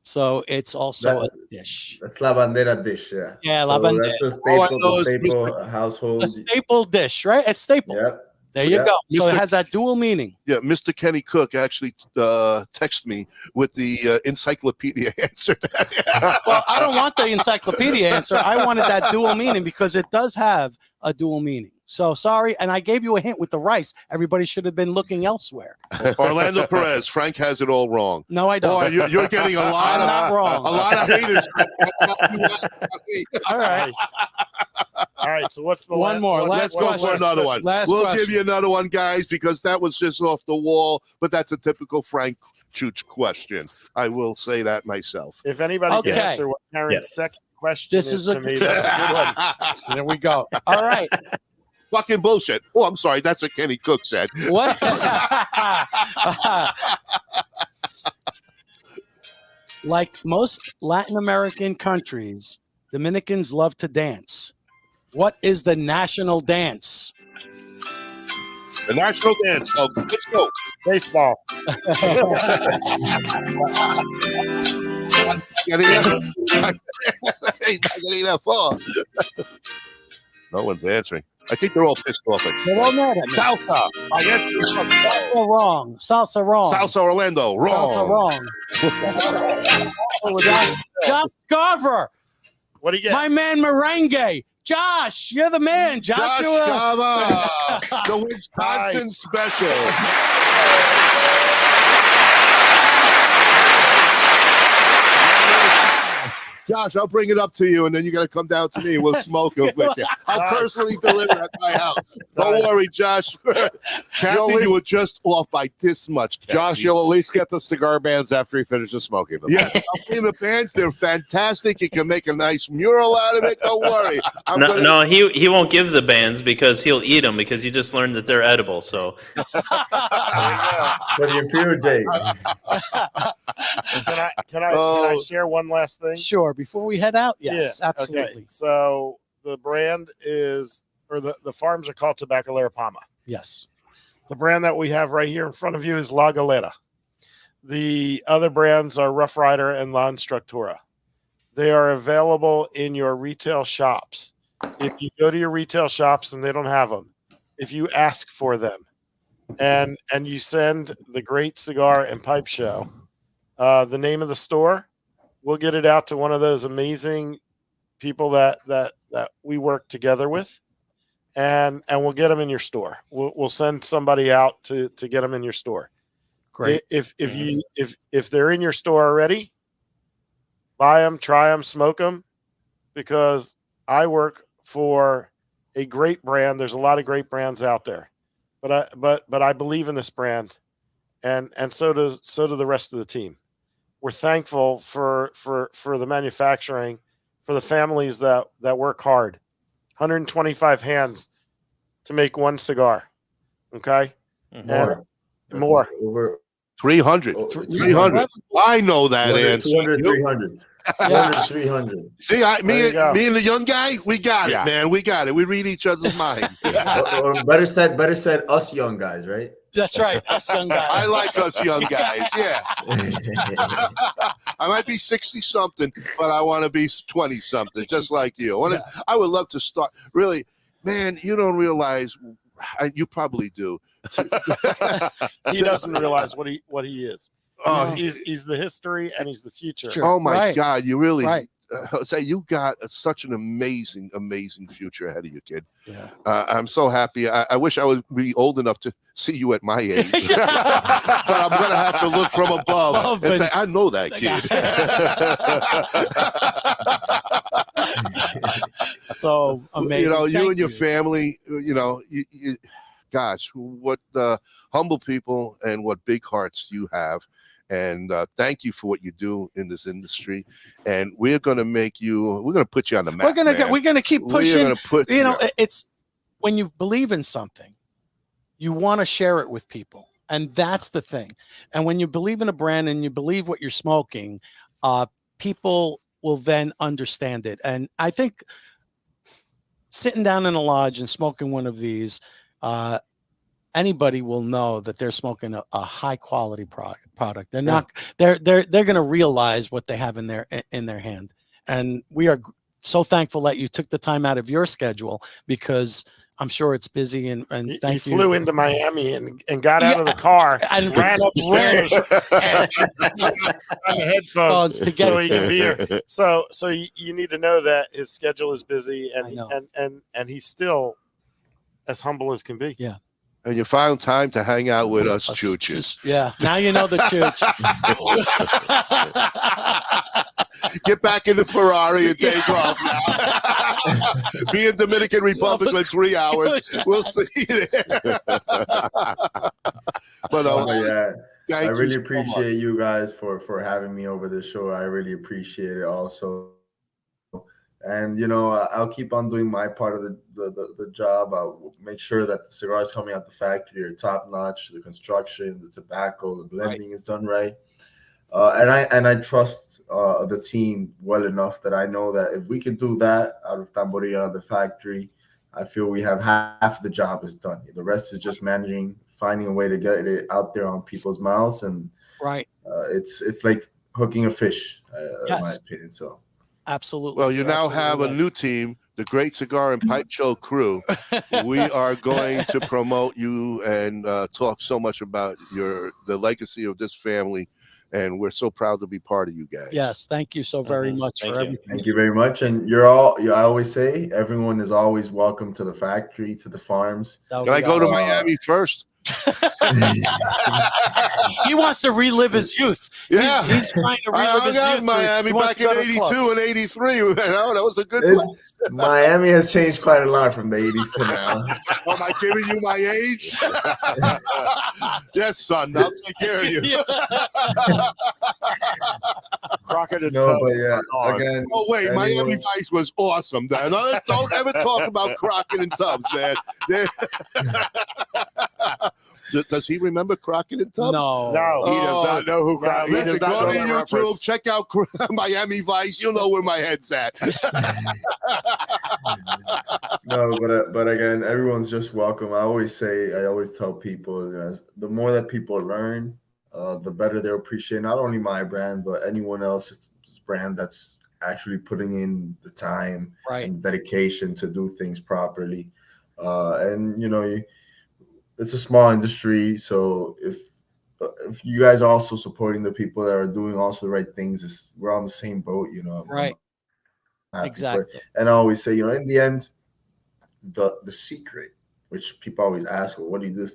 So it's also a dish. That's la bandera dish, yeah. Yeah, so la bandera. That's a staple household. A staple dish, right? It's staple. Yep. There you go. So it Mr. has that dual meaning. Yeah, Mr. Kenny Cook actually texted me with the encyclopedia answer. Well, I don't want the encyclopedia answer. I wanted that dual meaning because it does have a dual meaning. So sorry, and I gave you a hint with the rice. Everybody should have been looking elsewhere. Orlando Perez, Frank has it all wrong. No, I don't. Boy, you're getting a lot. I'm not wrong. A lot of haters. All right. All right. So what's the One more. Let's go for another one. We'll give you another one, guys, because that was just off the wall. But that's a typical Frank Chooch question. I will say that myself. If anybody can answer what Karen's second question This is to me, that's a good one. There we go. All right. Fucking bullshit. Oh, I'm sorry. That's what Kenny Cook said. What? Like most Latin American countries, Dominicans love to dance. What is the national dance? The national dance. Oh, let's go. Baseball. Getting that far. No one's answering. I think they're all pissed off at They're all mad at me. Salsa. Salsa wrong. Salsa wrong. Salsa Orlando. Wrong. Salsa wrong. Josh Garver. What do you get? My man Merengue. Josh, you're the man. Joshua. Josh Garver, the Wisconsin special. Josh, I'll bring it up to you, and then you got to come down to me. We'll smoke it with you. I'll personally deliver at my house. Don't worry, Josh. Kathy, you were just off by this much, Kathy. Josh, you'll at least get the cigar bands after he finishes smoking them. Yes, I'll bring the bands. They're fantastic. You can make a nice mural out of it. Don't worry. No, he won't give the bands because he'll eat them because you just learned that they're edible. So For the imperial date. Can I share one last thing? Sure. Before we head out, yes, Yeah, absolutely. Okay. So the brand is, or the farms are called Tabacalera Palma. Yes. The brand that we have right here in front of you is La Galera. The other brands are Rough Rider and La Instructora. They are available in your retail shops. If you go to your retail shops and they don't have them, if you ask for them and you send the Great Cigar and Pipe Show the name of the store, we'll get it out to one of those amazing people that we work together with, and we'll get them in your store. We'll send somebody out to get them in your store. Great. If they're in your store already, buy them, try them, smoke them, because I work for a great brand. There's a lot of great brands out there, but I believe in this brand, and so do the rest of the team. We're thankful for the manufacturing, for the families that work hard. 125 hands to make one cigar. Okay? More. More. Over 300. 300. I know that answer. 200, 300. 200, 300. See, me and the young guy, we got it, man. We got it. We read each other's minds. or better said, us young guys, right? That's right. Us young guys. I like us young guys. Yeah. I might be 60-something, but I want to be 20-something, just like you. I would love to start. Really, man, you don't realize. You probably do. He doesn't realize what he is. He's the history and he's the future. Sure. Oh my God, you really Right. You got such an amazing future ahead of you, kid. Yeah. I'm so happy. I wish I would be old enough to see you at my age, but I'm gonna have to look from above and say, I know that kid. So amazing. You know, you Thank and your family. You know, gosh, what humble people and what big hearts you have. And thank you for what you do in this industry. And we're going to put you on the map. We're going to keep pushing. We're gonna you know, it's when you believe in something, you want to share it with people. And that's the thing. And when you believe in a brand and you believe what you're smoking, people will then understand it. And I think sitting down in a lodge and smoking one of these, anybody will know that they're smoking a high quality product. They're not. They're going to realize what they have in their hand, and we are so thankful that you took the time out of your schedule, because I'm sure it's busy. And thank you. He flew into Miami and got out of the car and ran upstairs and on the headphones to get so he can be here. So you need to know that his schedule is busy, and he's still as humble as can be. Yeah. And you found time to hang out with us chooches. Yeah. Now you know the chooch. Get back in the Ferrari and take off now. Be in Dominican Republic in 3 hours. We'll see you there. But I really appreciate you guys for having me over the show. I really appreciate it also. And, you know, I'll keep on doing my part of the job. I'll make sure that the cigars coming out the factory are top notch. The construction, the tobacco, the blending is done right. And I trust the team well enough that I know that if we can do that out of Tamborilla, the factory, I feel we have half the job is done. The rest is just managing, finding a way to get it out there on people's mouths. And it's like hooking a fish, in my opinion. So. Absolutely. Well, you now have a new team, the Great Cigar and Pipe Show crew. We are going to promote you and talk so much about the legacy of this family, and we're so proud to be part of you guys. Yes, thank you so very much for everything. Thank you very much. And I always say everyone is always welcome to the factory, to the farms. Can I go to Miami first? He wants to relive his youth. Yeah, he's trying to relive his youth. Miami back in '82 and '83. That was a good place. Miami has changed quite a lot from the '80s to now. Am I giving you my age? Yes, son. I'll take care of you. Crockett and no, but yeah, again. Oh wait, Miami Vice was awesome. Don't ever talk about Crockett and Tubbs, man. Does he remember Crockett and Tubbs? No. He does not know who Crockett is. Go to YouTube, check out Miami Vice. You'll know where my head's at. No, but again, everyone's just welcome. I always tell people, the more that people learn, the better they'll appreciate not only my brand, but anyone else's brand that's actually putting in the time and dedication to do things properly. And, you know, it's a small industry, so if you guys are also supporting the people that are doing also the right things, we're on the same boat, you know. Right. Exactly. And I always say, you know, in the end, the secret, which people always ask, well, what do you do?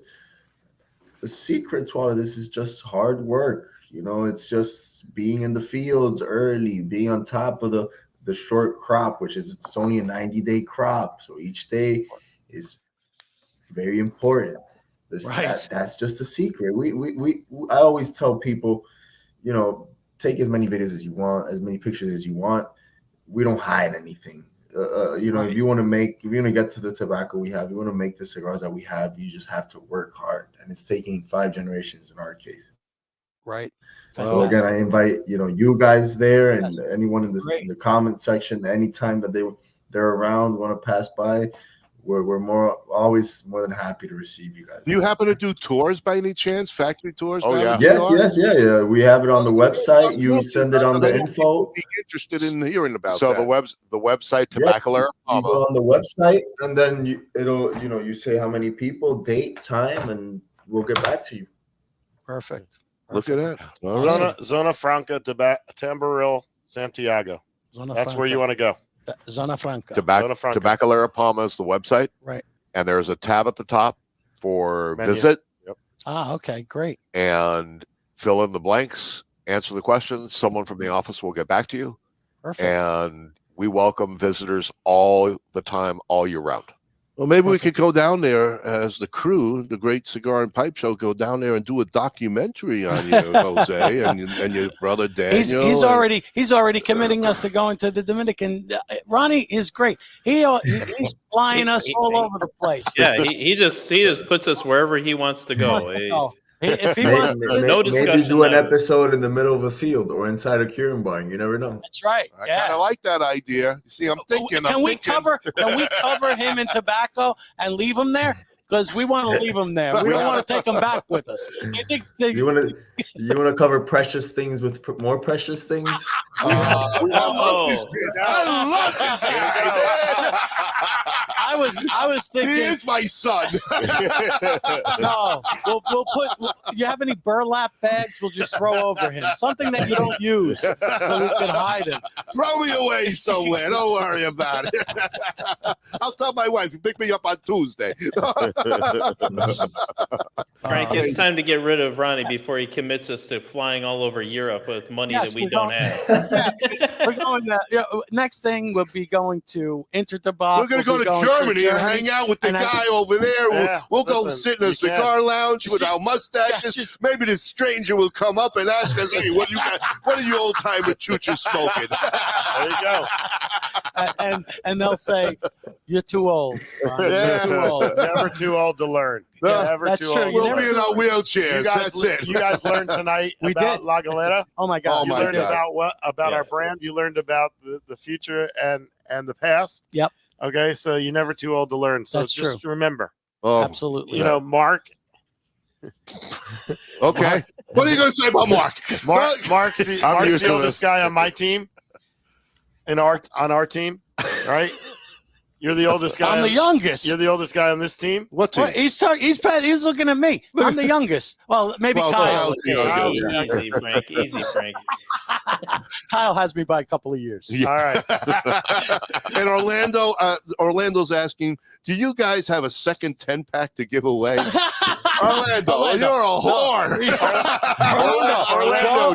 The secret to all of this is just hard work. You know, it's just being in the fields early, being on top of the short crop, which is it's only a 90-day crop. So each day is very important. That's just a secret. I always tell people, you know, take as many videos as you want, as many pictures as you want. We don't hide anything. You know, if you want to get to the tobacco we have, you want to make the cigars that we have, you just have to work hard. And it's taking 5 generations in our case. Right. So again, I invite, you know, you guys there and anyone in the comment section, anytime that they're around, want to pass by, we're always more than happy to receive you guys. Do you happen to do tours by any chance? Factory tours? Oh yeah. Yes. We have it on the website. You send it on the info. Be interested in hearing about so that. the website Tabacalera Palma. You go on the website and then you say how many people, date, time, and we'll get back to you. Perfect. Look at that. Zona Franca, Tamboril, Santiago. That's where you want to go. Zona Franca. Tabacalera Palma is the website. Right. And there's a tab at the top for visit. Yep. Ah, okay, great. And fill in the blanks, answer the questions. Someone from the office will get back to you. Perfect. And we welcome visitors all the time, all year round. Well, maybe we could go down there as the crew, the Great Cigar and Pipe Show, go down there and do a documentary on you, Jose, and your brother Daniel. He's already committing us to going to the Dominican. Ronnie is great. He's flying us all over the place. Yeah, he just puts us wherever he wants to go. If he wants to, no discussion. Maybe do an episode in the middle of a field or inside a curing barn. You never know. That's right. I kind of like that idea. You see, I'm thinking. Can we cover him in tobacco and leave him there? because we want to leave them there. We don't want to take them back with us. I think you want to cover precious things with more precious things. I love this guy. I was thinking He is my son. No, we'll put. You have any burlap bags? We'll just throw over him something that you don't use, so we can hide him. Throw me away somewhere. Don't worry about it. I'll tell my wife to pick me up on Tuesday. Frank, it's time to get rid of Ronnie before he commits us to flying all over Europe with money that we don't have. Yeah, we're going to, next thing we'll be going to Intertabak. We're going to go to Germany and hang out with the guy over there. We'll go sit in a cigar lounge with our mustaches. Maybe this stranger will come up and ask us, "Hey, what are you old timer choochers smoking?" There you go. And they'll say, "You're too old. You're too old. Never too old to learn. Never that's too true. old. We'll be in our wheelchairs. That's it. You guys learned tonight about La Galera. Oh my God! You learned about our brand. You learned about the future and the past. Yep. Okay, so you're never too old to learn. So That's just true. remember. Oh, absolutely. You know, Mark. Okay. What are you going to say about Mark? Mark's the oldest guy on my team. On our team, right? You're the oldest guy. I'm the youngest. You're the oldest guy on this team. What team? Well, he's looking at me. I'm the youngest. Well, maybe Kyle. Easy, Frank. Easy, Frank. Kyle has me by a couple of years. All right. And Orlando's asking, do you guys have a second 10-pack to give away? Orlando, you're a whore. Orlando,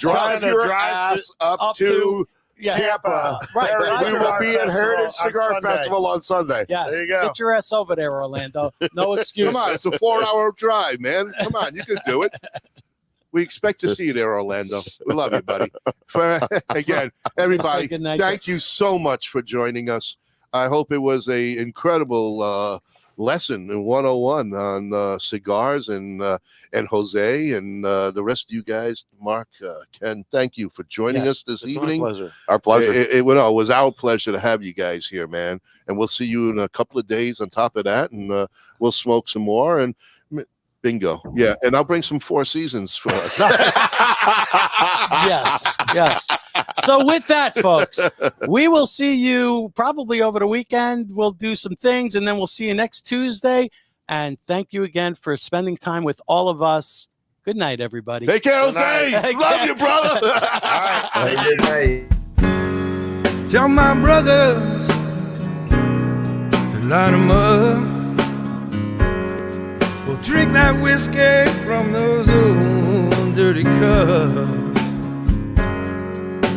drive your drive ass up to Tampa. Right. We will be at Heritage Cigar Festival on Sunday. Yes. There you go. Get your ass over there, Orlando. No excuse. Come on, it's a 4-hour drive, man. Come on, you can do it. We expect to see you there, Orlando. We love you, buddy. Again, everybody, thank you so much for joining us. I hope it was a incredible lesson in 101 on cigars and Jose and the rest of you guys. Mark, Ken, thank you for joining us this evening. Our pleasure. It was our pleasure to have you guys here, man. And we'll see you in a couple of days on top of that, and we'll smoke some more and bingo. Yeah, and I'll bring some Four Seasons for us. Yes. So with that, folks, we will see you probably over the weekend. We'll do some things, and then we'll see you next Tuesday. And thank you again for spending time with all of us. Good night, everybody. Take care, Jose. Love you, brother. All right. Take care. Tell my brothers to line them up. We'll drink that whiskey from those old dirty cups.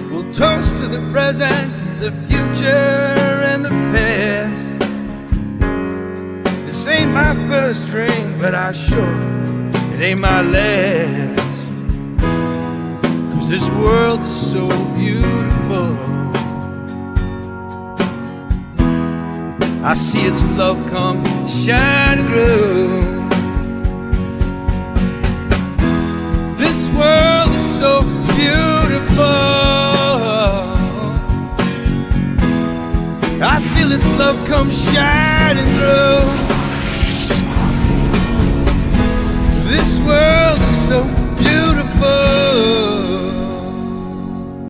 We'll toast to the present, the future, and the past. This ain't my first drink, but I sure it ain't my last. 'Cause this world is so beautiful. I see its love come shining through. This world is so beautiful. I feel its love come shining through. This world is so beautiful.